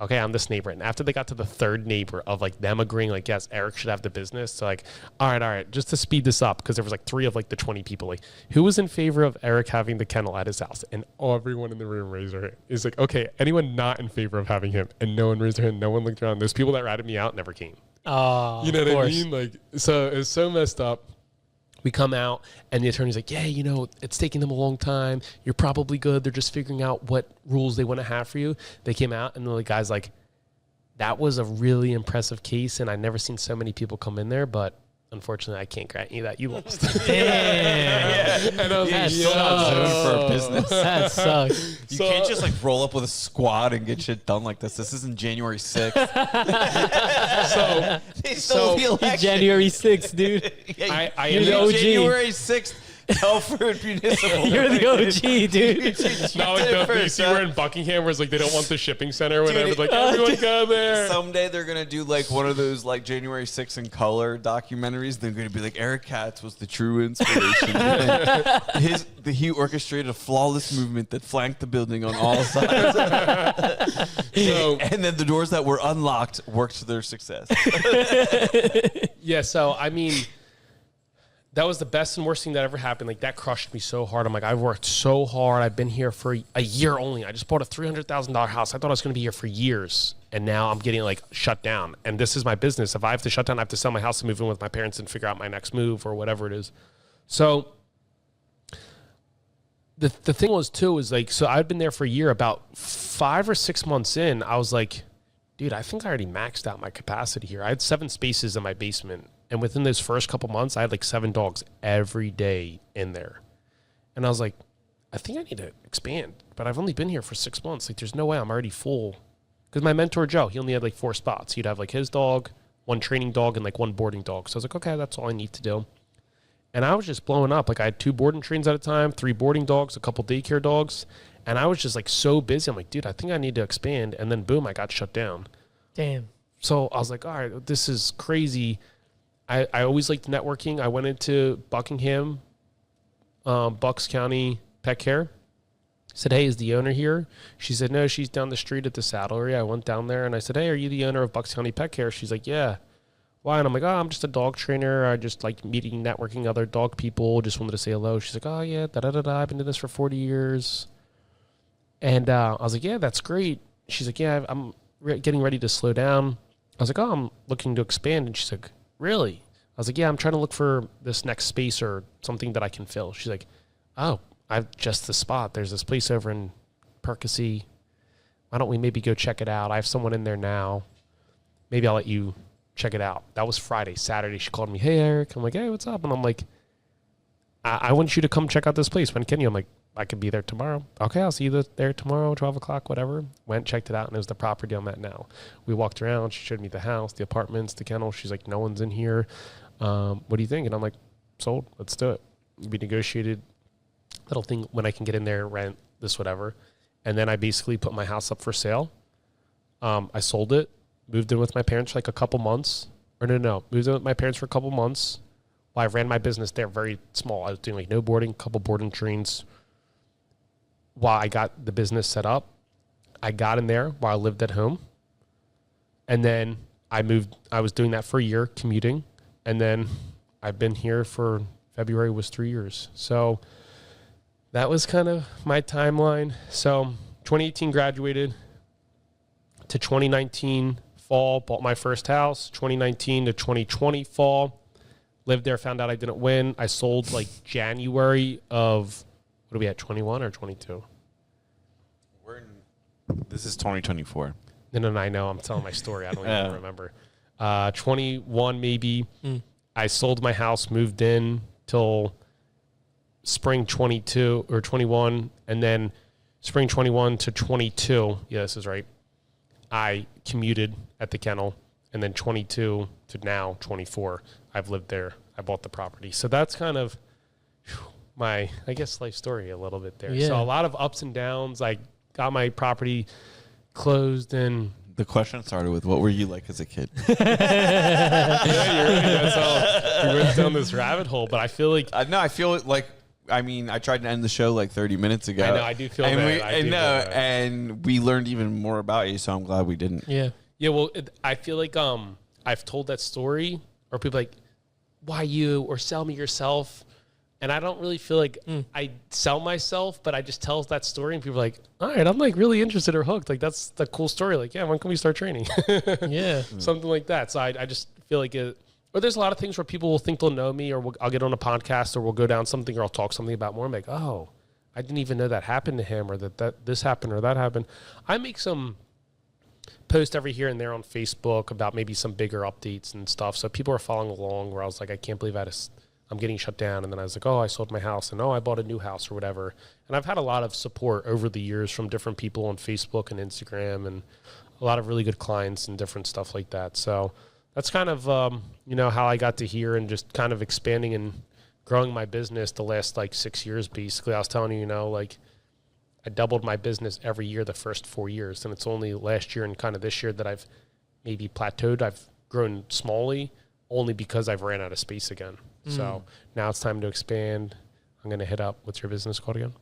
okay, I'm this neighbor. And after they got to the third neighbor of like them agreeing, like, yes, Eric should have the business. So like, all right, just to speed this up, because there was like 3 of like the 20 people, like, who was in favor of Eric having the kennel at his house? And everyone in the room raised their hand. It's like, okay, anyone not in favor of having him? And no one raised their hand. No one looked around. Those people that ratted me out never came.
Oh,
you know what I mean? Like, so it's so messed up. We come out and the attorney's like, yeah, it's taking them a long time. You're probably good. They're just figuring out what rules they want to have for you. They came out and the guy's like, that was a really impressive case. And I've never seen so many people come in there, but unfortunately I can't grant you that you lost.
Damn.
And I was like,
For a business.
That sucks.
You can't just like roll up with a squad and get shit done like this. This isn't January 6th. They stole the election.
January 6th, dude.
Yeah,
You're the OG.
January 6th, Telford Municipal.
You're the OG, dude.
you see we're in Buckingham where it's like they don't want the shipping center or whatever. Like, everyone go there.
Someday they're going to do like one of those like January 6th in color documentaries. They're going to be like, Eric Katz was the true inspiration. He orchestrated a flawless movement that flanked the building on all sides. And then the doors that were unlocked worked to their success.
Yeah, so I mean, that was the best and worst thing that ever happened. Like, that crushed me so hard. I'm like, I've worked so hard. I've been here for a year only. I just bought a $300,000 house. I thought I was going to be here for years. And now I'm getting, like, shut down. And this is my business. If I have to shut down, I have to sell my house and move in with my parents and figure out my next move or whatever it is. So the thing was, too, is, like, so I'd been there for a year. About 5 or 6 months in, I was like, dude, I think I already maxed out my capacity here. I had 7 spaces in my basement. And within those first couple months, I had like 7 dogs every day in there. And I was like, I think I need to expand. But I've only been here for 6 months. Like, there's no way I'm already full. Because my mentor, Joe, he only had like 4 spots. He'd have like his dog, 1 training dog, and like 1 boarding dog. So I was like, okay, that's all I need to do. And I was just blowing up. Like, I had 2 boarding trains at a time, 3 boarding dogs, a couple daycare dogs. And I was just like so busy. I'm like, dude, I think I need to expand. And then boom, I got shut down.
Damn.
So I was like, all right, this is crazy. I always liked networking. I went into Buckingham, Bucks County Pet Care. Said, hey, is the owner here? She said, no, she's down the street at the Saddlery. I went down there and I said, hey, are you the owner of Bucks County Pet Care? She's like, yeah. Why? And I'm like, oh, I'm just a dog trainer. I just like meeting, networking other dog people. Just wanted to say hello. She's like, oh, yeah, da-da-da-da. I've been doing this for 40 years. And I was like, yeah, that's great. She's like, yeah, I'm getting ready to slow down. I was like, oh, I'm looking to expand. And she's like, really? I was like, yeah, I'm trying to look for this next space or something that I can fill. She's like, oh, I've just the spot. There's this place over in Percy. Why don't we maybe go check it out? I have someone in there now. Maybe I'll let you check it out. That was Friday. Saturday, she called me, hey, Eric. I'm like, hey, what's up? And I'm like, I want you to come check out this place. When can you? I'm like, I could be there tomorrow. Okay, I'll see you there tomorrow, 12 o'clock, whatever. Went, checked it out, and it was the property I'm at now. We walked around. She showed me the house, the apartments, the kennel. She's like, no one's in here. What do you think? And I'm like, sold. Let's do it. We negotiated little thing when I can get in there, rent, this, whatever. And then I basically put my house up for sale. I sold it, moved in with my parents for like a couple months. Moved in with my parents for a couple months. While I ran my business there very small. I was doing like no boarding, couple boarding trains. While I got the business set up, I got in there while I lived at home. And then I was doing that for a year, commuting. And then I've been here for February was 3 years. So that was kind of my timeline. So 2018 graduated. to 2019 fall, bought my first house. 2019 to 2020 fall, lived there, found out I didn't win. I sold like January of, what are we at, 21 or 22?
This is 2024.
No, I know. I'm telling my story. I don't even remember. 21 maybe. I sold my house, moved in till spring 22 or 21, and then spring 21 to 22. Yeah, this is right. I commuted at the kennel, and then 22 to now 24. I've lived there. I bought the property. So that's kind of my, I guess, life story a little bit there.
Yeah.
So a lot of ups and downs. I got my property closed and
the question started with, what were you like as a kid?
yeah, you're right. That's how we went down this rabbit hole. But I feel like
No, I feel like, I mean, I tried to end the show like 30 minutes ago.
I know, I do feel
and
that.
And we learned even more about you, so I'm glad we didn't.
Yeah.
Yeah, well, I feel like I've told that story, or people like, why you, or sell me yourself. And I don't really feel like I sell myself, but I just tell that story, and people are like, all right, I'm like really interested or hooked. Like, that's the cool story. Like, yeah, when can we start training?
Yeah.
Something like that. So I just feel like it, or there's a lot of things where people will think they'll know me, or I'll get on a podcast, or we'll go down something, or I'll talk something about more. I'm like, oh, I didn't even know that happened to him, or that this happened or that happened. I make some post every here and there on Facebook about maybe some bigger updates and stuff. So people are following along where I was like, I can't believe I'm getting shut down. And then I was like, oh, I sold my house, and oh, I bought a new house or whatever. And I've had a lot of support over the years from different people on Facebook and Instagram, and a lot of really good clients and different stuff like that. So that's kind of, how I got to here and just kind of expanding and growing my business the last like 6 years. Basically, I was telling you, like I doubled my business every year the first 4 years. And it's only last year and kind of this year that I've maybe plateaued. I've grown smallly only because I've ran out of space again. So now it's time to expand. I'm going to hit up, what's your business called again?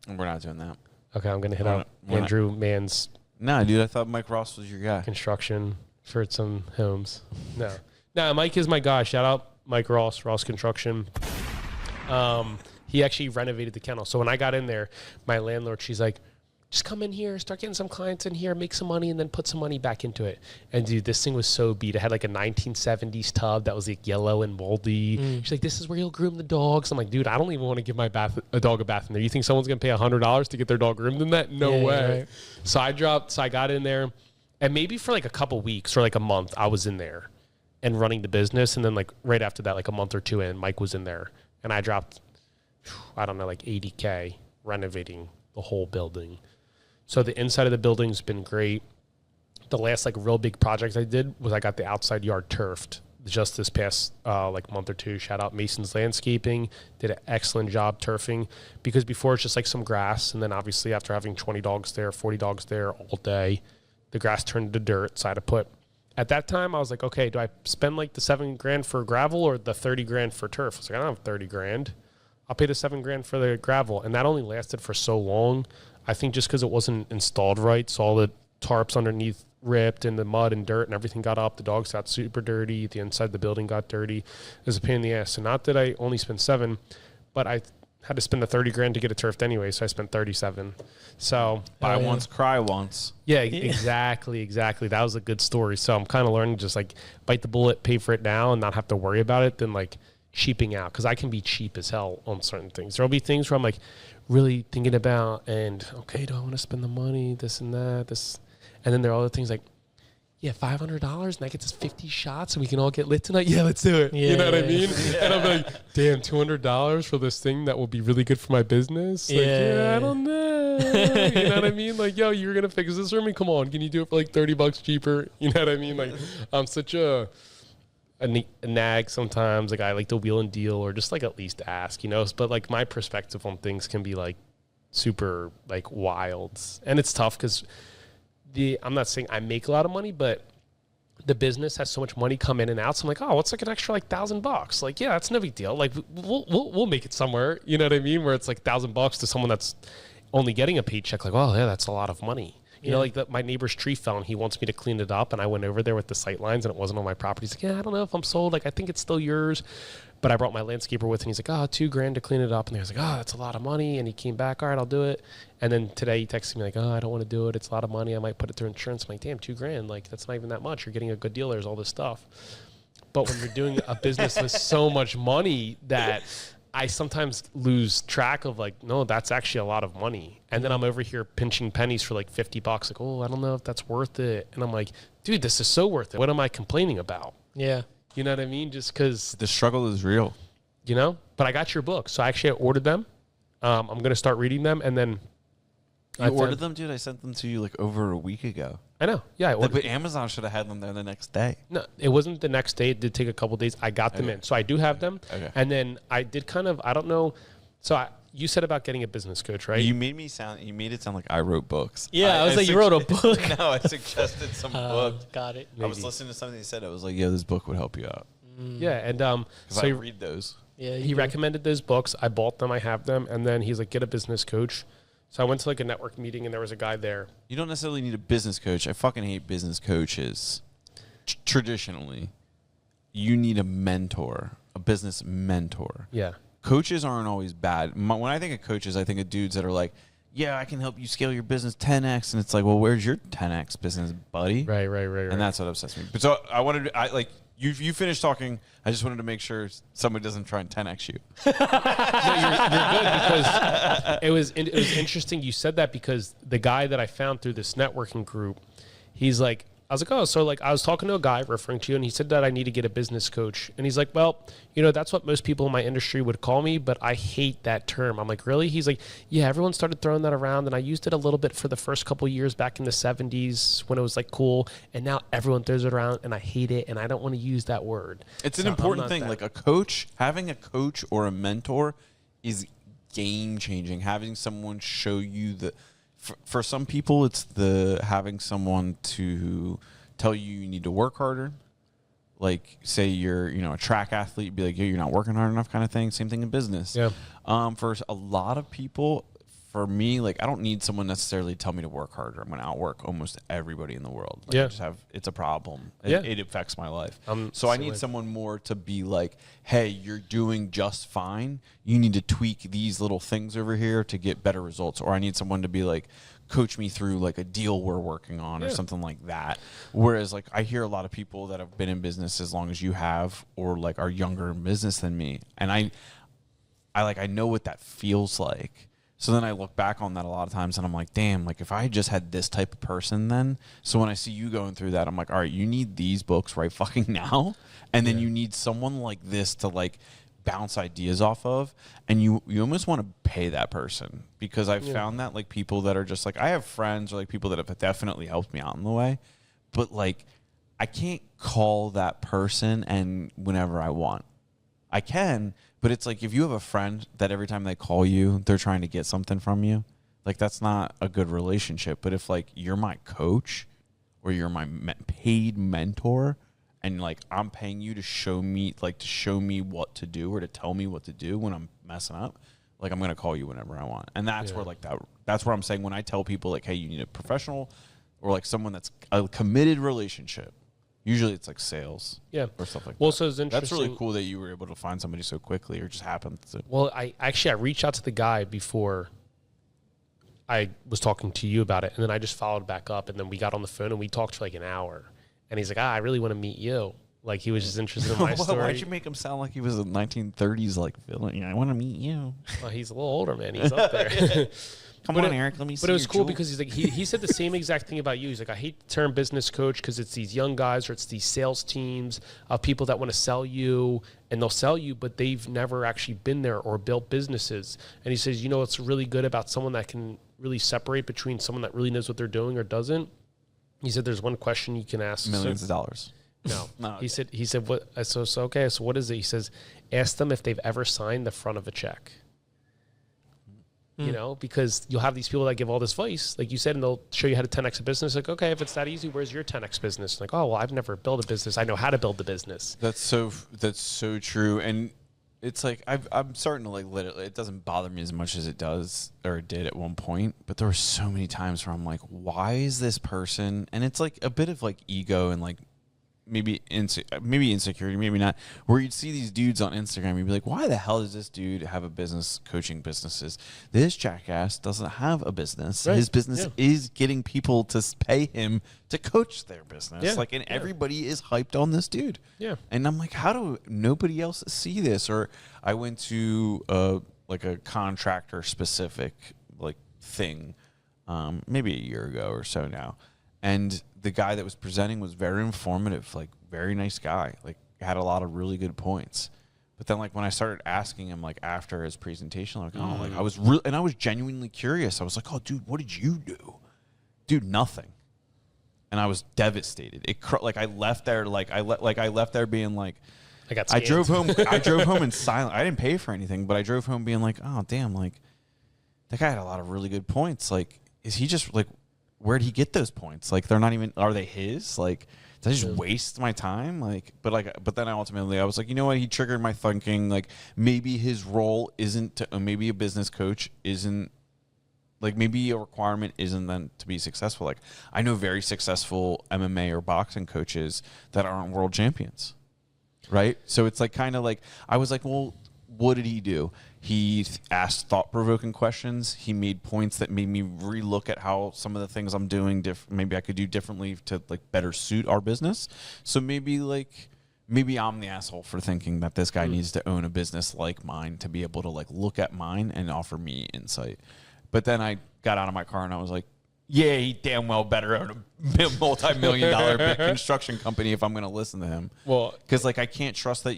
We're not doing that.
Okay, I'm going to hit up Andrew Mann's.
No, dude, I thought Mike Ross was your guy.
Construction for some homes. No, Mike is my guy. Shout out Mike Ross Construction. He actually renovated the kennel. So when I got in there, my landlord, she's like, just come in here, start getting some clients in here, make some money, and then put some money back into it. And dude, this thing was so beat. It had like a 1970s tub that was like yellow and moldy. She's like, this is where you'll groom the dogs. I'm like, dude, I don't even want to give my dog a bath in there. You think someone's going to pay $100 to get their dog groomed in that? No way. Right. So I got in there, and maybe for like a couple weeks or like a month, I was in there and running the business. And then like right after that, like a month or two in, Mike was in there, and I dropped, I don't know, like $80K renovating the whole building. So the inside of the building's been great. The last like real big project I did was I got the outside yard turfed just this past like month or two. Shout out Mason's Landscaping. Did an excellent job turfing, because before it's just like some grass. And then obviously after having 20 dogs there, 40 dogs there all day, the grass turned to dirt. So I had to put, at that time I was like, okay, do I spend like the $7,000 for gravel or the $30,000 for turf? I was like, I don't have $30,000. I'll pay the $7,000 for the gravel. And that only lasted for so long. I think just because it wasn't installed right, so all the tarps underneath ripped and the mud and dirt and everything got up. The dogs got super dirty. The inside of the building got dirty. It was a pain in the ass. So not that I only spent $7,000, but I had to spend the $30,000 to get it turfed anyway, so I spent $37,000. So
buy once, cry once.
Yeah, exactly. That was a good story. So I'm kind of learning just like bite the bullet, pay for it now, and not have to worry about it. Then like cheaping out, because I can be cheap as hell on certain things. There'll be things where I'm like really thinking about, and okay, do I want to spend the money, this and that, this, and then there are other things like, yeah, $500 and I get this 50 shots and we can all get lit tonight. Yeah, let's do it.
Yeah,
you know what I mean? Yeah. And I'm like, damn, $200 for this thing that will be really good for my business. Like, yeah, I don't know. You know what I mean? Like, yo, you're gonna fix this for me? Come on, can you do it for like $30 cheaper? You know what I mean? Like, I'm such a nag sometimes. Like, I like to wheel and deal, or just like at least ask, but like my perspective on things can be like super like wild, and it's tough because I'm not saying I make a lot of money, but the business has so much money come in and out. So I'm like, oh, what's like an extra like $1,000? Like, yeah, that's no big deal. Like we'll make it somewhere, you know what I mean? Where it's like $1,000 to someone that's only getting a paycheck. Like, oh yeah, that's a lot of money. You know, like my neighbor's tree fell and he wants me to clean it up. And I went over there with the sight lines and it wasn't on my property. He's like, yeah, I don't know if I'm sold. Like, I think it's still yours. But I brought my landscaper with and he's like, oh, $2,000 to clean it up. And I was like, oh, that's a lot of money. And he came back, all right, I'll do it. And then today he texted me like, oh, I don't want to do it. It's a lot of money. I might put it through insurance. I'm like, damn, $2,000. Like, that's not even that much. You're getting a good deal. There's all this stuff. But when you're doing a business with so much money that I sometimes lose track of like, no, that's actually a lot of money. And then I'm over here pinching pennies for like $50. Like, oh, I don't know if that's worth it. And I'm like, dude, this is so worth it. What am I complaining about?
Yeah.
You know what I mean? Just because
the struggle is real,
you know, but I got your book. So I ordered them. I'm going to start reading them. And then
you ordered them, dude. I sent them to you like over a week ago.
I know. Yeah. I ordered
but Amazon should have had them there the next day.
No, it wasn't the next day. It did take a couple days. I got them in. So I do have them.
Okay.
And then I did kind of, I don't know. So you said about getting a business coach, right?
You made it sound like I wrote books.
Yeah, I was like, you wrote a book.
No, I suggested some book.
Got it.
I was listening to something he said. I was like, yeah, this book would help you out.
Yeah. And
So I read those.
Yeah,
he recommended those books. I bought them. I have them. And then he's like, get a business coach. So I went to like a network meeting and there was a guy there.
You don't necessarily need a business coach. I fucking hate business coaches. Traditionally, you need a mentor, a business mentor.
Yeah.
Coaches aren't always bad. When I think of coaches, I think of dudes that are like, yeah, I can help you scale your business 10x. And it's like, well, where's your 10x business, buddy?
Right.
And that's what obsessed me. But so you finished talking. I just wanted to make sure somebody doesn't try and 10x you.
No, you're good because it was interesting you said that because the guy that I found through this networking group, he's like, I was like, oh, so like I was talking to a guy referring to you and he said that I need to get a business coach. And he's like, well, you know, that's what most people in my industry would call me, but I hate that term. I'm like, really? He's like, yeah, everyone started throwing that around and I used it a little bit for the first couple of years back in the 70s when it was like cool. And now everyone throws it around and I hate it and I don't want to use that word.
It's an important thing. Like having a coach or a mentor is game changing. Having someone show you for some people, it's having someone to tell you need to work harder. Like, say you're, a track athlete, be like, yeah, you're not working hard enough kind of thing. Same thing in business.
Yeah.
For a lot of people, for me, like, I don't need someone necessarily to tell me to work harder. I'm going to outwork almost everybody in the world. Like,
yeah.
It's a problem.
Yeah.
It affects my life. So I need someone more to be like, hey, you're doing just fine. You need to tweak these little things over here to get better results. Or I need someone to be like, coach me through like a deal we're working on or something like that. Whereas like I hear a lot of people that have been in business as long as you have or like are younger in business than me. And I know what that feels like. So then I look back on that a lot of times and I'm like, damn, like if I just had this type of person then. So when I see you going through that, I'm like, all right, you need these books right fucking now. And then you need someone like this to like bounce ideas off of. And you almost want to pay that person because I've found that like people that are just like, I have friends or like people that have definitely helped me out in the way. But like, I can't call that person and whenever I want. I can, but it's like if you have a friend that every time they call you, they're trying to get something from you, like that's not a good relationship. But if like you're my coach or you're my paid mentor and like I'm paying you to show me what to do or to tell me what to do when I'm messing up, like I'm going to call you whenever I want. And that's where like that's where I'm saying when I tell people like, hey, you need a professional or like someone that's a committed relationship. Usually it's like sales or stuff like that.
Well, so it's interesting.
That's really cool that you were able to find somebody so quickly or just happened to.
Well, I reached out to the guy before I was talking to you about it. And then I just followed back up. And then we got on the phone and we talked for like an hour. And he's like, I really want to meet you. Like he was just interested in my story.
Why'd you make him sound like he was a 1930s like villain? I want to meet you.
Well, he's a little older, man. He's up there.
Come on, Eric. Let me see.
But it was cool because he's like he said the same exact thing about you. He's like, I hate the term business coach because it's these young guys or it's these sales teams of people that want to sell you and they'll sell you, but they've never actually been there or built businesses. And he says, it's really good about someone that can really separate between someone that really knows what they're doing or doesn't. He said, there's one question you can ask.
Millions of dollars.
No. He said, what? So okay. So what is it? He says, ask them if they've ever signed the front of a check. Because you'll have these people that give all this advice, like you said, and they'll show you how to 10x a business. Like, okay, if it's that easy, where's your 10x business? Like, oh, well, I've never built a business. I know how to build the business.
That's so true. And it's like I'm starting to like literally. It doesn't bother me as much as it does or it did at one point. But there were so many times where I'm like, why is this person? And it's like a bit of like ego and like maybe insecurity, maybe not. Where you'd see these dudes on Instagram, you'd be like, why the hell does this dude have a business coaching businesses? This jackass doesn't have a business. Right. His business is getting people to pay him to coach their business. Yeah. Like, and everybody is hyped on this dude. Yeah. And I'm like, how do nobody else see this? Or I went to like a contractor specific like thing, maybe a year ago or so now. And the guy that was presenting was very informative, like very nice guy, like had a lot of really good points. But then like when I started asking him like after his presentation, like, oh, like I was genuinely curious. I was like, oh, dude, what did you do? Dude, nothing. And I was devastated. I left there being like, I drove home in silence. I didn't pay for anything, but I drove home being like, oh, damn, like that guy had a lot of really good points. Like, is he just like, where'd he get those points? Like, they're not even, are they his? Like, did I just waste my time? Like, but then I was like, you know what? He triggered my thinking. Like, maybe his role isn't maybe a business coach isn't, like, maybe a requirement isn't then to be successful. Like, I know very successful MMA or boxing coaches that aren't world champions. Right? So it's like kind of like, I was like, well, what did he do? He asked thought-provoking questions. He made points that made me relook at how some of the things I'm doing maybe I could do differently to like better suit our business. So maybe I'm the asshole for thinking that this guy needs to own a business like mine to be able to like look at mine and offer me insight. But then I got out of my car and I was like, yeah, he damn well better own a multi-million-dollar big construction company if I'm going to listen to him. Well, because like I can't trust that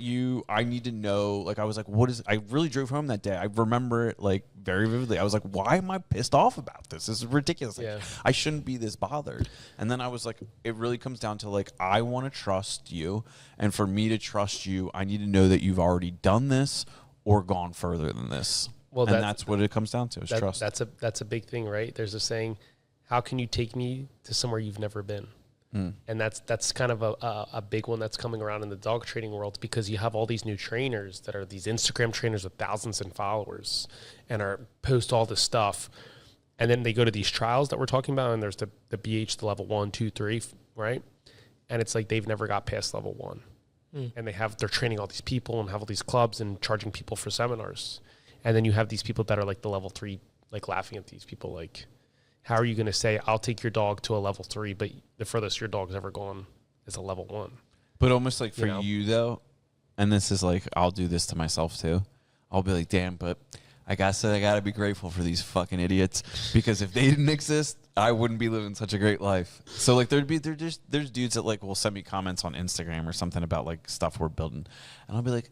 I need to know. Like I was like, I really drove home that day. I remember it like very vividly. I was like, why am I pissed off about this? This is ridiculous. Like, I shouldn't be this bothered. And then I was like, it really comes down to like, I want to trust you, and for me to trust you, I need to know that you've already done this or gone further than this. Well, and that's what it comes down to is trust.
That's a big thing, right? There's a saying, how can you take me to somewhere you've never been? And that's kind of a big one that's coming around in the dog training world, because you have all these new trainers that are these Instagram trainers with thousands of followers and are post all this stuff. And then they go to these trials that we're talking about, and there's the BH, the level 1, 2, 3, right? And it's like they've never got past level 1. And they're training all these people and have all these clubs and charging people for seminars. And then you have these people that are like the level 3, like laughing at these people, like, how are you going to say, I'll take your dog to a level 3, but the furthest your dog's ever gone is a level 1?
But almost like for you, though, and this is like, I'll do this to myself, too. I'll be like, damn, but I got to be grateful for these fucking idiots, because if they didn't exist, I wouldn't be living such a great life. So, like, there's dudes that, like, will send me comments on Instagram or something about, like, stuff we're building. And I'll be like,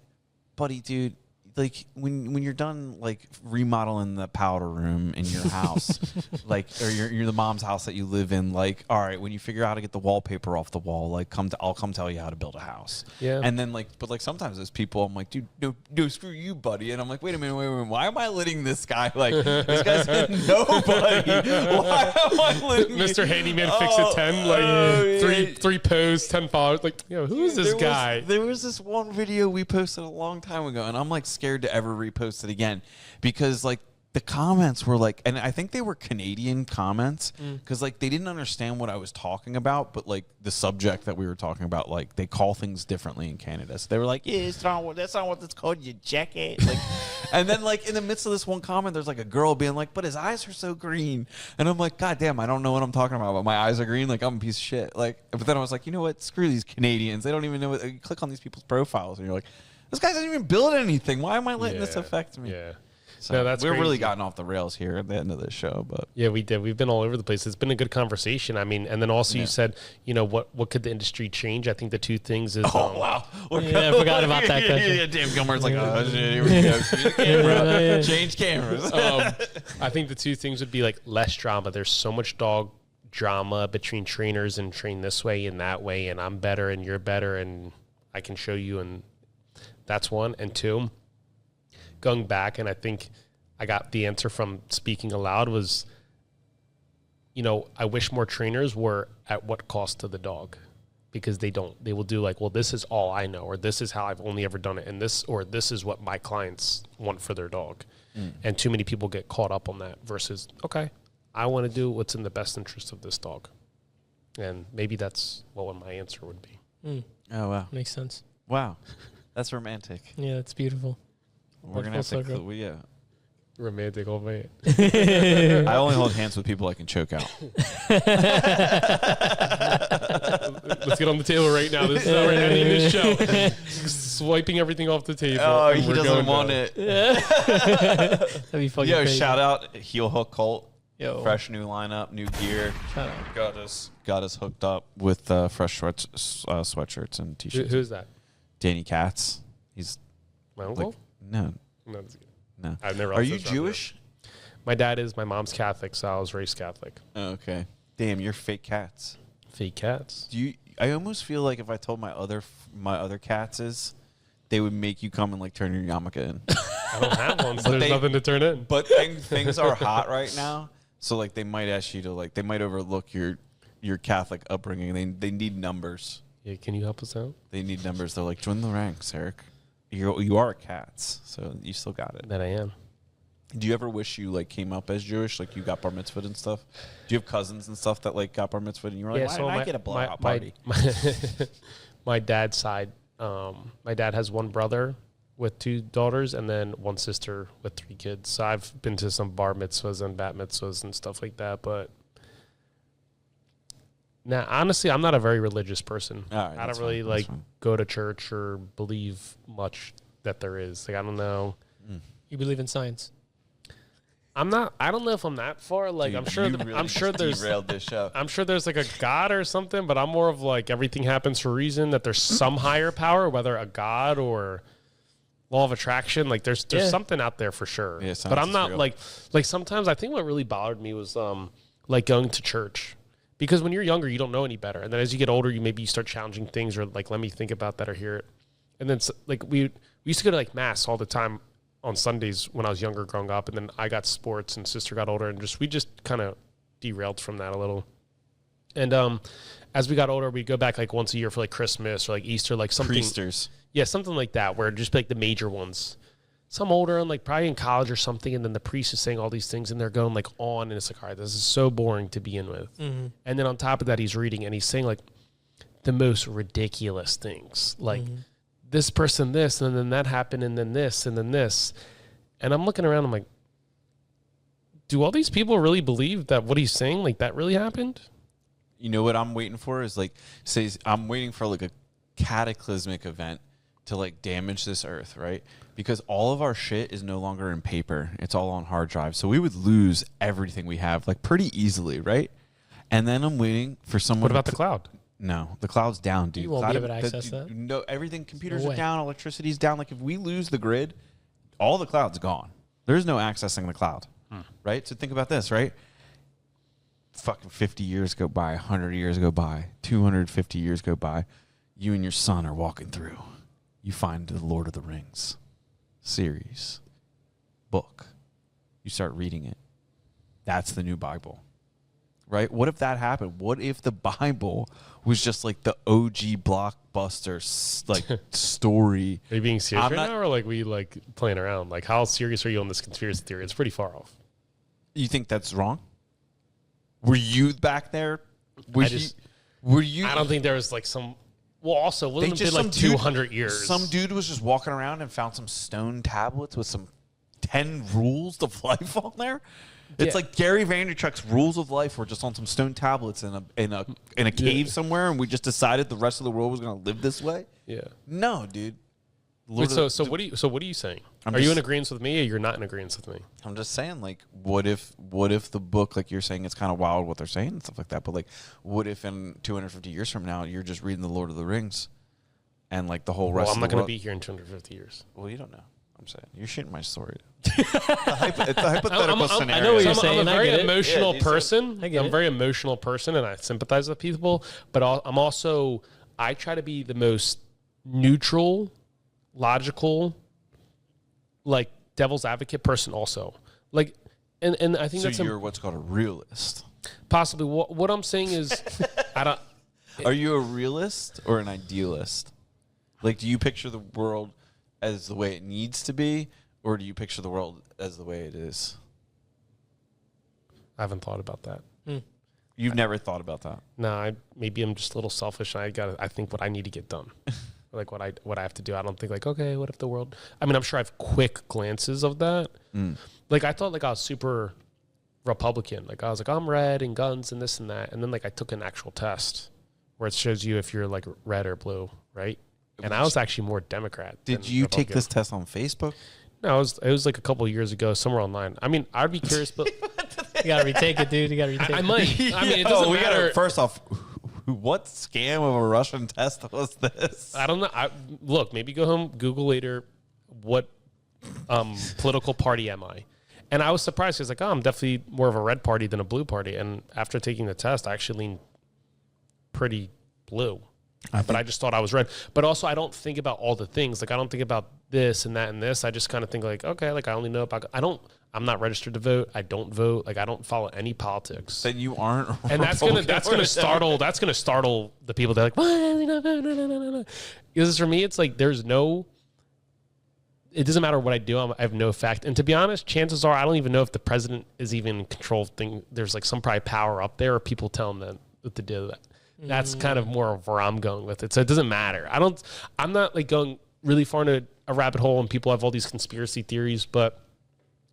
buddy, dude, like when you're done like remodeling the powder room in your house, like, or you're the mom's house that you live in, like, all right, when you figure out how to get the wallpaper off the wall, like I'll come tell you how to build a house. Yeah. And then but sometimes there's people I'm like, dude, no, screw you, buddy. And I'm like, wait a minute, why am I letting this guy, like, this guy's nobody? Why am I letting
Mr. Handyman fix it 10, like three posts, 10 followers, like, who is this guy?
There was this one video we posted a long time ago, and I'm like scared to ever repost it again, because like the comments were like, and I think they were Canadian comments, because like they didn't understand what I was talking about, but like the subject that we were talking about, like they call things differently in Canada. So they were like, yeah, that's not what it's called, you jackass. Like, and then like in the midst of this one comment, there's like a girl being like, but his eyes are so green. And I'm like, God damn, I don't know what I'm talking about, but my eyes are green. Like, I'm a piece of shit. Like, but then I was like, you know what? Screw these Canadians. They don't even know what, you click on these people's profiles and you're like, this guy doesn't even build anything. Why am I letting this affect me? Yeah. So no, we've really gotten off the rails here at the end of this show, but
yeah, we did. We've been all over the place. It's been a good conversation. I mean, and then also you said, what could the industry change? I think the two things is.
Oh wow!
I forgot about that question.
Yeah, damn, Gilmer's like, oh shit, here we go. Change cameras.
I think the two things would be like less drama. There's so much dog drama between trainers and train this way and that way, and I'm better and you're better and I can show you, and that's one. And two, going back, and I think I got the answer from speaking aloud was, I wish more trainers were at what cost to the dog. because they will do like, well, this is all I know, or this is how I've only ever done it, and this is what my clients want for their dog. And too many people get caught up on that versus, okay, I want to do what's in the best interest of this dog. And maybe that's what my answer would be.
Oh, wow.
Makes sense.
Wow. That's romantic.
Yeah, that's beautiful.
We're going to have to... Yeah.
Romantic, all right.
I only hold hands with people I can choke out.
Let's get on the table right now. This is how we're ending this show. Swiping everything off the table.
Oh, he doesn't want it.
That'd be fucking
Yo,
crazy.
shout out Heel Hook Colt.
Yo.
Fresh new lineup, new gear.
Shout out.
Got us hooked up with fresh sweatshirts and t-shirts.
Who's that?
Danny Katz. He's
My uncle?
like, no.
That's good.
No.
I've never.
Are you Jewish?
My dad is. My mom's Catholic, so I was raised Catholic.
Oh, okay. Damn, you're fake cats.
Fake cats.
I almost feel like if I told my other cats they would make you come and like turn your yarmulke in.
I don't have one, so there's nothing to turn in.
But things are hot right now, so like they might ask you to like they might overlook your Catholic upbringing. They need numbers.
Yeah, can you help us out?
They need numbers. They're like, join the ranks, Eric. You are cats, so you still got it.
That I am.
Do you ever wish you like came up as Jewish, like you got bar mitzvahed and stuff? Do you have cousins and stuff that like got bar mitzvahed and you were like, why didn't I get a blowout party?
My dad's side, my dad has one brother with 2 daughters and then one sister with 3 kids. So I've been to some bar mitzvahs and bat mitzvahs and stuff like that. But now, honestly, I'm not a very religious person.
Right,
I don't really go to church or believe much that there is. Like, I don't know.
You believe in science?
I don't know if I'm that far. Like,
Dude,
I'm sure there's
derailed this show.
I'm sure there's like a God or something, but I'm more of like everything happens for a reason, that there's some higher power, whether a God or law of attraction. Like there's something out there for sure.
Yeah,
but I'm not
real.
like sometimes I think what really bothered me was like going to church, because when you're younger, you don't know any better. And then as you get older, you start challenging things, or like, let me think about that or hear it. And then like we used to go to like mass all the time on Sundays when I was younger growing up, and then I got sports and sister got older, and we just kind of derailed from that a little. And as we got older, we'd go back like once a year for like Christmas or like Easter, like something.
Priesters.
Yeah, something like that, where it'd just be like the major ones. Some older and like probably in college or something, and then the priest is saying all these things and they're going like on, and it's like, all right, this is so boring to begin with. Mm-hmm. And then on top of that, he's reading and he's saying like the most ridiculous things, like this person this, and then that happened, and then this, and then this. And I'm looking around, I'm like, do all these people really believe that what he's saying, like that really happened?
You know what I'm waiting for is like, I'm waiting for like a cataclysmic event to like damage this earth, right? Because all of our shit is no longer in paper. It's all on hard drive. So we would lose everything we have like pretty easily, right? And then I'm waiting for someone.
What about the cloud?
No, the cloud's down, dude.
You won't
Cloud,
be able to access that.
No, everything, computers
No
are
way.
down, electricity's down. Like if we lose the grid, all the cloud's gone. There's no accessing the cloud, right? So think about this, right? Fucking 50 years go by, 100 years go by, 250 years go by. You and your son are walking through. You find the Lord of the Rings series, book. You start reading it. That's the new Bible, right? What if that happened? What if the Bible was just like the OG blockbuster like story?
Are you being serious
I'm
right
not-
now, or like we like playing around? Like, how serious are you on this conspiracy theory? It's pretty far off.
You think that's wrong? Were you back there? Were you?
I don't think there was like some. Well, also, wasn't it been like
some dude-
200 years?
Some dude was just walking around and found some stone tablets with some 10 rules of life on there. It's
Yeah.
like Gary Vaynerchuk's rules of life were just on some stone tablets in a cave somewhere, and we just decided the rest of the world was going to live this way.
Yeah.
No, dude.
Wait, so what are you saying?
I'm
Are you
just-
in agreement with me, or you're not in agreement with me?
I'm just saying, like, what if the book, like you're saying, it's kind of wild what they're saying and stuff like that, but like, what if in 250 years from now you're just reading the Lord of the Rings, and like the whole rest
Well,
of
I'm
the
not going to
world-
be here in 250 years.
Well, you don't know. I'm saying you're shitting my story. It's a hypothetical scenario.
I know what you're
I'm
saying.
a
I
very
get it.
emotional
Yeah,
person.
I get
I'm a
it.
very emotional person, and I sympathize with people. But I'm also, I try to be the most neutral, logical, like devil's advocate person. Also, like, and I think
So
that's
you're what's called a realist.
possibly what I'm saying is, I don't.
Are you a realist or an idealist? Like, do you picture the world as the way it needs to be, or do you picture the world as the way it is?
I haven't thought about that.
You've never thought about that?
No, maybe I'm just a little selfish, and I think what I need to get done, like what I have to do. I don't think like, okay, what if the world? I mean, I'm sure I have quick glances of that. Like I thought, like I was super Republican. Like I was like, I'm red and guns and this and that, and then like I took an actual test where it shows you if you're like red or blue, right? And I was actually more Democrat.
Did you take this test on Facebook?
No, it was like a couple of years ago, somewhere online. I mean, I'd be curious, but
You gotta retake it, dude. You gotta retake it.
I might. I mean, it doesn't matter.
First off, what scam of a Russian test was this?
I don't know. Look, maybe go home, Google later, what political party am I? And I was surprised. I was like, oh, I'm definitely more of a red party than a blue party. And after taking the test, I actually leaned pretty blue. But I just thought I was red. But also, I don't think about all the things. Like, I don't think about this and that and this. I just kind of think like, okay, like I only know about. I'm not registered to vote. I don't vote. Like, I don't follow any politics.
Then you aren't.
And that's gonna startle the people. They're like, what? No. Because for me, it's like it doesn't matter what I do. I have no effect. And to be honest, chances are I don't even know if the president is even in control of things. There's like some probably power up there, or people telling them what to do. That's kind of more of where I'm going with it. So it doesn't matter. I'm not like going really far into a rabbit hole and people have all these conspiracy theories, but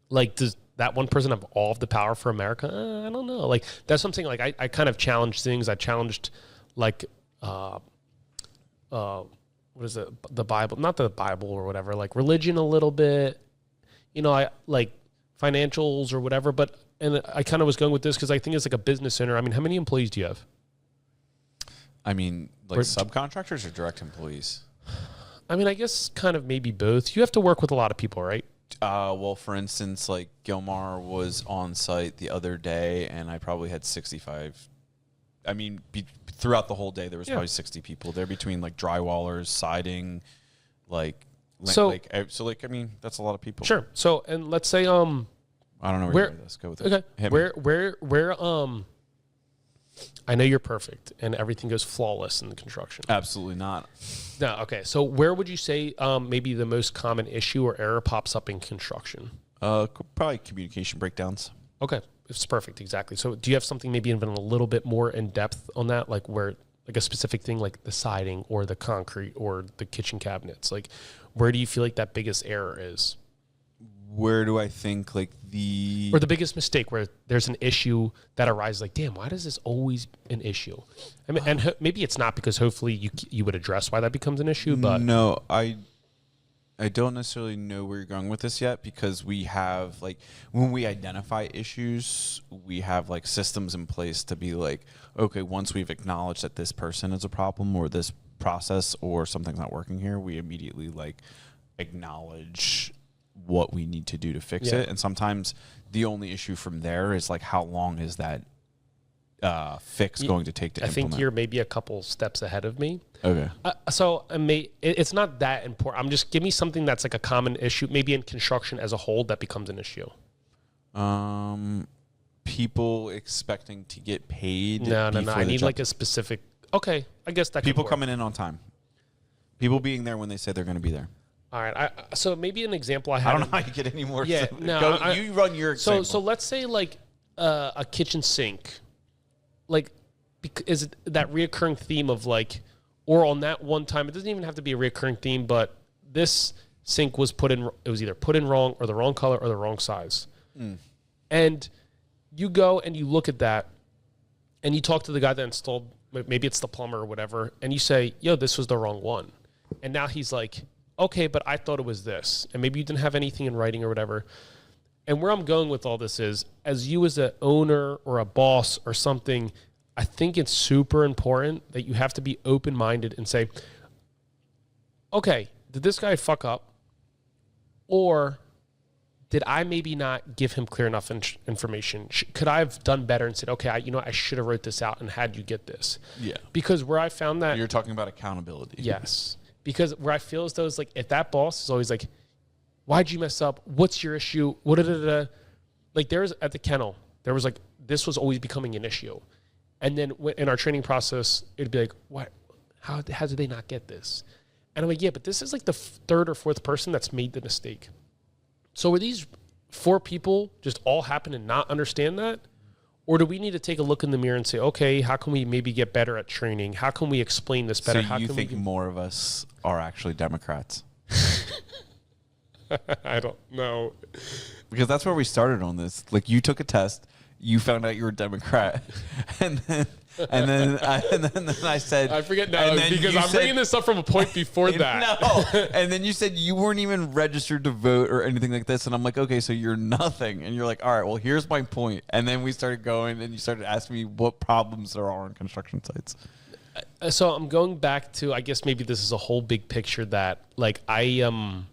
like, does that one person have all of the power for America? I don't know. Like, that's something like I kind of challenged things. I challenged like, what is it? The Bible, not the Bible or whatever, like religion a little bit, I like financials or whatever. And I kind of was going with this because I think it's like a business owner. I mean, how many employees do you have?
I mean, like subcontractors or direct employees?
I mean, I guess kind of maybe both. You have to work with a lot of people, right?
Well, for instance, like Gilmar was on site the other day, and I probably had 65. I mean, throughout the whole day, there was probably 60 people there between like drywallers, siding, I mean, that's a lot of people.
Sure. So, and let's say,
I don't know where you're this. Go with it.
Okay. Where I know you're perfect and everything goes flawless in the construction.
Absolutely not.
No. Okay. So where would you say maybe the most common issue or error pops up in construction?
Probably communication breakdowns.
Okay. It's perfect. Exactly. So do you have something maybe even a little bit more in depth on that? Like where, like a specific thing like the siding or the concrete or the kitchen cabinets? Like where do you feel like that biggest error is?
Where do I think like
or the biggest mistake where there's an issue that arises? Like, damn, why does this always an issue? I mean, and maybe it's not because hopefully you would address why that becomes an issue. But
no, I don't necessarily know where you're going with this yet, because we have like when we identify issues, we have like systems in place to be like, okay, once we've acknowledged that this person is a problem or this process or something's not working here, we immediately like acknowledge what we need to do to fix it. And sometimes the only issue from there is like, how long is that fix going to take to implement?
I think you're maybe a couple steps ahead of me.
Okay.
So it's not that important. Give me something that's like a common issue, maybe in construction as a whole, that becomes an issue.
People expecting to get paid.
No. I need like a specific. Okay, I guess that.
People coming in on time. People being there when they say they're going to be there.
All right. So maybe an example I
don't know how you get any more.
Yeah. No.
You run your example.
So let's say like a kitchen sink, like is it that reoccurring theme of like, or on that one time, it doesn't even have to be a reoccurring theme, but this sink was put in. It was either put in wrong or the wrong color or the wrong size. And you go and you look at that, and you talk to the guy that installed. Maybe it's the plumber or whatever, and you say, "Yo, this was the wrong one," and now he's like, okay, but I thought it was this. And maybe you didn't have anything in writing or whatever. And where I'm going with all this is, as you as an owner or a boss or something, I think it's super important that you have to be open-minded and say, okay, did this guy fuck up? Or did I maybe not give him clear enough information? Could I have done better and said, okay, I should have wrote this out and had you get this? Yeah. Because where I found that...
You're talking about accountability.
Yes. Because where I feel as though it's like, if that boss is always like, why'd you mess up? What's your issue? Like there's at the kennel, there was like, this was always becoming an issue. And then in our training process, it'd be like, what? How did they not get this? And I'm like, yeah, but this is like the third or fourth person that's made the mistake. So are these 4 people just all happen to not understand that? Or do we need to take a look in the mirror and say, okay, how can we maybe get better at training? How can we explain this better?
So
how
you
can
think more of us are actually Democrats?
I don't know.
Because that's where we started on this. Like, you took a test, you found out you were a Democrat, and then I said,
I forget now because I'm bringing this up from a point before that.
No, and then you said you weren't even registered to vote or anything like this, and I'm like, okay, so you're nothing, and you're like, all right, well, here's my point, and then we started going, and you started asking me what problems there are on construction sites.
So I'm going back to, I guess maybe this is a whole big picture that, like, I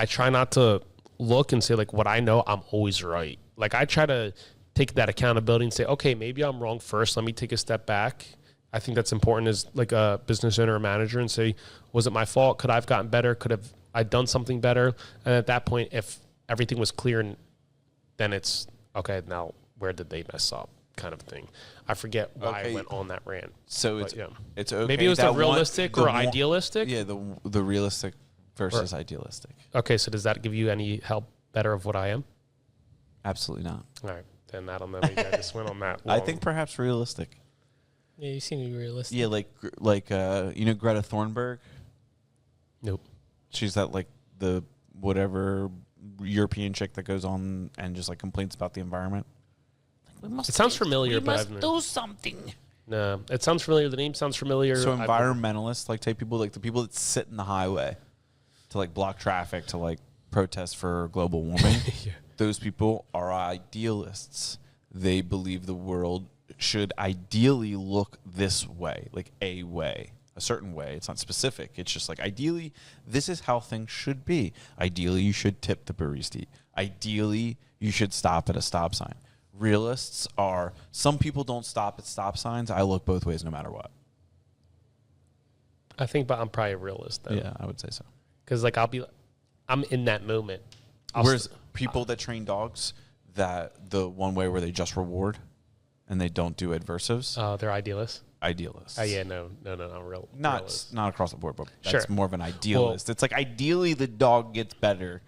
try not to look and say, like, what I know, I'm always right. Like, I try to take that accountability and say, okay, maybe I'm wrong first. Let me take a step back. I think that's important as like a business owner or manager and say, was it my fault? Could I have gotten better? Could have I done something better? And at that point, if everything was clear, then it's, okay, now where did they mess up kind of thing. I forget why I went on that rant.
So it's okay.
Maybe it was the realistic or idealistic?
Yeah, the realistic versus idealistic.
Okay, so does that give you any help better of what I am?
Absolutely not.
All right. Then I don't know. Maybe I just went on that.
I think perhaps realistic.
Yeah, you seem to be realistic.
Yeah, like you know Greta Thunberg?
Nope.
She's that like the whatever European chick that goes on and just like complains about the environment.
It sounds familiar, but I've
do something.
No, it sounds familiar. The name sounds familiar.
So environmentalists, like type people, like the people that sit in the highway to like block traffic to like protest for global warming.
Yeah.
Those people are idealists. They believe the world should ideally look this way, like a certain way. It's not specific. It's just like, ideally, this is how things should be. Ideally, you should tip the barista. Ideally, you should stop at a stop sign. Realists are, some people don't stop at stop signs. I look both ways no matter what.
I think, but I'm probably a realist, though.
Yeah, I would say so.
Because, like, I'm in that moment.
Whereas people that train dogs, that the one way where they just reward and they don't do adversives.
Oh, they're idealists.
Idealists.
Oh yeah, no, real.
Not across the board, but that's
Sure.
more of an idealist. It's like ideally the dog gets better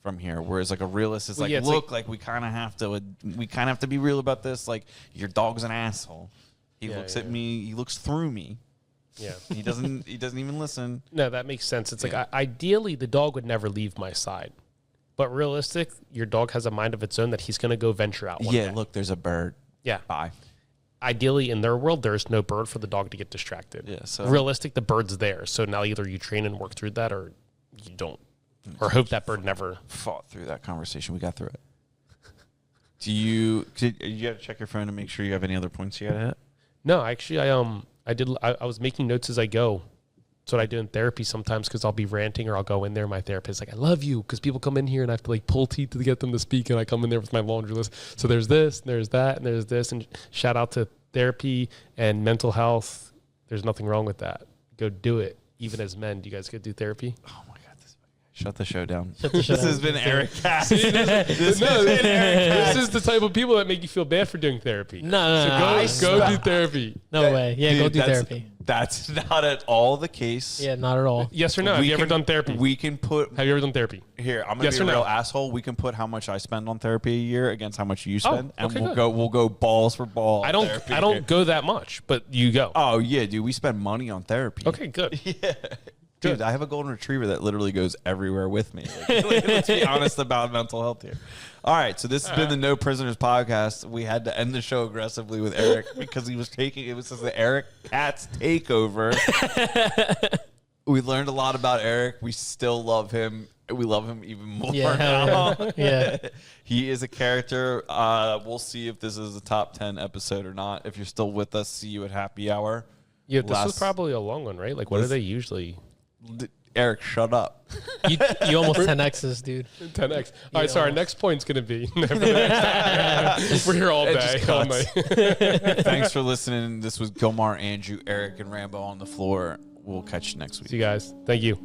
from here, whereas like a realist is like, look, like we kind of have to be real about this. Like, your dog's an asshole. He looks at me. He looks through me.
Yeah.
He doesn't even listen.
No, that makes sense. It's like ideally the dog would never leave my side. But realistic, your dog has a mind of its own that he's going to go venture out one day.
Look, there's a bird.
Yeah.
Bye.
Ideally, in their world, there's no bird for the dog to get distracted.
Yeah. So
realistic, the bird's there. So now either you train and work through that, or you don't, or hope that bird never
fought through that conversation. We got through it. You got to check your phone to make sure you have any other points you got to hit?
No, actually, I was making notes as I go. That's what I do in therapy sometimes, because I'll be ranting or I'll go in there. My therapist like, I love you, because people come in here and I have to like pull teeth to get them to speak, and I come in there with my laundry list. So there's this, and there's that, and there's this, and shout out to therapy and mental health. There's nothing wrong with that. Go do it. Even as men, do you guys go do therapy?
Oh my God. Shut the show down.
This
has been Eric Cass.
This is the type of people that make you feel bad for doing therapy.
No.
So go do therapy.
No way. Yeah, go do therapy.
That's not at all the case.
Yeah, not at all.
Yes or no? Have you ever done therapy?
We can put.
Have you ever done therapy?
Here, I'm gonna be a real asshole. We can put how much I spend on therapy a year against how much you spend, and we'll go balls for ball.
I don't go that much, but you go.
Oh yeah, dude. We spend money on therapy.
Okay, good.
Yeah. Dude, I have a golden retriever that literally goes everywhere with me. Like, let's be honest about mental health here. All right, so this has been the No Prisoners podcast. We had to end the show aggressively with Eric because he was taking, it was just the Eric Katz takeover. We learned a lot about Eric. We still love him. We love him even more now.
Yeah.
He is a character. We'll see if this is a top 10 episode or not. If you're still with us, see you at happy hour.
Yeah, this was probably a long one, right? Like, what are they usually?
Eric, shut up.
You almost 10Xs, dude.
10X. All right, so our next point's going to be we're here all day, all night.
Thanks for listening. This was Gilmar, Andrew, Eric, and Rambo on the floor. We'll catch you next week.
See you guys. Thank you.